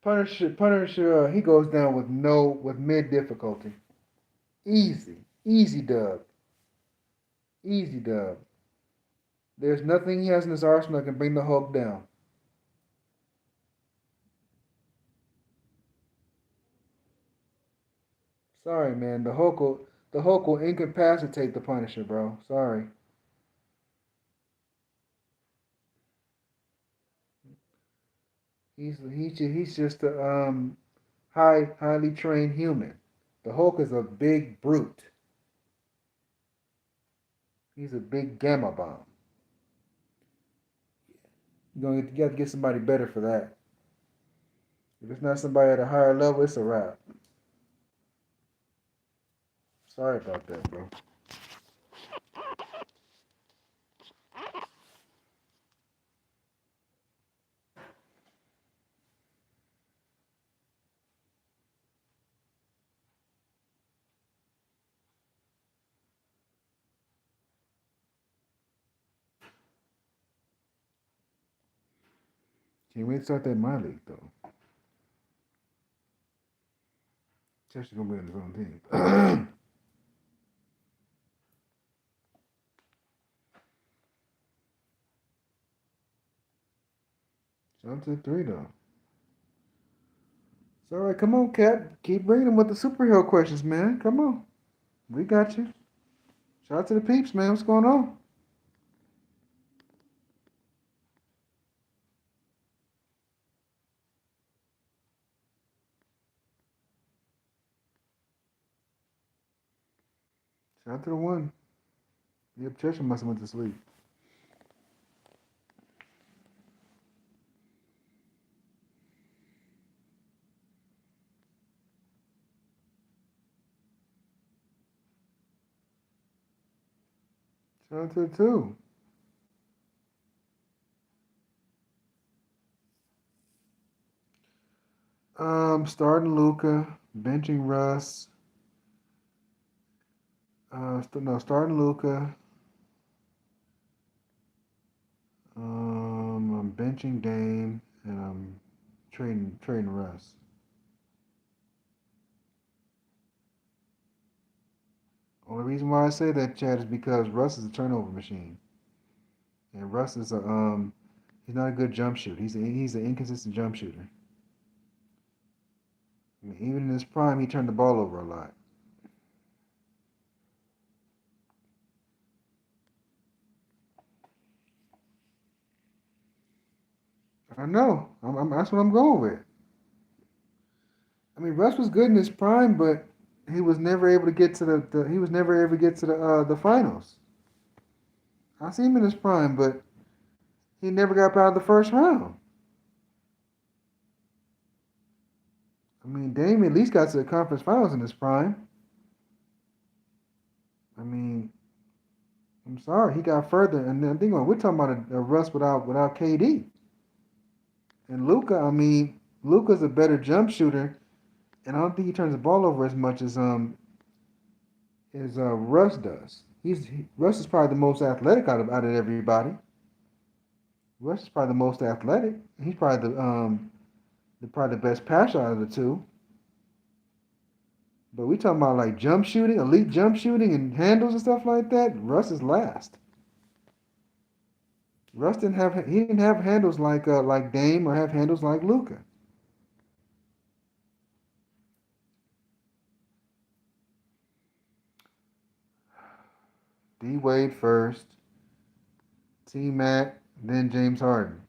Punisher, he goes down with mid difficulty. Easy dub, easy dub. There's nothing he has in his arsenal that can bring the Hulk down. Sorry, man. The Hulk will incapacitate the Punisher, bro. Sorry. He's just a highly trained human. The Hulk is a big brute. He's a big gamma bomb. You have to get somebody better for that. If it's not somebody at a higher level, it's a wrap. Sorry about that, bro. Can't wait to start that my league though. Chester gonna be on his own team. Shout out to the three though. It's all right. Come on, Cap. Keep bringing them with the superhero questions, man. Come on. We got you. Shout out to the peeps, man. What's going on? Shout out to the one. Yep, Chester must have went to sleep. Shout out to the two. Starting Luca, benching Russ. No, starting Luca. I'm benching Dame, and I'm trading Russ. Only reason why I say that, Chad, is because Russ is a turnover machine, and Russ is a he's not a good jump shooter. He's an inconsistent jump shooter. I mean, even in his prime, he turned the ball over a lot. I know. That's what I'm going with. I mean, Russ was good in his prime, but he was never able to get to he was never able to get to the finals. I see him in his prime, but he never got out of the first round. I mean, Dame at least got to the conference finals in his prime. I mean, I'm sorry, he got further, and then think about we're talking about a Russ without KD and Luca. I mean, Luca's a better jump shooter, and I don't think he turns the ball over as much as Russ does. Russ is probably the most athletic out of everybody. Russ is probably the most athletic. He's probably the best passer out of the two. But we talking about like jump shooting, elite jump shooting, and handles and stuff like that. Russ is last. He didn't have handles like Dame or have handles like Luca. D Wade first, T Mac, then James Harden.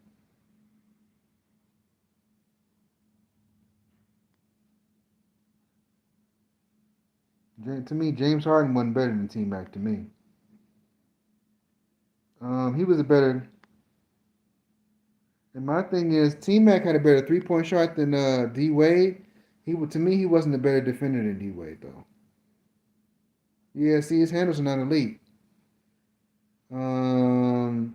To me, James Harden wasn't better than T Mac. To me, he was a better. And my thing is, T Mac had a better 3-point shot than D Wade. To me, he wasn't a better defender than D Wade though. Yeah, see, his handles are not elite. Um,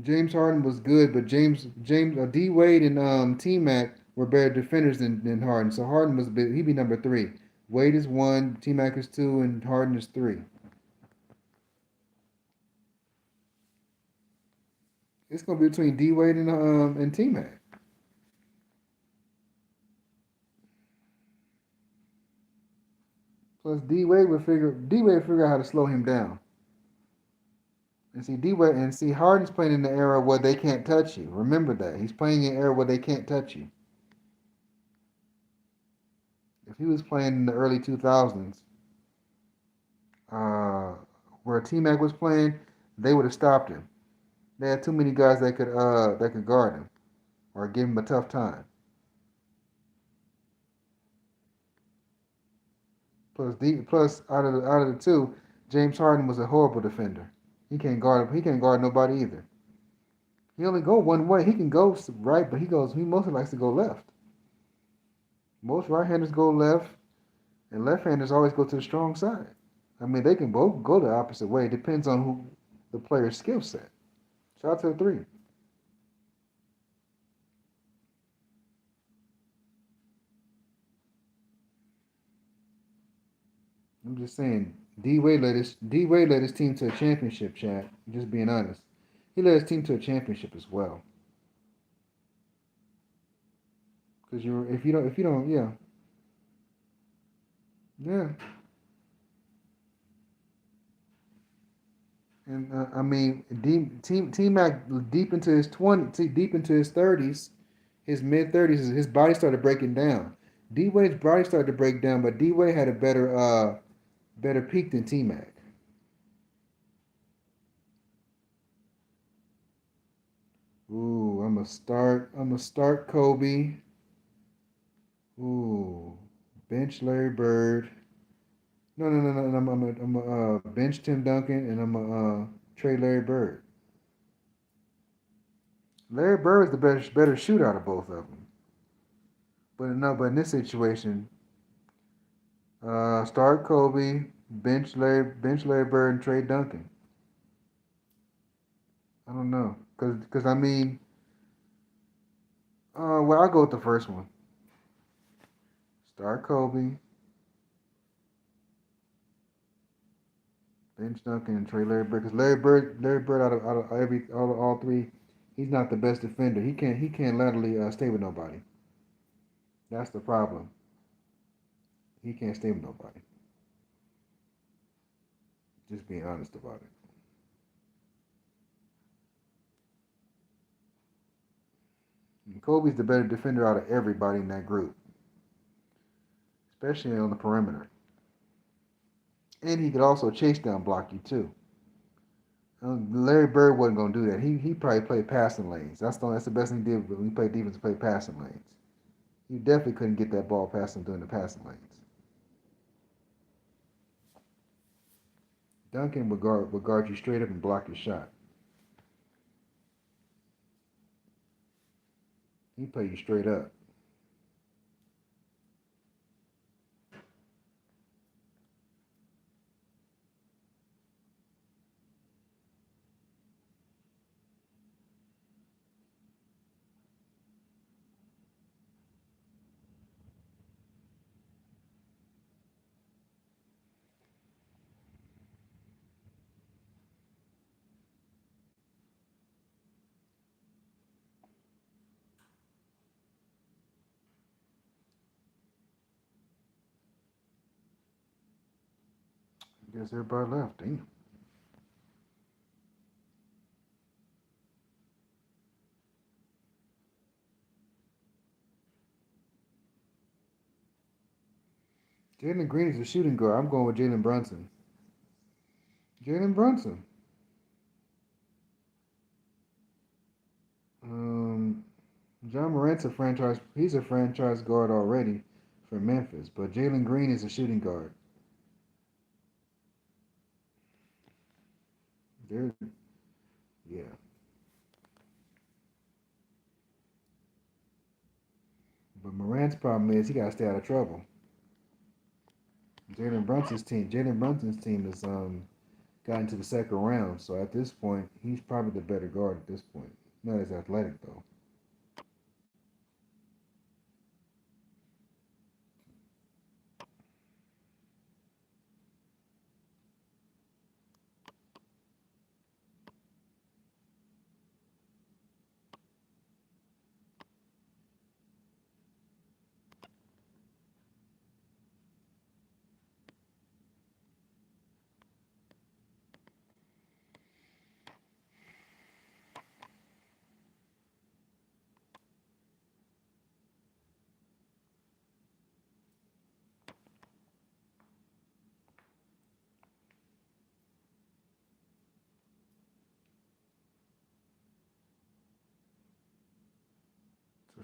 James Harden was good, but D Wade and T Mac were better defenders than Harden. So Harden was he'd be number three. Wade is one, T Mac is two, and Harden is three. It's gonna be between D Wade and T Mac. Plus D Wade would figure out how to slow him down. And see D Wade and see Harden's playing in the era where they can't touch you. Remember that he's playing in an era where they can't touch you. If he was playing in the early 2000s, uh, where T Mac was playing, they would have stopped him. They had too many guys that could guard him or give him a tough time. Plus out of the two, James Harden was a horrible defender. He can't guard nobody either. He only go one way. He can go right, but he mostly likes to go left. Most right-handers go left, and left-handers always go to the strong side. I mean, they can both go the opposite way. It depends on who the player's skill set. Shout out to the three. I'm just saying, D Wade led his team to a championship, Chad. Just being honest, he led his team to a championship as well. Because if you don't, yeah, yeah. And I mean, T Mac deep into his 30s, his mid 30s, his body started breaking down. D Wade's body started to break down, but D Wade had a better peak than T Mac. Ooh, I'm gonna start Kobe. Ooh, bench Larry Bird. No, no, no, no. I'm a bench Tim Duncan, and I'm a trade Larry Bird. Larry Bird is the better shooter out of both of them. But no, but in this situation, start Kobe, bench Larry Bird, and trade Duncan. I don't know, cause I mean, well, I'll go with the first one. Start Kobe, bench Duncan, and trade Larry Bird. Cause Larry Bird out of all three, he's not the best defender. He can't laterally stay with nobody. That's the problem. He can't stay with nobody. Just being honest about it. And Kobe's the better defender out of everybody in that group, especially on the perimeter. And he could also chase down block you too. Larry Bird wasn't gonna do that. He probably played passing lanes. That's the best thing he did when he played defense. Play passing lanes. You definitely couldn't get that ball past him during the passing lanes. Duncan would guard you straight up and block your shot. He play you straight up. I guess everybody left. Damn. Jalen Green is a shooting guard. I'm going with Jalen Brunson. Jalen Brunson. Um, John Morant's a franchise. He's a franchise guard already for Memphis, but Jalen Green is a shooting guard. they're yeah. But Morant's problem is he got to stay out of trouble. Jalen Brunson's team has gotten to the second round. So at this point, he's probably the better guard at this point. Not as athletic though.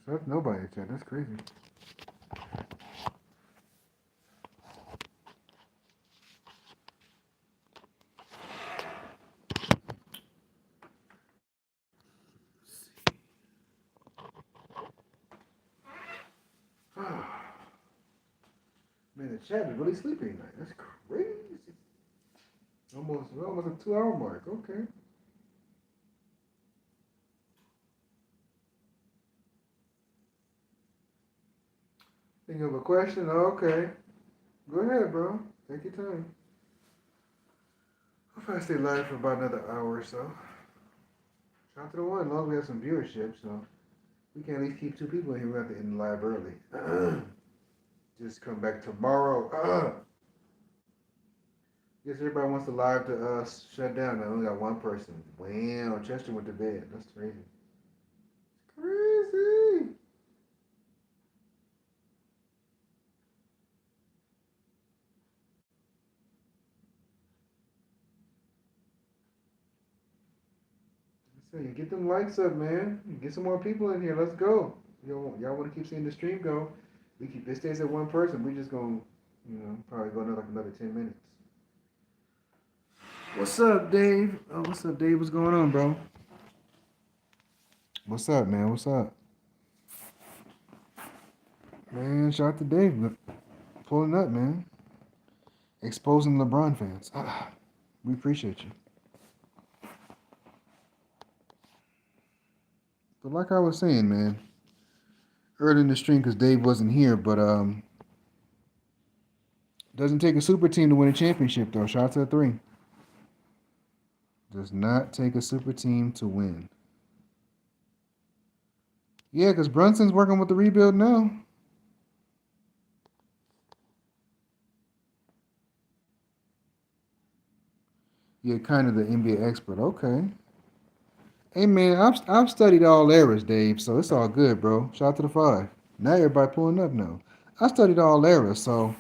So that's nobody at that. That's crazy. Man, the chat is really sleepy tonight. That's crazy. Almost a 2 hour mark. Okay. Think of a question? Okay. Go ahead, bro. Take your time. I'll probably stay live for about another hour or so. Shout out to the one, as long as we have some viewership, so we can at least keep two people in here. We have to end live early. Just come back tomorrow. Guess everybody wants the live to shut down. I only got one person. Wow, Chester went to bed. That's crazy. Crazy. So you get them likes up, man. Get some more people in here. Let's go. Y'all want to keep seeing the stream go? We keep this stays at one person. We just gonna, probably go another 10 minutes. What's up, Dave? Oh, what's up, Dave? What's going on, bro? What's up, man? What's up, man? Shout out to Dave, pulling up, man. Exposing LeBron fans. We appreciate you. But like I was saying, man, early in the stream because Dave wasn't here, but doesn't take a super team to win a championship though. Shout out to the three. Does not take a super team to win. Yeah, because Brunson's working with the rebuild now. Yeah, kind of the NBA expert. Okay. Hey man, I've studied all eras, Dave, so it's all good, bro. Shout out to the five. Now everybody pulling up now. I studied all eras, so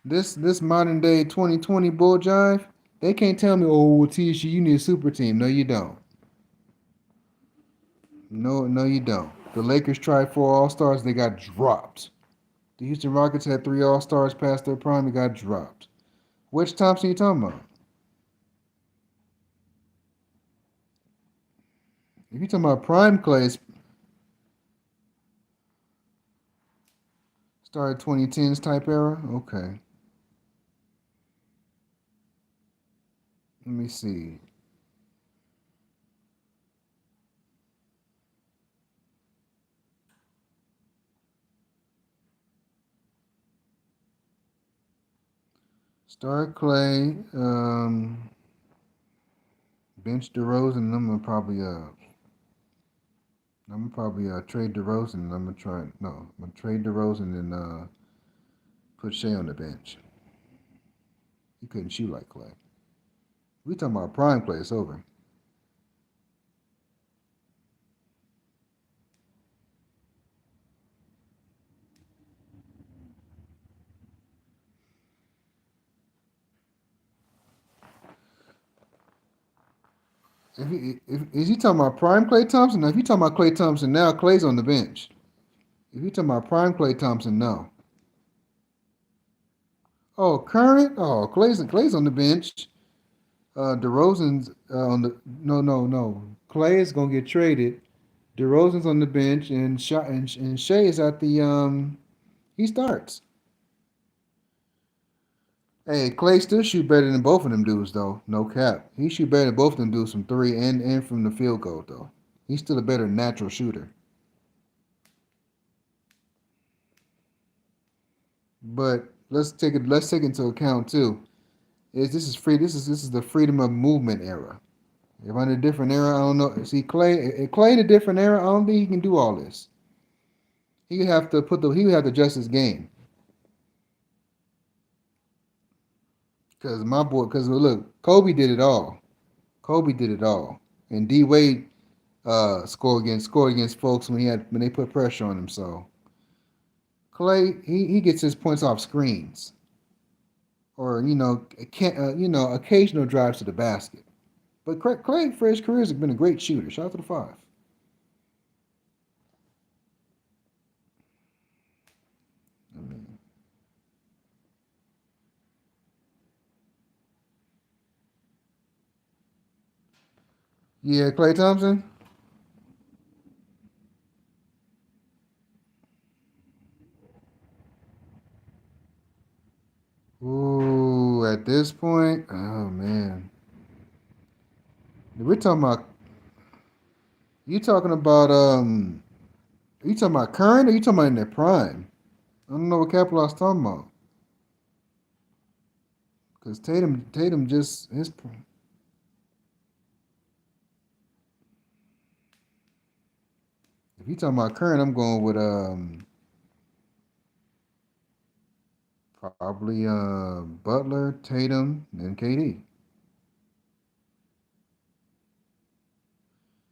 this modern day 2020 bull jive, they can't tell me, oh, TSU, you need a super team. No, you don't. No, you don't. The Lakers tried 4 All-Stars, they got dropped. The Houston Rockets had 3 All-Stars past their prime, they got dropped. Which Thompson you talking about? If you talking about prime Clay, started 2010s type era, okay. Let me see. Start Clay, bench DeRozan, and I'm gonna probably trade DeRozan, and I'm gonna trade DeRozan and put Shea on the bench. He couldn't shoot like Clay. We talking about prime Clay. It's over. Is he talking about prime Clay Thompson? Now, if you talking about Clay Thompson now, Clay's on the bench. If you talking about prime Clay Thompson, no. Oh, current? Oh, Clay's on the bench. DeRozan's on the no. Clay is gonna get traded. DeRozan's on the bench, and Shea is at the he starts. Hey, Clay still shoot better than both of them dudes though. No cap. He shoot better than both of them dudes from three and from the field goal though. He's still a better natural shooter. But let's take into account too. Is this is free this is the freedom of movement era. If I'm in a different era, I don't know. See Clay if Clay in a different era, I don't think he can do all this. He would have to adjust his game. Cause my boy, cause look, Kobe did it all. Kobe did it all, and D Wade scored against folks when they put pressure on him. So Clay, he gets his points off screens, or occasional drives to the basket. But Clay for his career has been a great shooter. Shout out to the five. I mean, yeah, Clay Thompson. Ooh, at this point, oh man, we're talking about you talking about are you talking about current or you talking about in their prime? I don't know what Capelot's talking about. Because Tatum just his. If you talking about current, I'm going with probably Butler, Tatum, and KD.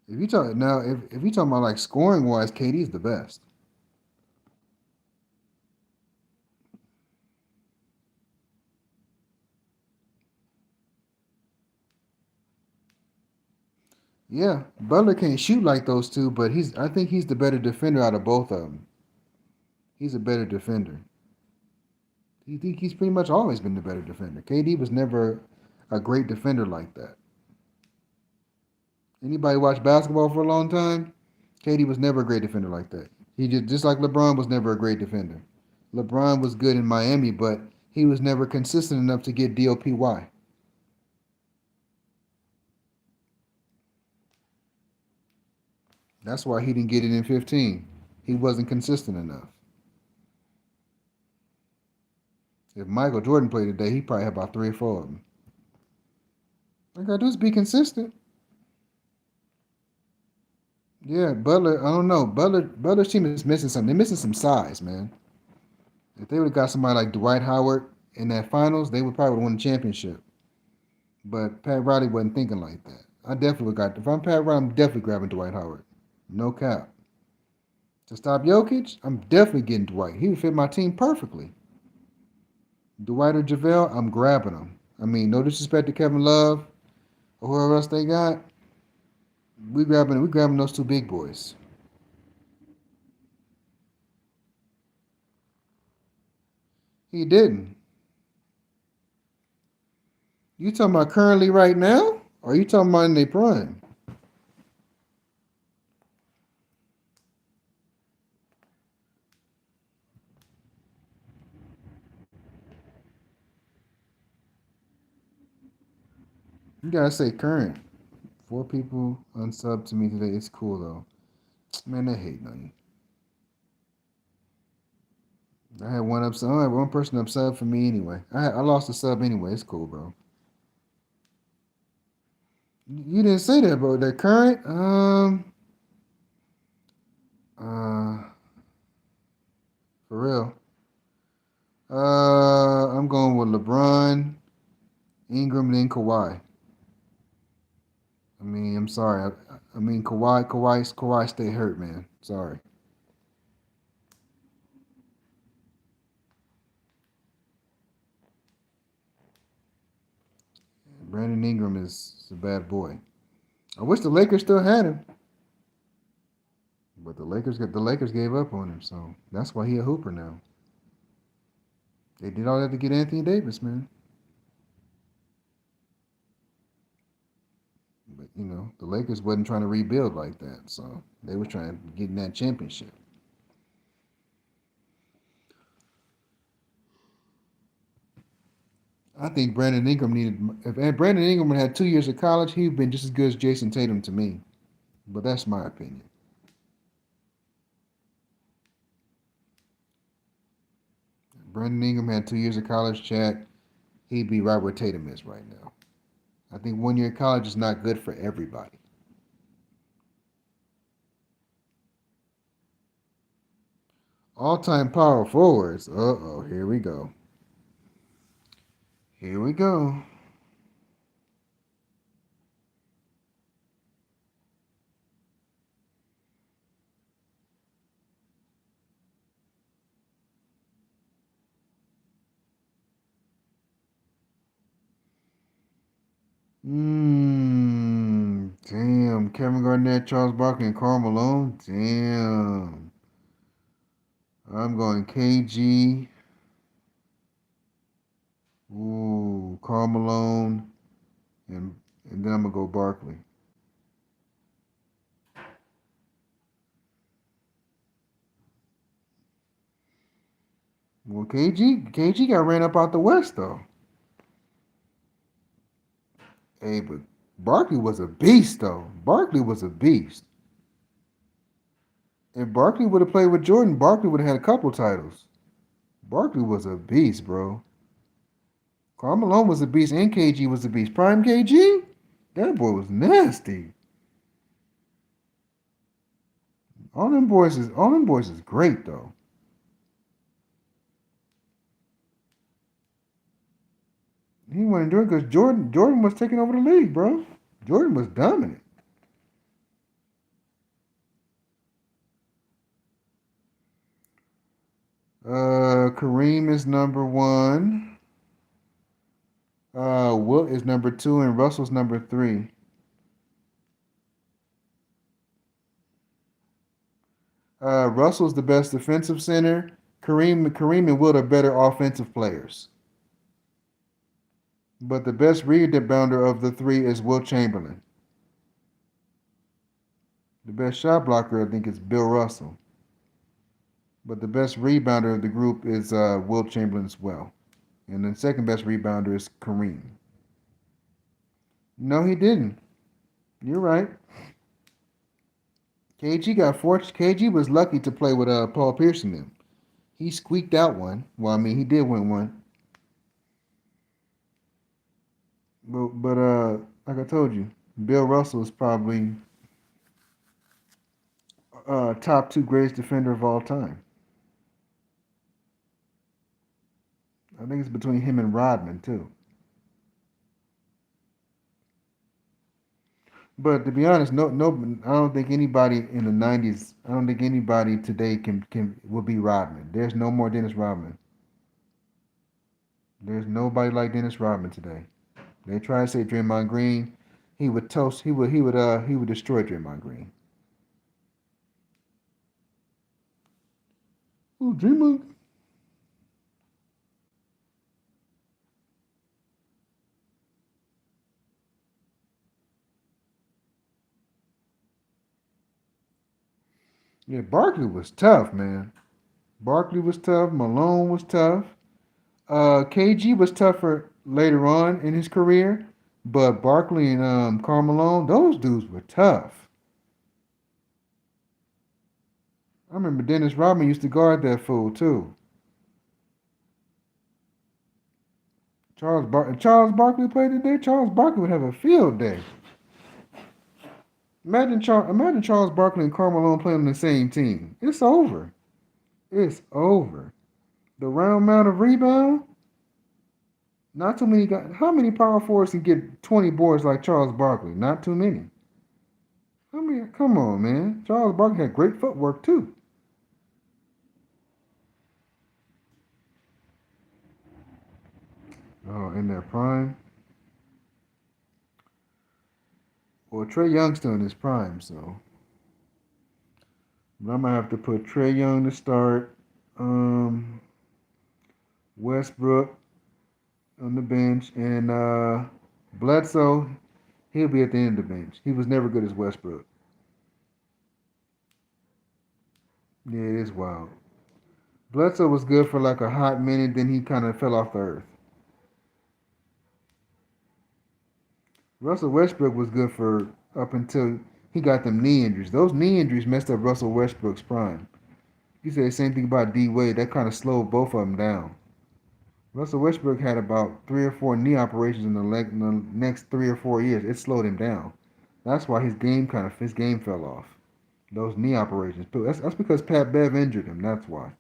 If you talking about like scoring wise, KD's the best. Yeah, Butler can't shoot like those two, but I think he's the better defender out of both of them. He's a better defender. He's pretty much always been the better defender. KD was never a great defender like that. Anybody watch basketball for a long time? KD was never a great defender like that. He just like LeBron was never a great defender. LeBron was good in Miami, but he was never consistent enough to get DOPY. That's why he didn't get it in 15. He wasn't consistent enough. If Michael Jordan played today, he probably had about three or four of them. All I gotta do is be consistent. Yeah, Butler. I don't know. Butler's team is missing something. They're missing some size, man. If they would have got somebody like Dwight Howard in that finals, they would probably won the championship. But Pat Riley wasn't thinking like that. I definitely got. If I'm Pat Riley, I'm definitely grabbing Dwight Howard. No cap. To stop Jokic, I'm definitely getting Dwight. He would fit my team perfectly. Dwight or JaVale, I'm grabbing them. I mean, no disrespect to Kevin Love or whoever else they got. We grabbing those two big boys. He didn't. You talking about currently right now? Or you talking about in their prime? You gotta say current. Four people unsub to me today. It's cool though. Man, they hating on you. I had one upsub. I had one person upsub for me anyway. I lost a sub anyway. It's cool, bro. You didn't say that, bro. The current, uh, for real. I'm going with LeBron, Ingram, then Kawhi. I mean, I'm sorry. I mean, Kawhi, stay hurt, man. Sorry. Brandon Ingram is a bad boy. I wish the Lakers still had him, but the Lakers gave up on him, so that's why he a hooper now. They did all that to get Anthony Davis, man. The Lakers wasn't trying to rebuild like that, so they were trying to get in that championship. I think Brandon Ingram needed. If Brandon Ingram had 2 years of college, he'd been just as good as Jason Tatum to me. But that's my opinion. Brandon Ingram had 2 years of college, Chad. He'd be right where Tatum is right now. I think 1 year of college is not good for everybody. All-time power forwards. Uh-oh, here we go. Here we go. Damn. Kevin Garnett, Charles Barkley, and Karl Malone. Damn. I'm going KG. Ooh, Karl Malone, and and then I'm gonna go Barkley. Well, KG got ran up out the West though. Hey, but Barkley was a beast though. Barkley was a beast. If Barkley would have played with Jordan, Barkley would have had a couple titles. Barkley was a beast, bro. Karl Malone was a beast, and KG was a beast. Prime KG, that boy was nasty. All them boys is great though. He wasn't doing because Jordan was taking over the league, bro. Jordan was dominant. Kareem is number one. Wilt is number two, and Russell's number three. Russell's the best defensive center. Kareem and Wilt are better offensive players. But the best rebounder of the three is Wilt Chamberlain. The best shot blocker, I think, is Bill Russell. But the best rebounder of the group is Wilt Chamberlain as well. And the second best rebounder is Kareem. No, he didn't. You're right. KG was lucky to play with Paul Pierce in them. He squeaked out one. Well, I mean, he did win one. But like I told you, Bill Russell is probably top two greatest defender of all time. I think it's between him and Rodman too. But to be honest, no, I don't think anybody in the '90s. I don't think anybody today can will be Rodman. There's no more Dennis Rodman. There's nobody like Dennis Rodman today. They try to say Draymond Green. He would toast. He would destroy Draymond Green. Oh, Draymond. Yeah, Barkley was tough, man. Barkley was tough. Malone was tough. KG was tougher later on in his career, but Barkley and Karl Malone, those dudes were tough. I remember Dennis Rodman used to guard that fool too. Charles Barkley played today. Charles Barkley would have a field day. Imagine Charles Barkley and Karl Malone playing on the same team. It's over. It's over. The round amount of rebound. Not too many guys. How many power forwards can get 20 boards like Charles Barkley? Not too many. I mean, come on, man. Charles Barkley had great footwork too. Oh, in their prime. Well, Trey Young's still in his prime, so but I'm gonna have to put Trey Young to start. Um, Westbrook on the bench, and Bledsoe. He'll be at the end of the bench. He was never good as Westbrook. Yeah, it is wild. Bledsoe was good for like a hot minute, then he kind of fell off the earth. Russell Westbrook was good for up until he got them knee injuries. Those knee injuries messed up Russell Westbrook's prime. You said the same thing about D Wade. That kind of slowed both of them down. Russell Westbrook had about 3 or 4 knee operations in the next 3 or 4 years. It slowed him down. That's why his game fell off. Those knee operations. But that's because Pat Bev injured him. That's why.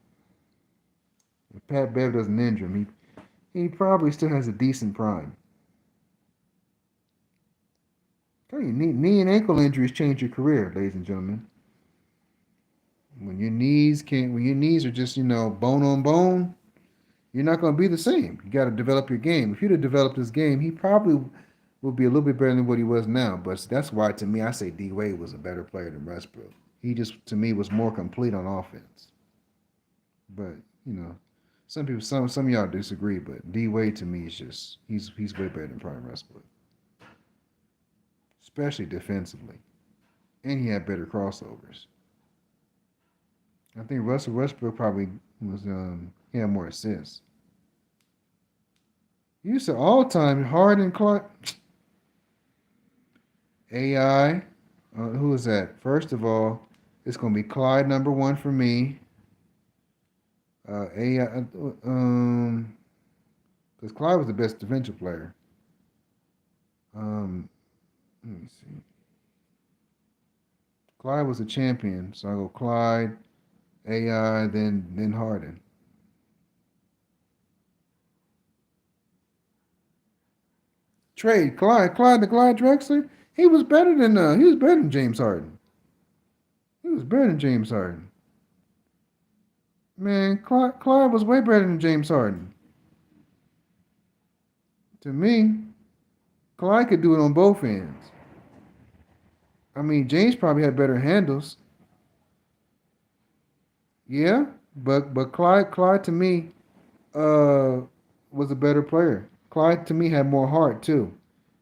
If Pat Bev doesn't injure him, he probably still has a decent prime. Tell you, knee and ankle injuries change your career, ladies and gentlemen. When your knees are just bone on bone, you're not going to be the same. You got to develop your game. If he'd have developed his game, he probably would be a little bit better than what he was now. But that's why, to me, I say D Wade was a better player than Westbrook. He just, to me, was more complete on offense. But some people, some of y'all disagree. But D Wade, to me, is just he's way better than Prime Westbrook, especially defensively, and he had better crossovers. I think Russell Westbrook probably was he had more assists. You said all time Harden, Clark, AI. Who is that? First of all, it's gonna be Clyde number one for me. AI, because Clyde was the best defensive player. Um, Let me see. Clyde was a champion, so I go Clyde, AI, then Harden. Trade Clyde the Clyde Drexler. He was better than James Harden. He was better than James Harden. Man, Clyde was way better than James Harden. To me, Clyde could do it on both ends. I mean, James probably had better handles. Yeah, but Clyde to me uh was a better player. Clyde to me had more heart too.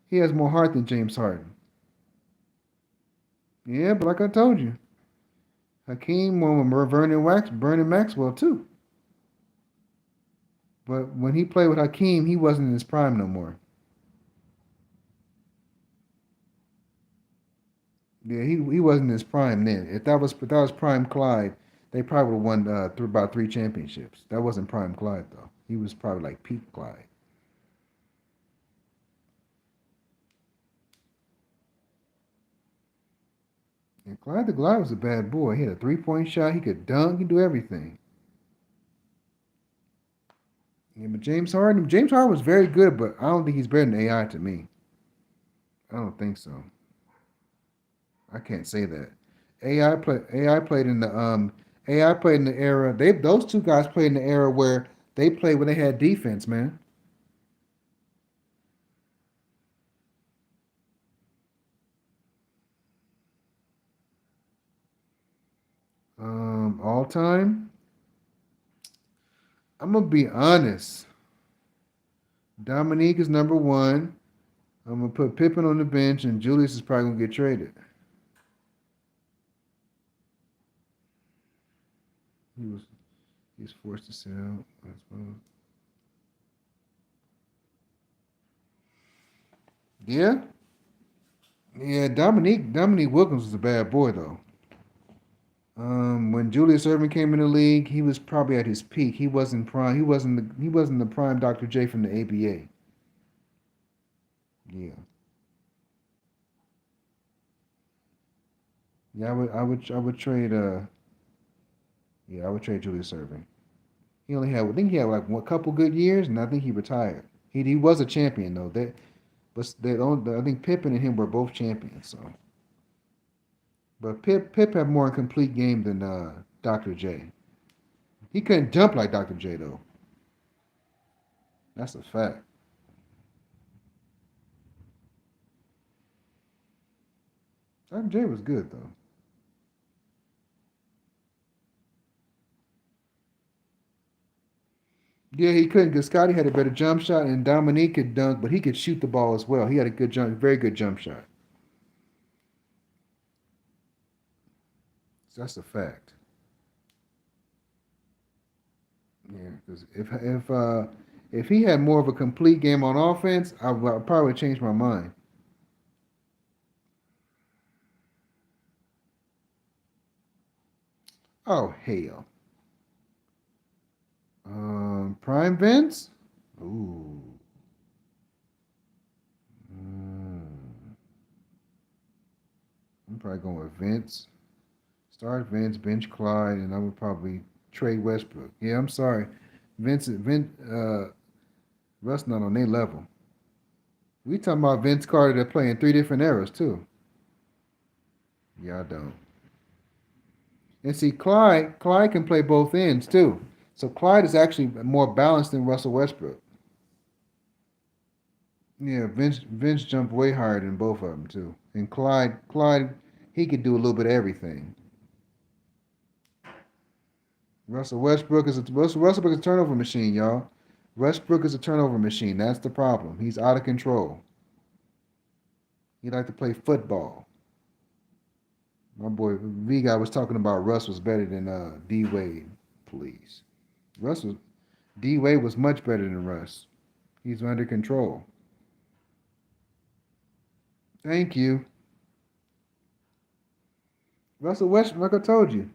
He has more heart than James Harden. Yeah, but like I told you, Hakeem won with Vernon Maxwell too. But when he played with Hakeem, he wasn't in his prime no more. Yeah, he wasn't in his prime then. If that was prime Clyde, they probably would have won through about 3 championships. That wasn't prime Clyde though. He was probably like peak Clyde. And Clyde the Glide was a bad boy. He had a 3-point shot. He could dunk. He could do everything. Yeah, but James Harden was very good, but I don't think he's better than AI to me. I don't think so. I can't say that. AI played in the AI played in the era. Those two guys played in the era where they played when they had defense, man. All time. I'm gonna be honest. Dominique is number one. I'm gonna put Pippen on the bench, and Julius is probably gonna get traded. He was he's forced to sit out. I suppose. Yeah, yeah. Dominique Wilkins was a bad boy though. When Julius Erving came in the league, he was probably at his peak. He wasn't prime. He wasn't the prime Dr. J from the ABA. Yeah, yeah. I would trade. Yeah, I would trade Julius Erving. I think he had like a couple good years, and I think he retired. He was a champion though. I think Pippen and him were both champions. So, but Pip had more complete game than Dr. J. He couldn't jump like Dr. J though. That's a fact. Dr. J was good though. Yeah, he couldn't because Scotty had a better jump shot and Dominique could dunk, but he could shoot the ball as well. He had a good jump, very good jump shot. So that's a fact. Yeah, because if he had more of a complete game on offense, I probably would change my mind. Oh hell. Prime Vince. Ooh. Mm, I'm probably going with Vince. Start Vince, bench Clyde, and I would probably trade Westbrook. Yeah, I'm sorry, Russ not on their level. We talking about Vince Carter that play in three different eras too. Yeah, I don't. And see, Clyde can play both ends too. So Clyde is actually more balanced than Russell Westbrook. Yeah, Vince jumped way higher than both of them too. And Clyde, he could do a little bit of everything. Russell Westbrook is a turnover machine, y'all. Westbrook is a turnover machine. That's the problem. He's out of control. He like to play football. My boy V guy was talking about Russ was better than D Wade. Please, Russ was D Wade was much better than Russ. He's under control. Thank you, Russell Westbrook. Like I told you,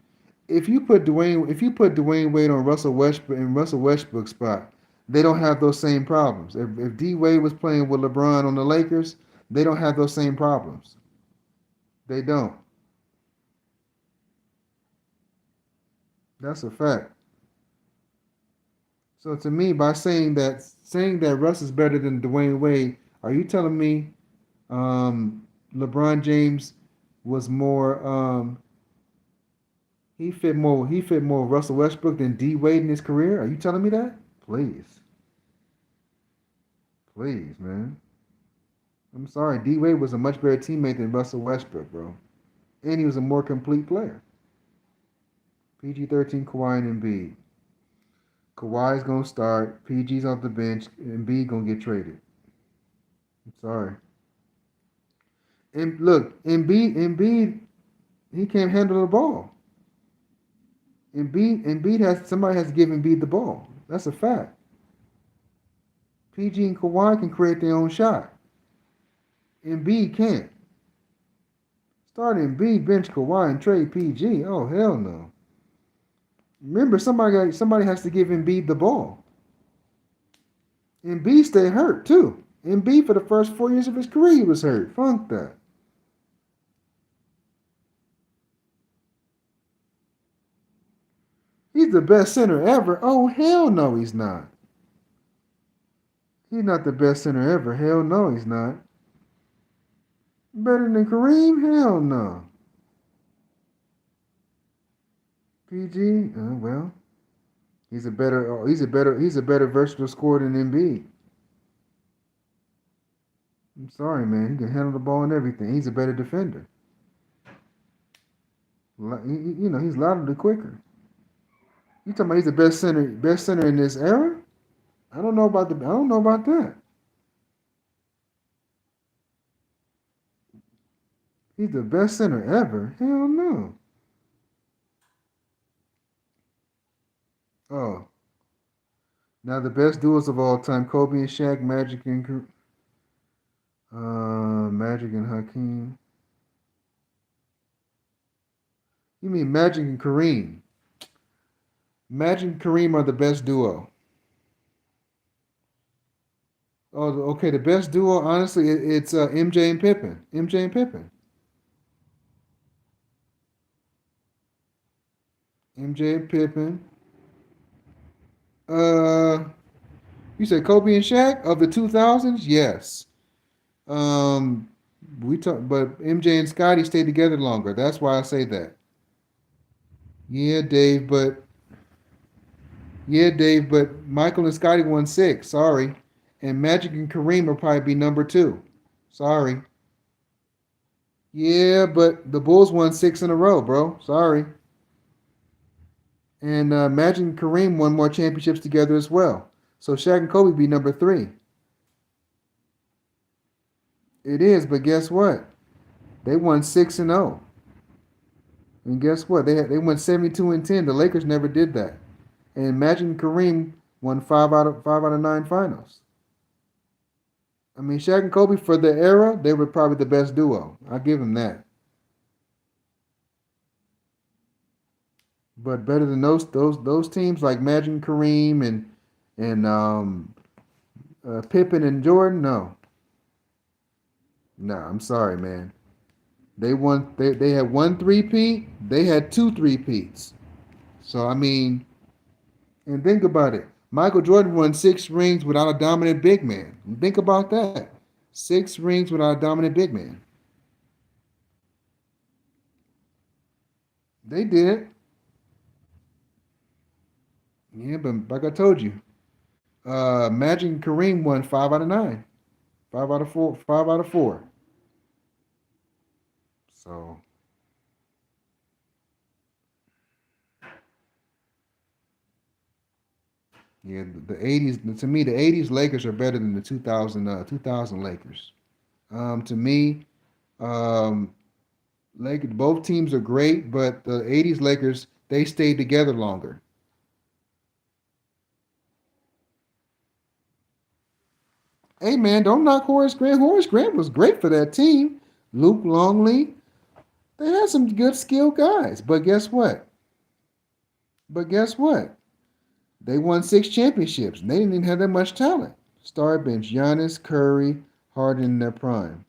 if you put Dwayne Wade on Russell Westbrook in Russell Westbrook's spot, they don't have those same problems. If D Wade was playing with LeBron on the Lakers, they don't have those same problems. They don't. That's a fact. So to me, by saying that Russ is better than Dwayne Wade, are you telling me um, LeBron James was more he fit more Russell Westbrook than D Wade in his career? Are you telling me that? Please, please, man. I'm sorry. D Wade was a much better teammate than Russell Westbrook, bro, and he was a more complete player. PG-13, Kawhi and Embiid. Kawhi's gonna start. PG's off the bench. Embiid gonna get traded. I'm sorry. And look, Embiid, he can't handle the ball. Embiid has somebody has to give Embiid the ball. That's a fact. PG and Kawhi can create their own shot. Embiid can't. Start Embiid, bench Kawhi, and trade PG. Oh hell no. Remember, somebody has to give Embiid the ball. Embiid stayed hurt too. Embiid for the first 4 years of his career he was hurt. Funk that. He's the best center ever. Oh hell no, he's not. He's not the best center ever. Hell no, he's not. Better than Kareem? Hell no. PG? Well, he's a better versatile scorer than Embiid. I'm sorry, man. He can handle the ball and everything. He's a better defender. He's laterally quicker. You talking about he's the best center in this era? I don't know about that. He's the best center ever? Hell no. Oh, now the best duels of all time: Kobe and Shaq, Magic and Hakeem. You mean Magic and Kareem? Magic and Kareem are the best duo. Oh, okay. The best duo, honestly, it's MJ and Pippen. MJ and Pippen. MJ and Pippen. Uh, you said Kobe and Shaq of the 2000s? Yes. Um, but MJ and Scotty stayed together longer. That's why I say that. Yeah, Dave, but Michael and Scotty won six. Sorry, and Magic and Kareem will probably be number two. Sorry. Yeah, but the Bulls won six in a row, bro. Sorry. And Magic and Kareem won more championships together as well. So Shaq and Kobe be number 3. It is, but guess what? They won 6-0. And guess what? They went 72-10. The Lakers never did that. And Magic and Kareem won 5 out of 9 finals. I mean, Shaq and Kobe for their era, they were probably the best duo. I'll give them that. But better than those teams like Magic and Kareem and Pippen and Jordan, no. Nah, I'm sorry, man. They had 1 3-peat, they had 2 3-peats. So I mean, and think about it. Michael Jordan won 6 rings without a dominant big man. Think about that. 6 rings without a dominant big man. They did. Yeah, but like I told you, Magic and Kareem won 5 out of 9. 5 out of 4. 5 out of 4. So yeah, the 80s, to me, the 80s Lakers are better than the 2000 Lakers. To me, um, both teams are great, but the 80s Lakers, they stayed together longer. Hey man, don't knock Horace Grant. Horace Grant was great for that team. Luke Longley, they had some good skilled guys. But guess what? They won 6 championships. And they didn't even have that much talent. Star bench: Giannis, Curry, Harden in their prime.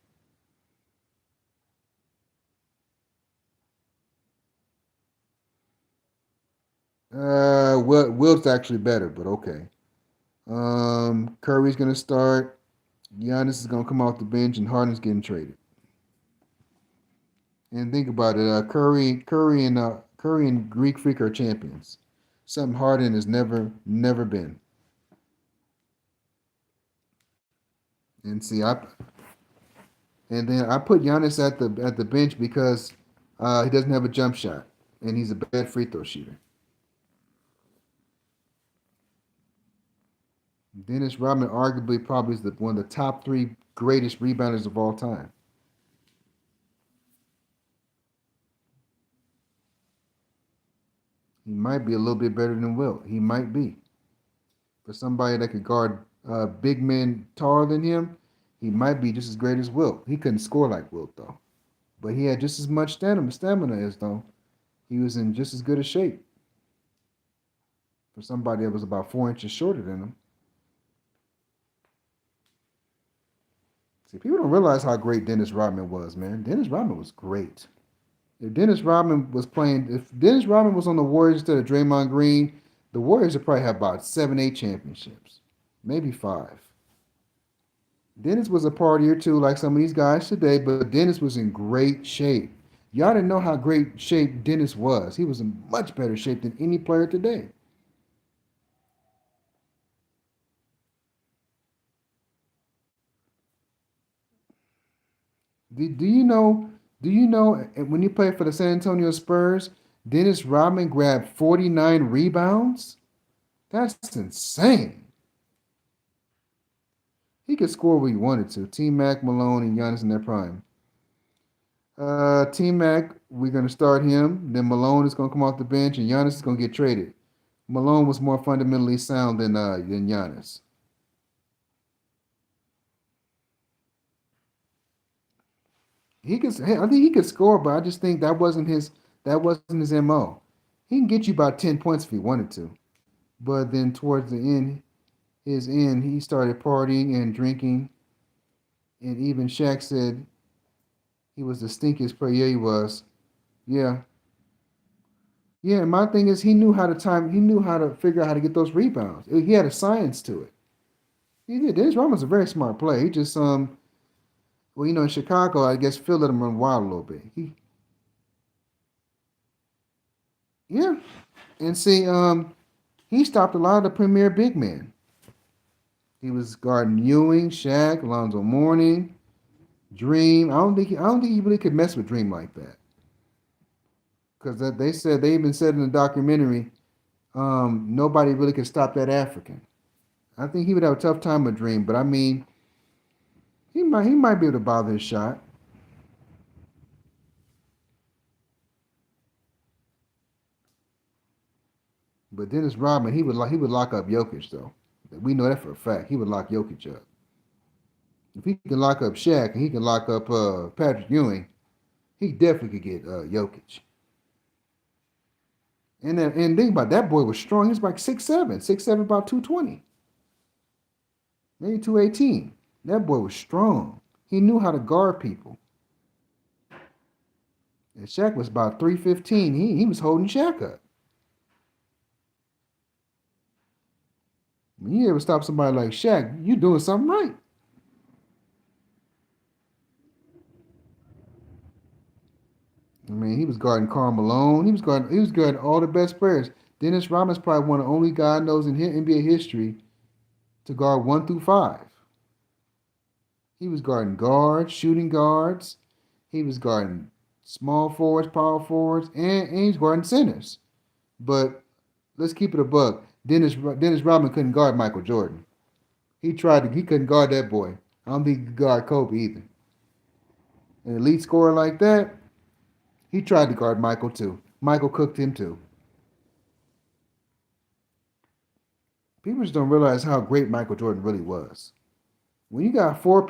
Wilt's actually better, but okay. Curry's gonna start. Giannis is gonna come off the bench, and Harden's getting traded. And think about it. Curry and Greek Freak are champions. Something Harden has never been. And see, I put Giannis at the bench because he doesn't have a jump shot, and he's a bad free throw shooter. Dennis Rodman arguably probably is one of the top 3 greatest rebounders of all time. He might be a little bit better than Wilt. He might be. For somebody that could guard big men taller than him, he might be just as great as Wilt. He couldn't score like Wilt though, but he had just as much stamina as though. He was in just as good a shape for somebody that was about 4 inches shorter than him. See, people don't realize how great Dennis Rodman was, man. Dennis Rodman was great. If Dennis Rodman was on the Warriors instead of Draymond Green, the Warriors would probably have about 7, 8 championships, maybe 5. Dennis was a partier too, like some of these guys today, but Dennis was in great shape. Y'all didn't know how great shape Dennis was. He was in much better shape than any player today. Do you know? Do you know when he played for the San Antonio Spurs, Dennis Rodman grabbed 49 rebounds? That's insane. He could score where he wanted to. T Mac, Malone, and Giannis in their prime. T Mac, we're gonna start him. Then Malone is gonna come off the bench, and Giannis is gonna get traded. Malone was more fundamentally sound than Giannis. I think he could score, but I just think that wasn't his mo. He can get you about 10 points if he wanted to, but then towards his end, he started partying and drinking, and even Shaq said he was the stinkiest player. Yeah, he was. Yeah, yeah. And my thing is, he knew how to time. He knew how to figure out how to get those rebounds. He had a science to it. He did. Dennis Rodman's a very smart player. He just well, in Chicago, I guess Phil let him run wild a little bit. Yeah, and see, he stopped a lot of the premier big men. He was guarding Ewing, Shaq, Alonzo Mourning, Dream. I don't think he really could mess with Dream like that because they even said in the documentary, nobody really could stop that African. I think he would have a tough time with Dream, but I mean, he might be able to bother his shot. But Dennis Rodman, he would lock up Jokic though. We know that for a fact. He would lock Jokic up. If he can lock up Shaq and he can lock up Patrick Ewing, he definitely could get Jokic. And think about it, that boy was strong. He was like 6'7", 6'7", about 220, maybe 218. That boy was strong. He knew how to guard people. And Shaq was about 315. He was holding Shaq up. When you ever stop somebody like Shaq, you doing something right. I mean, he was guarding Karl Malone. He was guarding all the best players. Dennis Rodman's probably one of the only guys I knows in NBA history to guard 1 through 5. He was guarding guards, shooting guards. He was guarding small forwards, power forwards, and he was guarding centers. But let's keep it a buck. Dennis Rodman couldn't guard Michael Jordan. He couldn't guard that boy. I don't think he could guard Kobe either. An elite scorer like that, he tried to guard Michael too. Michael cooked him too. People just don't realize how great Michael Jordan really was. When you got four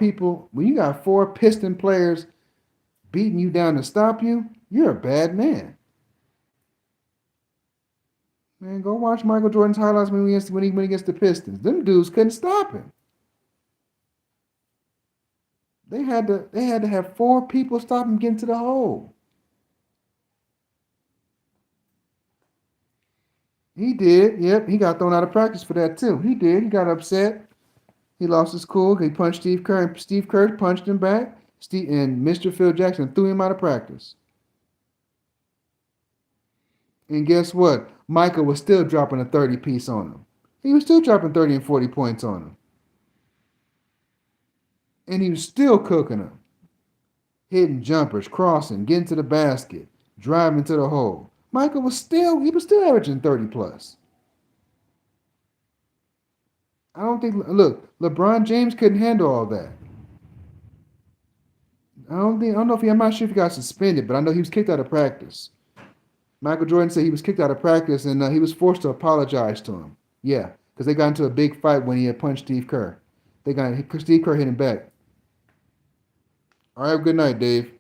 Piston players beating you down to stop you, you're a bad man. Man, go watch Michael Jordan's highlights when he went against the Pistons. Them dudes couldn't stop him. They had to have four people stop him getting to the hole. He did. Yep, he got thrown out of practice for that too. He did. He got upset. He lost his cool. He punched Steve Kerr, and Steve Kerr punched him back. And Mr. Phil Jackson threw him out of practice. And guess what? Michael was still dropping a 30 piece on him. He was still dropping 30 and 40 points on him. And he was still cooking him. Hitting jumpers, crossing, getting to the basket, driving to the hole. He was still averaging 30 plus. Look, LeBron James couldn't handle all that. I'm not sure if he got suspended, but I know he was kicked out of practice. Michael Jordan said he was kicked out of practice and he was forced to apologize to him. Yeah, because they got into a big fight when he had punched Steve Kerr. Steve Kerr hit him back. All right, good night, Dave.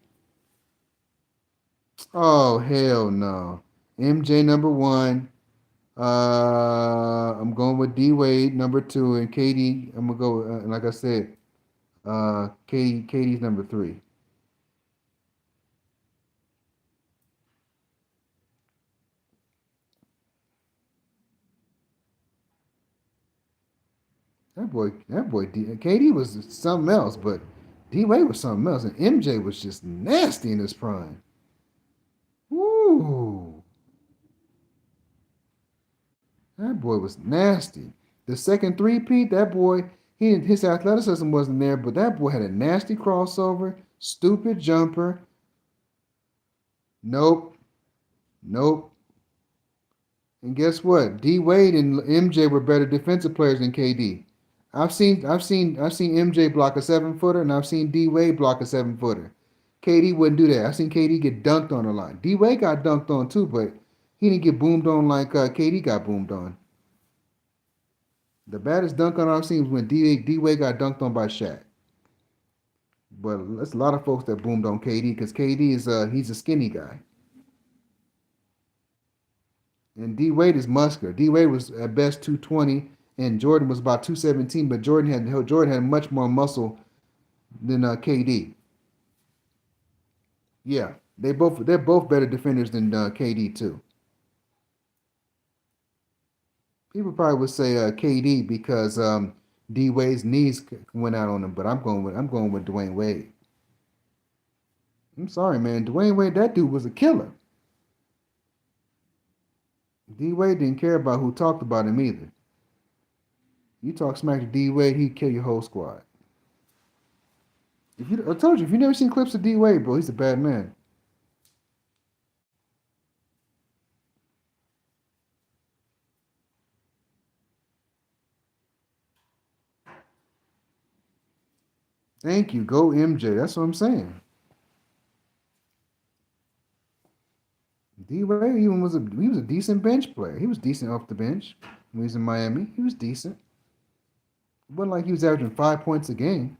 Oh hell no. MJ number one. I'm going with D Wade number two, and KD. I'm gonna go. Like I said, KD's number three. KD was something else, but D Wade was something else, and MJ was just nasty in his prime. Woo, that boy was nasty. The second three-peat, that boy, his athleticism wasn't there, but that boy had a nasty crossover, stupid jumper. Nope, nope. And guess what? D Wade and MJ were better defensive players than KD. I've seen MJ block a 7 footer, and I've seen D Wade block a 7 footer. KD wouldn't do that. I've seen KD get dunked on a lot. D Wade got dunked on too, but he didn't get boomed on like KD got boomed on. The baddest dunk on I've seen was when D Wade got dunked on by Shaq. But there's a lot of folks that boomed on KD because KD is he's a skinny guy. And D Wade is muscular. D Wade was at best 220, and Jordan was about 217. But Jordan had much more muscle than KD. Yeah, they're both better defenders than KD too. People probably would say KD because D Wade's knees went out on him, but I'm going with Dwayne Wade. I'm sorry, man. Dwayne Wade, that dude was a killer. D Wade didn't care about who talked about him either. You talk smack to D Wade, he'd kill your whole squad. I told you, if you never seen clips of D Wade, bro, he's a bad man. Thank you. Go MJ. That's what I'm saying. D Wade even was a decent bench player. He was decent off the bench when he was in Miami. He was decent. It wasn't like he was averaging 5 points a game.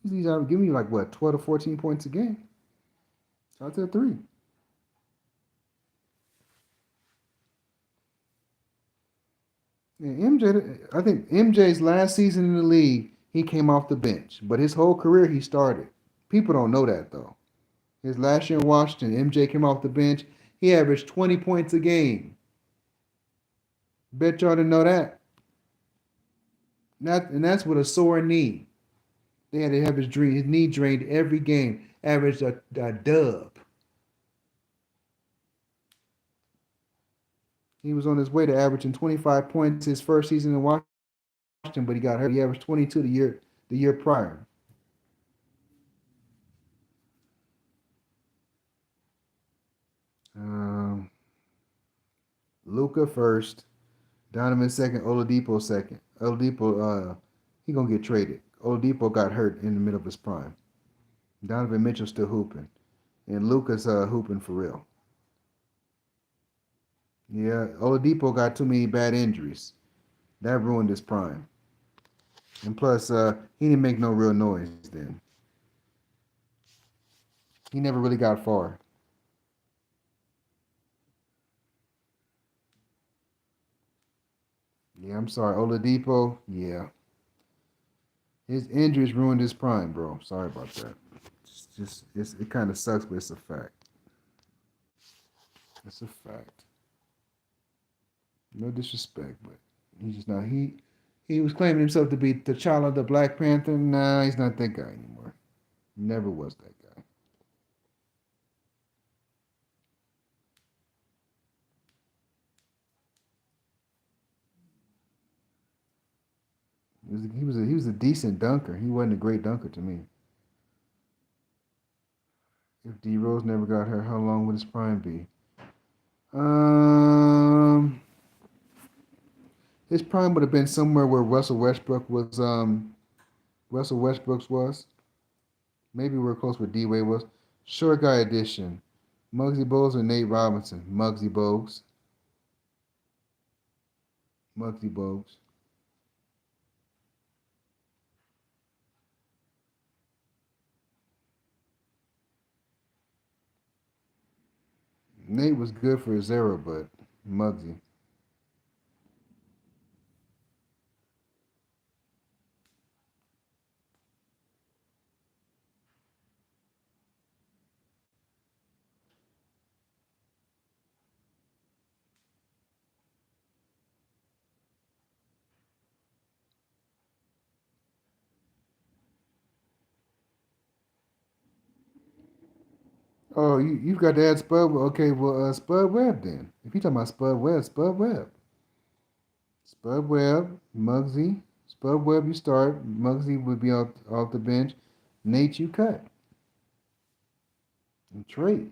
He's giving you like what 12 to 14 points a game. Shout out to the three. Yeah, MJ. I think MJ's last season in the league, he came off the bench, but his whole career he started. People don't know that though. His last year in Washington, MJ came off the bench. He averaged 20 points a game. Bet y'all didn't know that. And that's with a sore knee. They had to have his knee drained every game. Averaged a dub. He was on his way to averaging 25 points his first season in Washington, but he got hurt. He averaged 22 the year prior. Um, Luka first, Donovan second, Oladipo second. Oladipo, he gonna get traded. Oladipo got hurt in the middle of his prime. Donovan Mitchell still hooping, and Luka's hooping for real. Yeah, Oladipo got too many bad injuries. That ruined his prime. And plus, he didn't make no real noise then. He never really got far. Yeah, I'm sorry. Oladipo, yeah. His injuries ruined his prime, bro. Sorry about that. It kind of sucks, but it's a fact. It's a fact. No disrespect, but he's just not. He was claiming himself to be the child of the Black Panther. Nah, he's not that guy anymore. Never was that guy. He was a decent dunker. He wasn't a great dunker to me. If D Rose never got hurt, how long would his prime be? Um, his prime would have been somewhere where Russell Westbrook's was. Maybe we're close where D Wade was. Short guy edition. Muggsy Bogues or Nate Robinson? Muggsy Bogues. Muggsy Bogues. Nate was good for his era, but Muggsy. Oh, you've got to add Spud. Okay, well, Spud Webb then. If you're talking about Spud Webb, Spud Webb. Spud Webb, Muggsy. Spud Webb, you start. Muggsy would be off the bench. Nate, you cut. And trade.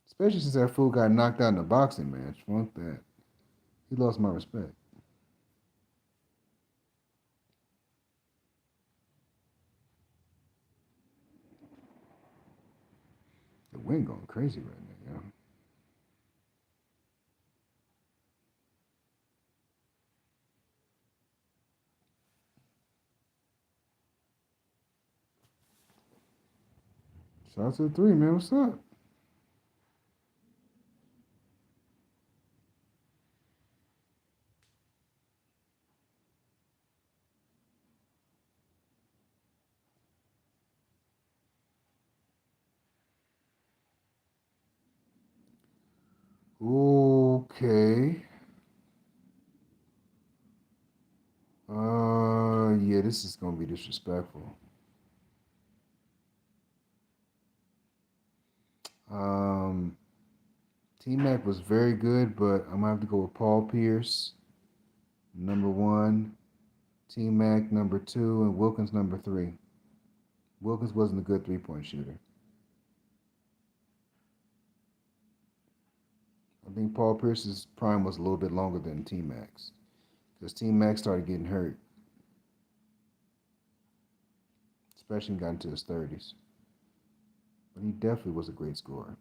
Especially since that fool got knocked out in the boxing match. Funk that. He lost my respect. The wind going crazy right now, yo. Shout out to the three, man. What's up? Okay. Yeah, this is gonna be disrespectful. Um, T Mac was very good, but I'm gonna have to go with Paul Pierce, number one, T Mac number two, and Wilkins number three. Wilkins wasn't a good 3 point shooter. I think Paul Pierce's prime was a little bit longer than T Mac's because T Mac started getting hurt. especially when he got into his 30s. But he definitely was a great scorer.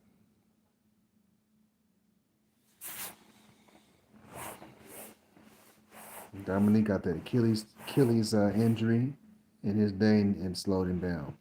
Dominique got that Achilles injury in his day and slowed him down.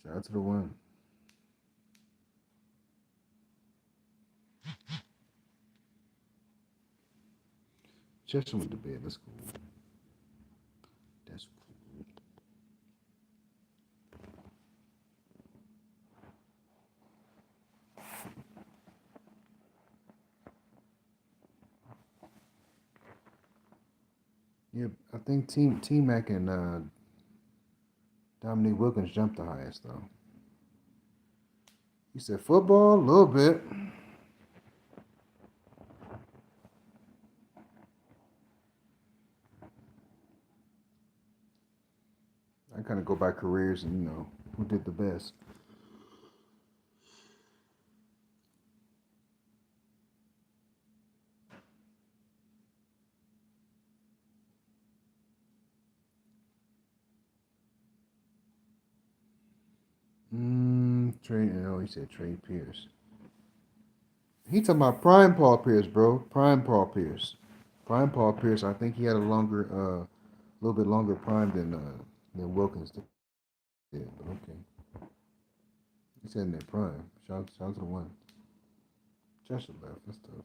Shout out to the one. Chester went to bed. That's cool. That's cool. Yeah, I think T Mac and Dominique Wilkins jumped the highest though. He said football a little bit. I kind of go by careers and who did the best. Trey. Oh, he said Trey Pierce. He talking about prime Paul Pierce, bro. Prime Paul Pierce. Prime Paul Pierce. I think he had a little bit longer prime than Wilkins did. But okay. He said in their prime. Shout out to the one. Chester left. That's tough.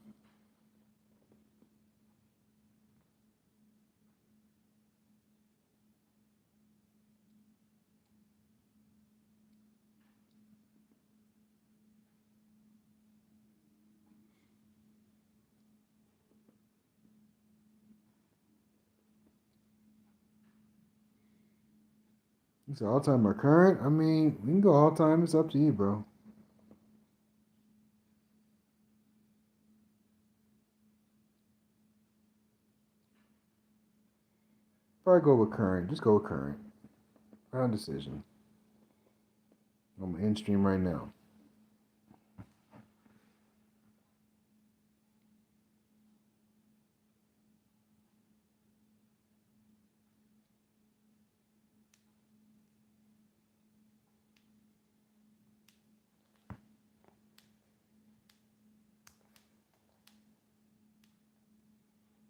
He said all time or current. I mean, we can go all time. It's up to you, bro. Probably go with current. Just go with current. Round decision. I'm in stream right now.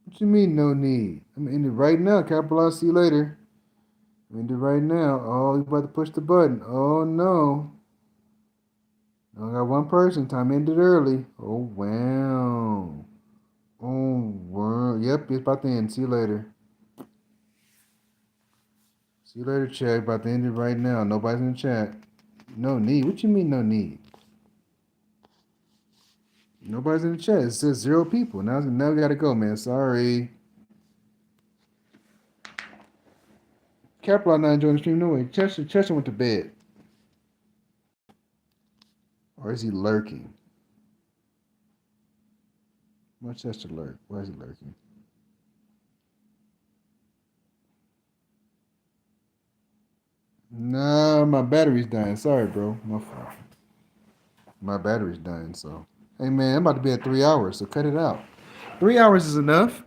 What you mean no need? I'm in it right now. Capital I see you later. I'm in it right now. Oh, you about to push the button. Oh no. I got one person. Time ended early. Oh wow. Oh wow. Yep, it's about to end. See you later. See you later, chat. About to end it right now. Nobody's in the chat. No need. What you mean no need? Nobody's in the chat. It says 0 people. Now we gotta go, man. Sorry. Capital not enjoying the stream. No way. Chester went to bed. Or is he lurking? Why Chester lurk? Why is he lurking? Nah, my battery's dying. Sorry, bro. My fault. My battery's dying, so. Hey, man, I'm about to be at 3 hours, so cut it out. 3 hours is enough.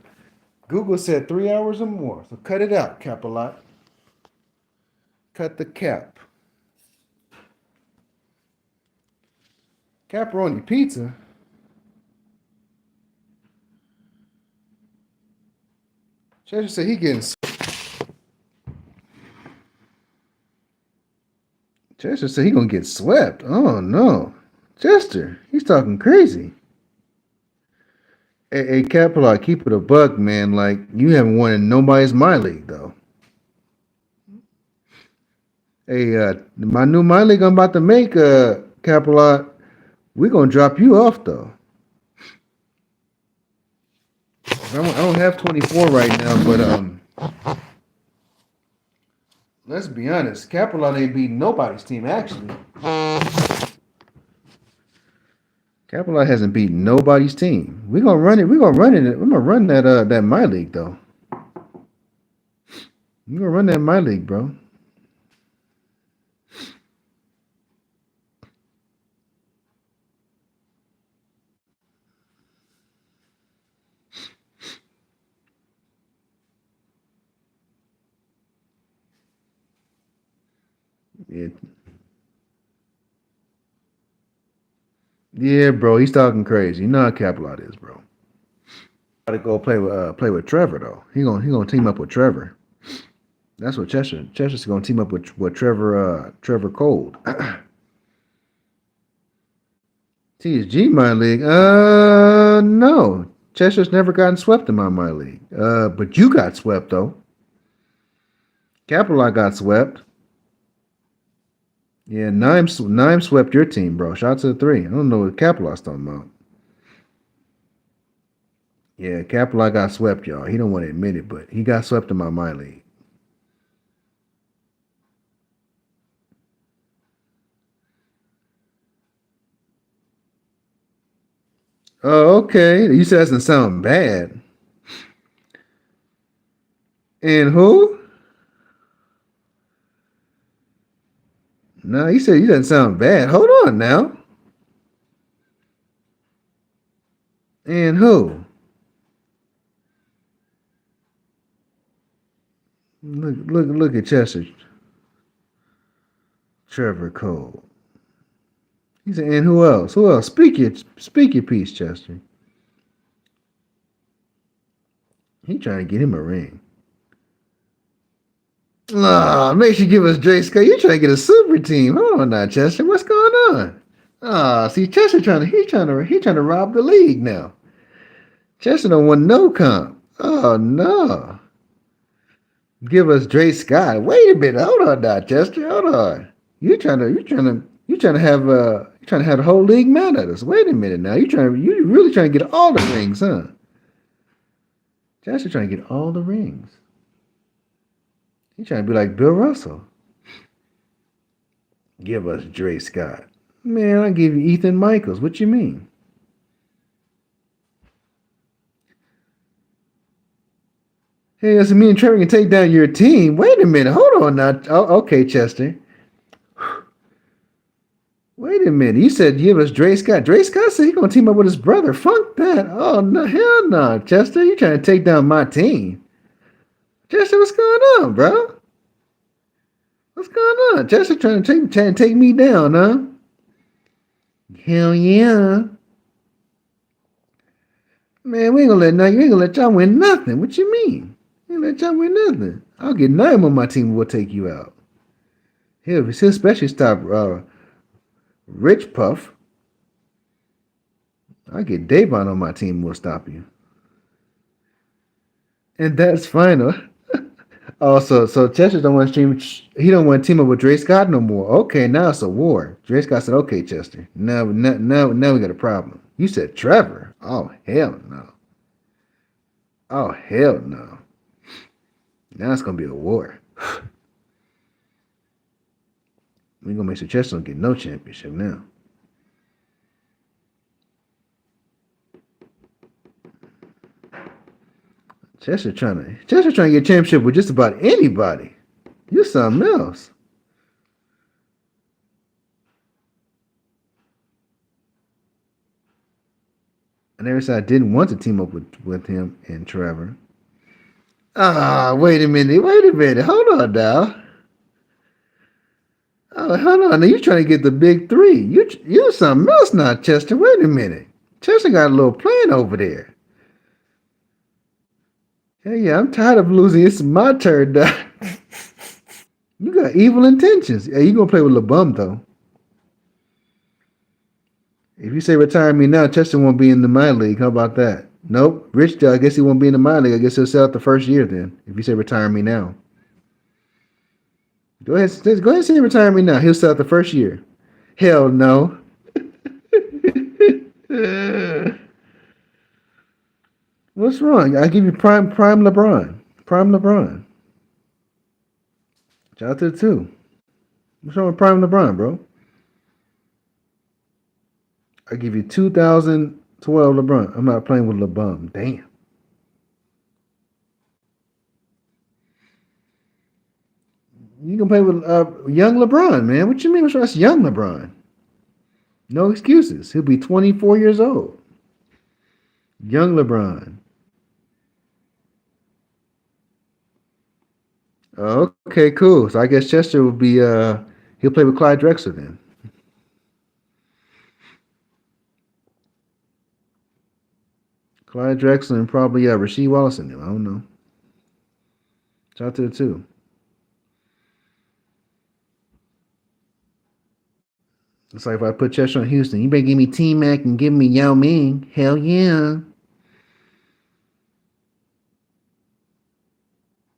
Google said 3 hours or more, so cut it out, Cap a lot. Cut the cap. Caparoni pizza? Chester said he getting. Chester said he gonna get swept. Oh no, Chester, he's talking crazy. Hey, Capital, keep it a buck, man. Like you haven't won in nobody's my league though. Hey, my new my league I'm about to make, Capital, we gonna drop you off though. I don't have 24 right now, but let's be honest, Capital ain't beating nobody's team actually. Capelot hasn't beaten nobody's team. We're gonna run it. We're gonna run it. I'm gonna run that my league though. We're gonna run that my league, bro. Yeah, yeah, bro. He's talking crazy. You know how Capelot is, bro. Got to go play with Trevor though. He gonna team up with Trevor. That's what Chester's gonna team up with Trevor Cold. TSG my league. No. Chester's never gotten swept in my league. But you got swept though. Capelot got swept. Yeah, Nime swept your team, bro. Shout out to the three. I don't know what Capelot's talking about. Yeah, Capelot got swept, y'all. He don't want to admit it, but he got swept in my league. Oh, okay. You said that doesn't sound bad. And who? No, you said you doesn't sound bad. Hold on now. And who? Look at Chester. Trevor Cole. He said, and who else? Who else? Speak your piece, Chester. He trying to get him a ring. Make sure you give us Dre Scott. You trying to get a super team. Hold on now, Chester. What's going on? See, Chester he trying to rob the league now. Chester don't want no comp. Oh no. Give us Dre Scott. Wait a minute. Hold on now, Chester. Hold on. You trying to have the whole league mad at us. Wait a minute now. You really trying to get all the rings, huh? Chester trying to get all the rings. He trying to be like Bill Russell. Give us Dre Scott. Man, I give you Ethan Michaels. What you mean? Hey, so me and Trevor can take down your team. Wait a minute. Hold on now. Oh, okay, Chester. Wait a minute. You said give us Dre Scott. Dre Scott said he's gonna team up with his brother. Fuck that. Oh no, hell no, Chester. You trying to take down my team? Chester, what's going on, bro? What's going on? Chester trying to take me down, huh? Hell yeah. Man, we ain't gonna let you ain't gonna let y'all win nothing. What you mean? You ain't let y'all win nothing. I'll get nine on my team. We'll take you out. He'll especially stop Rich Puff. I'll get Davon on my team. We'll stop you. And that's final. Also, so Chester don't want to stream. He don't want to team up with Dre Scott no more. Okay, now it's a war. Dre Scott said, "Okay, Chester. Now we got a problem." You said Trevor. Oh hell no. Oh hell no. Now it's gonna be a war. We gonna make sure Chester don't get no championship now. Chester trying to get a championship with just about anybody. You something else. I never said I didn't want to team up with him and Trevor. Wait a minute. Hold on now. Oh, hold on. Now you trying to get the big three. You something else now, Chester. Wait a minute. Chester got a little plan over there. Hey, yeah, I'm tired of losing. It's my turn now. You got evil intentions. Yeah, you gonna play with LeBum though. If you say retire me now, Chester won't be in the my league. How about that? Nope. Rich, I guess he won't be in the my league. I guess he'll sell out the first year then. If you say retire me now. Go ahead and say retire me now. He'll sell out the first year. Hell no. What's wrong? I give you prime LeBron. Prime LeBron. Shout out to the two. What's wrong with prime LeBron, bro? I give you 2012 LeBron. I'm not playing with LeBron. Damn. You can play with young LeBron, man. What you mean? That's young LeBron? No excuses. He'll be 24 years old. Young LeBron. Okay, cool. So I guess Chester will be he'll play with Clyde Drexler then. Clyde Drexler and probably Rasheed Wallace in them. I don't know. Shout out to the two. It's like if I put Chester on Houston, you better give me T Mac and give me Yao Ming. Hell yeah.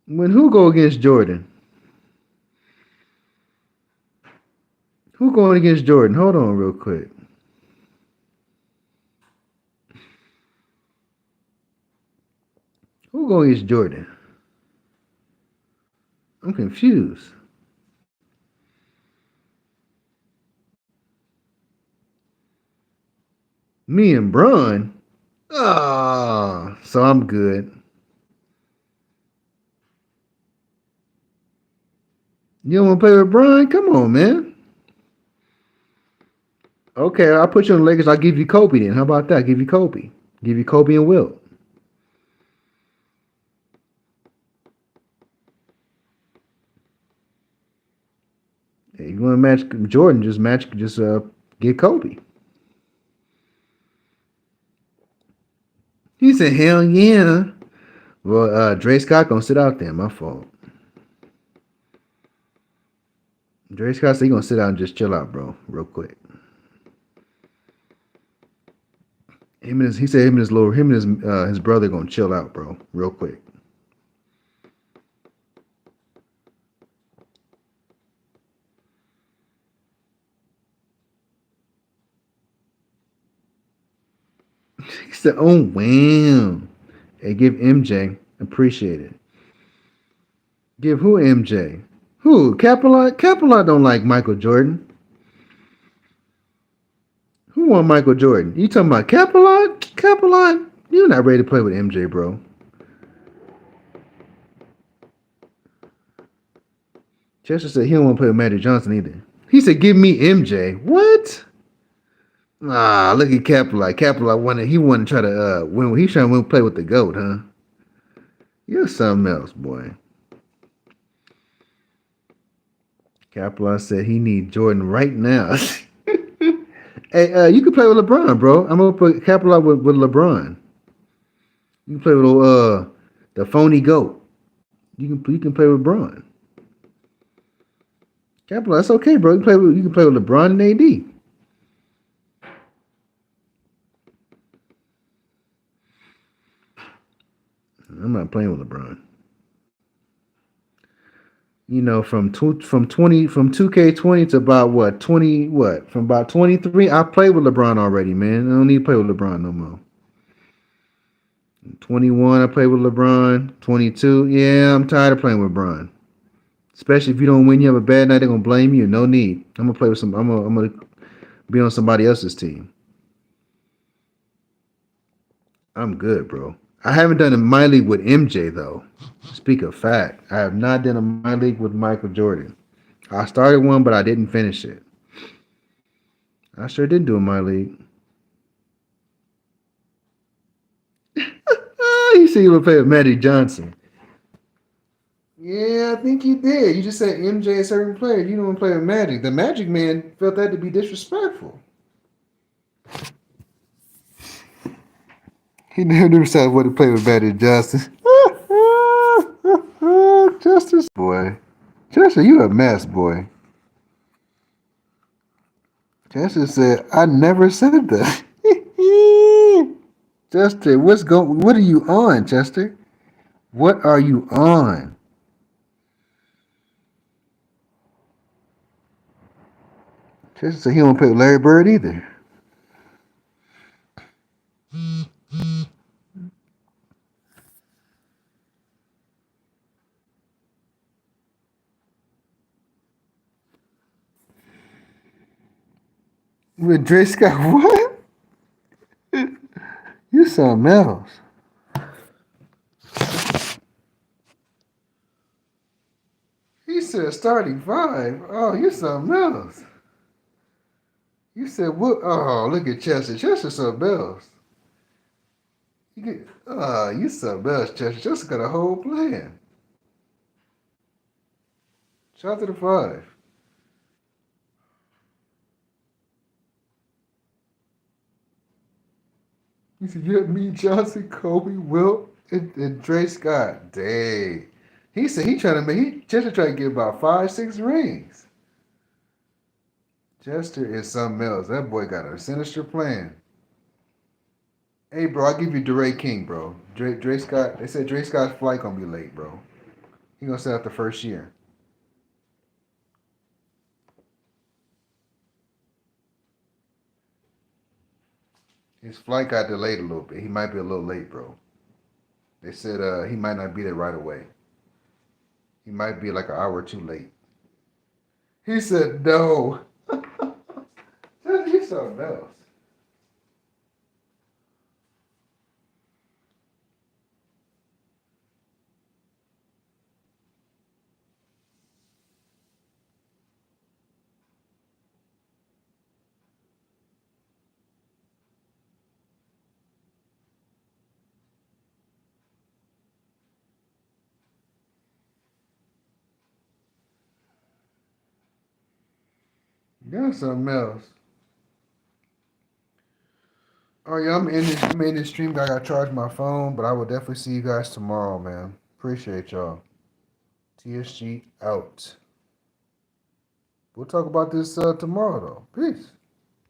When who go against Jordan? Who going against Jordan? Hold on real quick. Who going against Jordan? I'm confused. Me and Bron. Ah, so I'm good. You don't want to play with Bron? Come on, man. Okay, I'll put you on the Lakers. I'll give you Kobe then. How about that? I'll give you Kobe. Give you Kobe and Wilt. Hey, you want to match Jordan? Just get Kobe. He said, "Hell yeah." Well, Dre Scott gonna sit out there. My fault. Dre Scott said he gonna sit out and just chill out, bro, real quick. He said him and his brother gonna chill out, bro, real quick. He said, "Oh wow." Hey, give MJ. Appreciate it. Give who MJ? Who? Capelot? Capelot don't like Michael Jordan. Who want Michael Jordan? You talking about Capelot? Capelot? You're not ready to play with MJ, bro. Chester said he don't want to play with Magic Johnson either. He said, "Give me MJ." What? Ah, look at Capelot. Capelot wanted. He wanted to try to win. He's trying to play with the goat, huh? You're something else, boy. Capelot said he need Jordan right now. Hey, you can play with LeBron, bro. I'm gonna put Capelot with LeBron. You can play with the phony goat. You can play with Braun. Capelot, that's okay, bro. You can play with LeBron and AD. I'm not playing with LeBron. You know, from 2K20 to about what 20 what from about 23. I played with LeBron already, man. I don't need to play with LeBron no more. 21, I played with LeBron. 22, yeah, I'm tired of playing with LeBron. Especially if you don't win, you have a bad night, they're gonna blame you. No need. I'm gonna play with some. I'm gonna be on somebody else's team. I'm good, bro. I haven't done a my league with MJ though. Speak of fact, I have not done a my league with Michael Jordan. I started one, but I didn't finish it. I sure did do a my league. You see, you would play with Magic Johnson. Yeah, I think you did. You just said MJ a certain player. You don't want to play with Magic. The Magic man felt that to be disrespectful. He never decided what to play with Magic Johnson. Justice, boy. Chester, you a mess, boy. Chester said, "I never said that." Chester, What are you on, Chester? What are you on? Chester said he don't play with Larry Bird either. With Dre Scott, what? something else. He said starting five. Oh, you something else. You said what? Oh, look at Chester. Chester something else. You something else, Chester. Chester got a whole plan. Shout out to the five. He said, yeah, me, Johnson, Kobe, Wilt, and Dre Scott. Dang. He said he trying to make Chester trying to get about 5, 6 rings. Chester is something else. That boy got a sinister plan. Hey, bro, I'll give you DeRay King, bro. Dre Scott. They said Dre Scott's flight gonna be late, bro. He gonna set out the first year. His flight got delayed a little bit. He might be a little late, bro. They said he might not be there right away. He might be like an hour or two late. He said no. Tell you something else. Got something else. Oh yeah, I'm in this stream. I gotta charge my phone, but I will definitely see you guys tomorrow, man. Appreciate y'all. TSG out. We'll talk about this tomorrow though. Peace.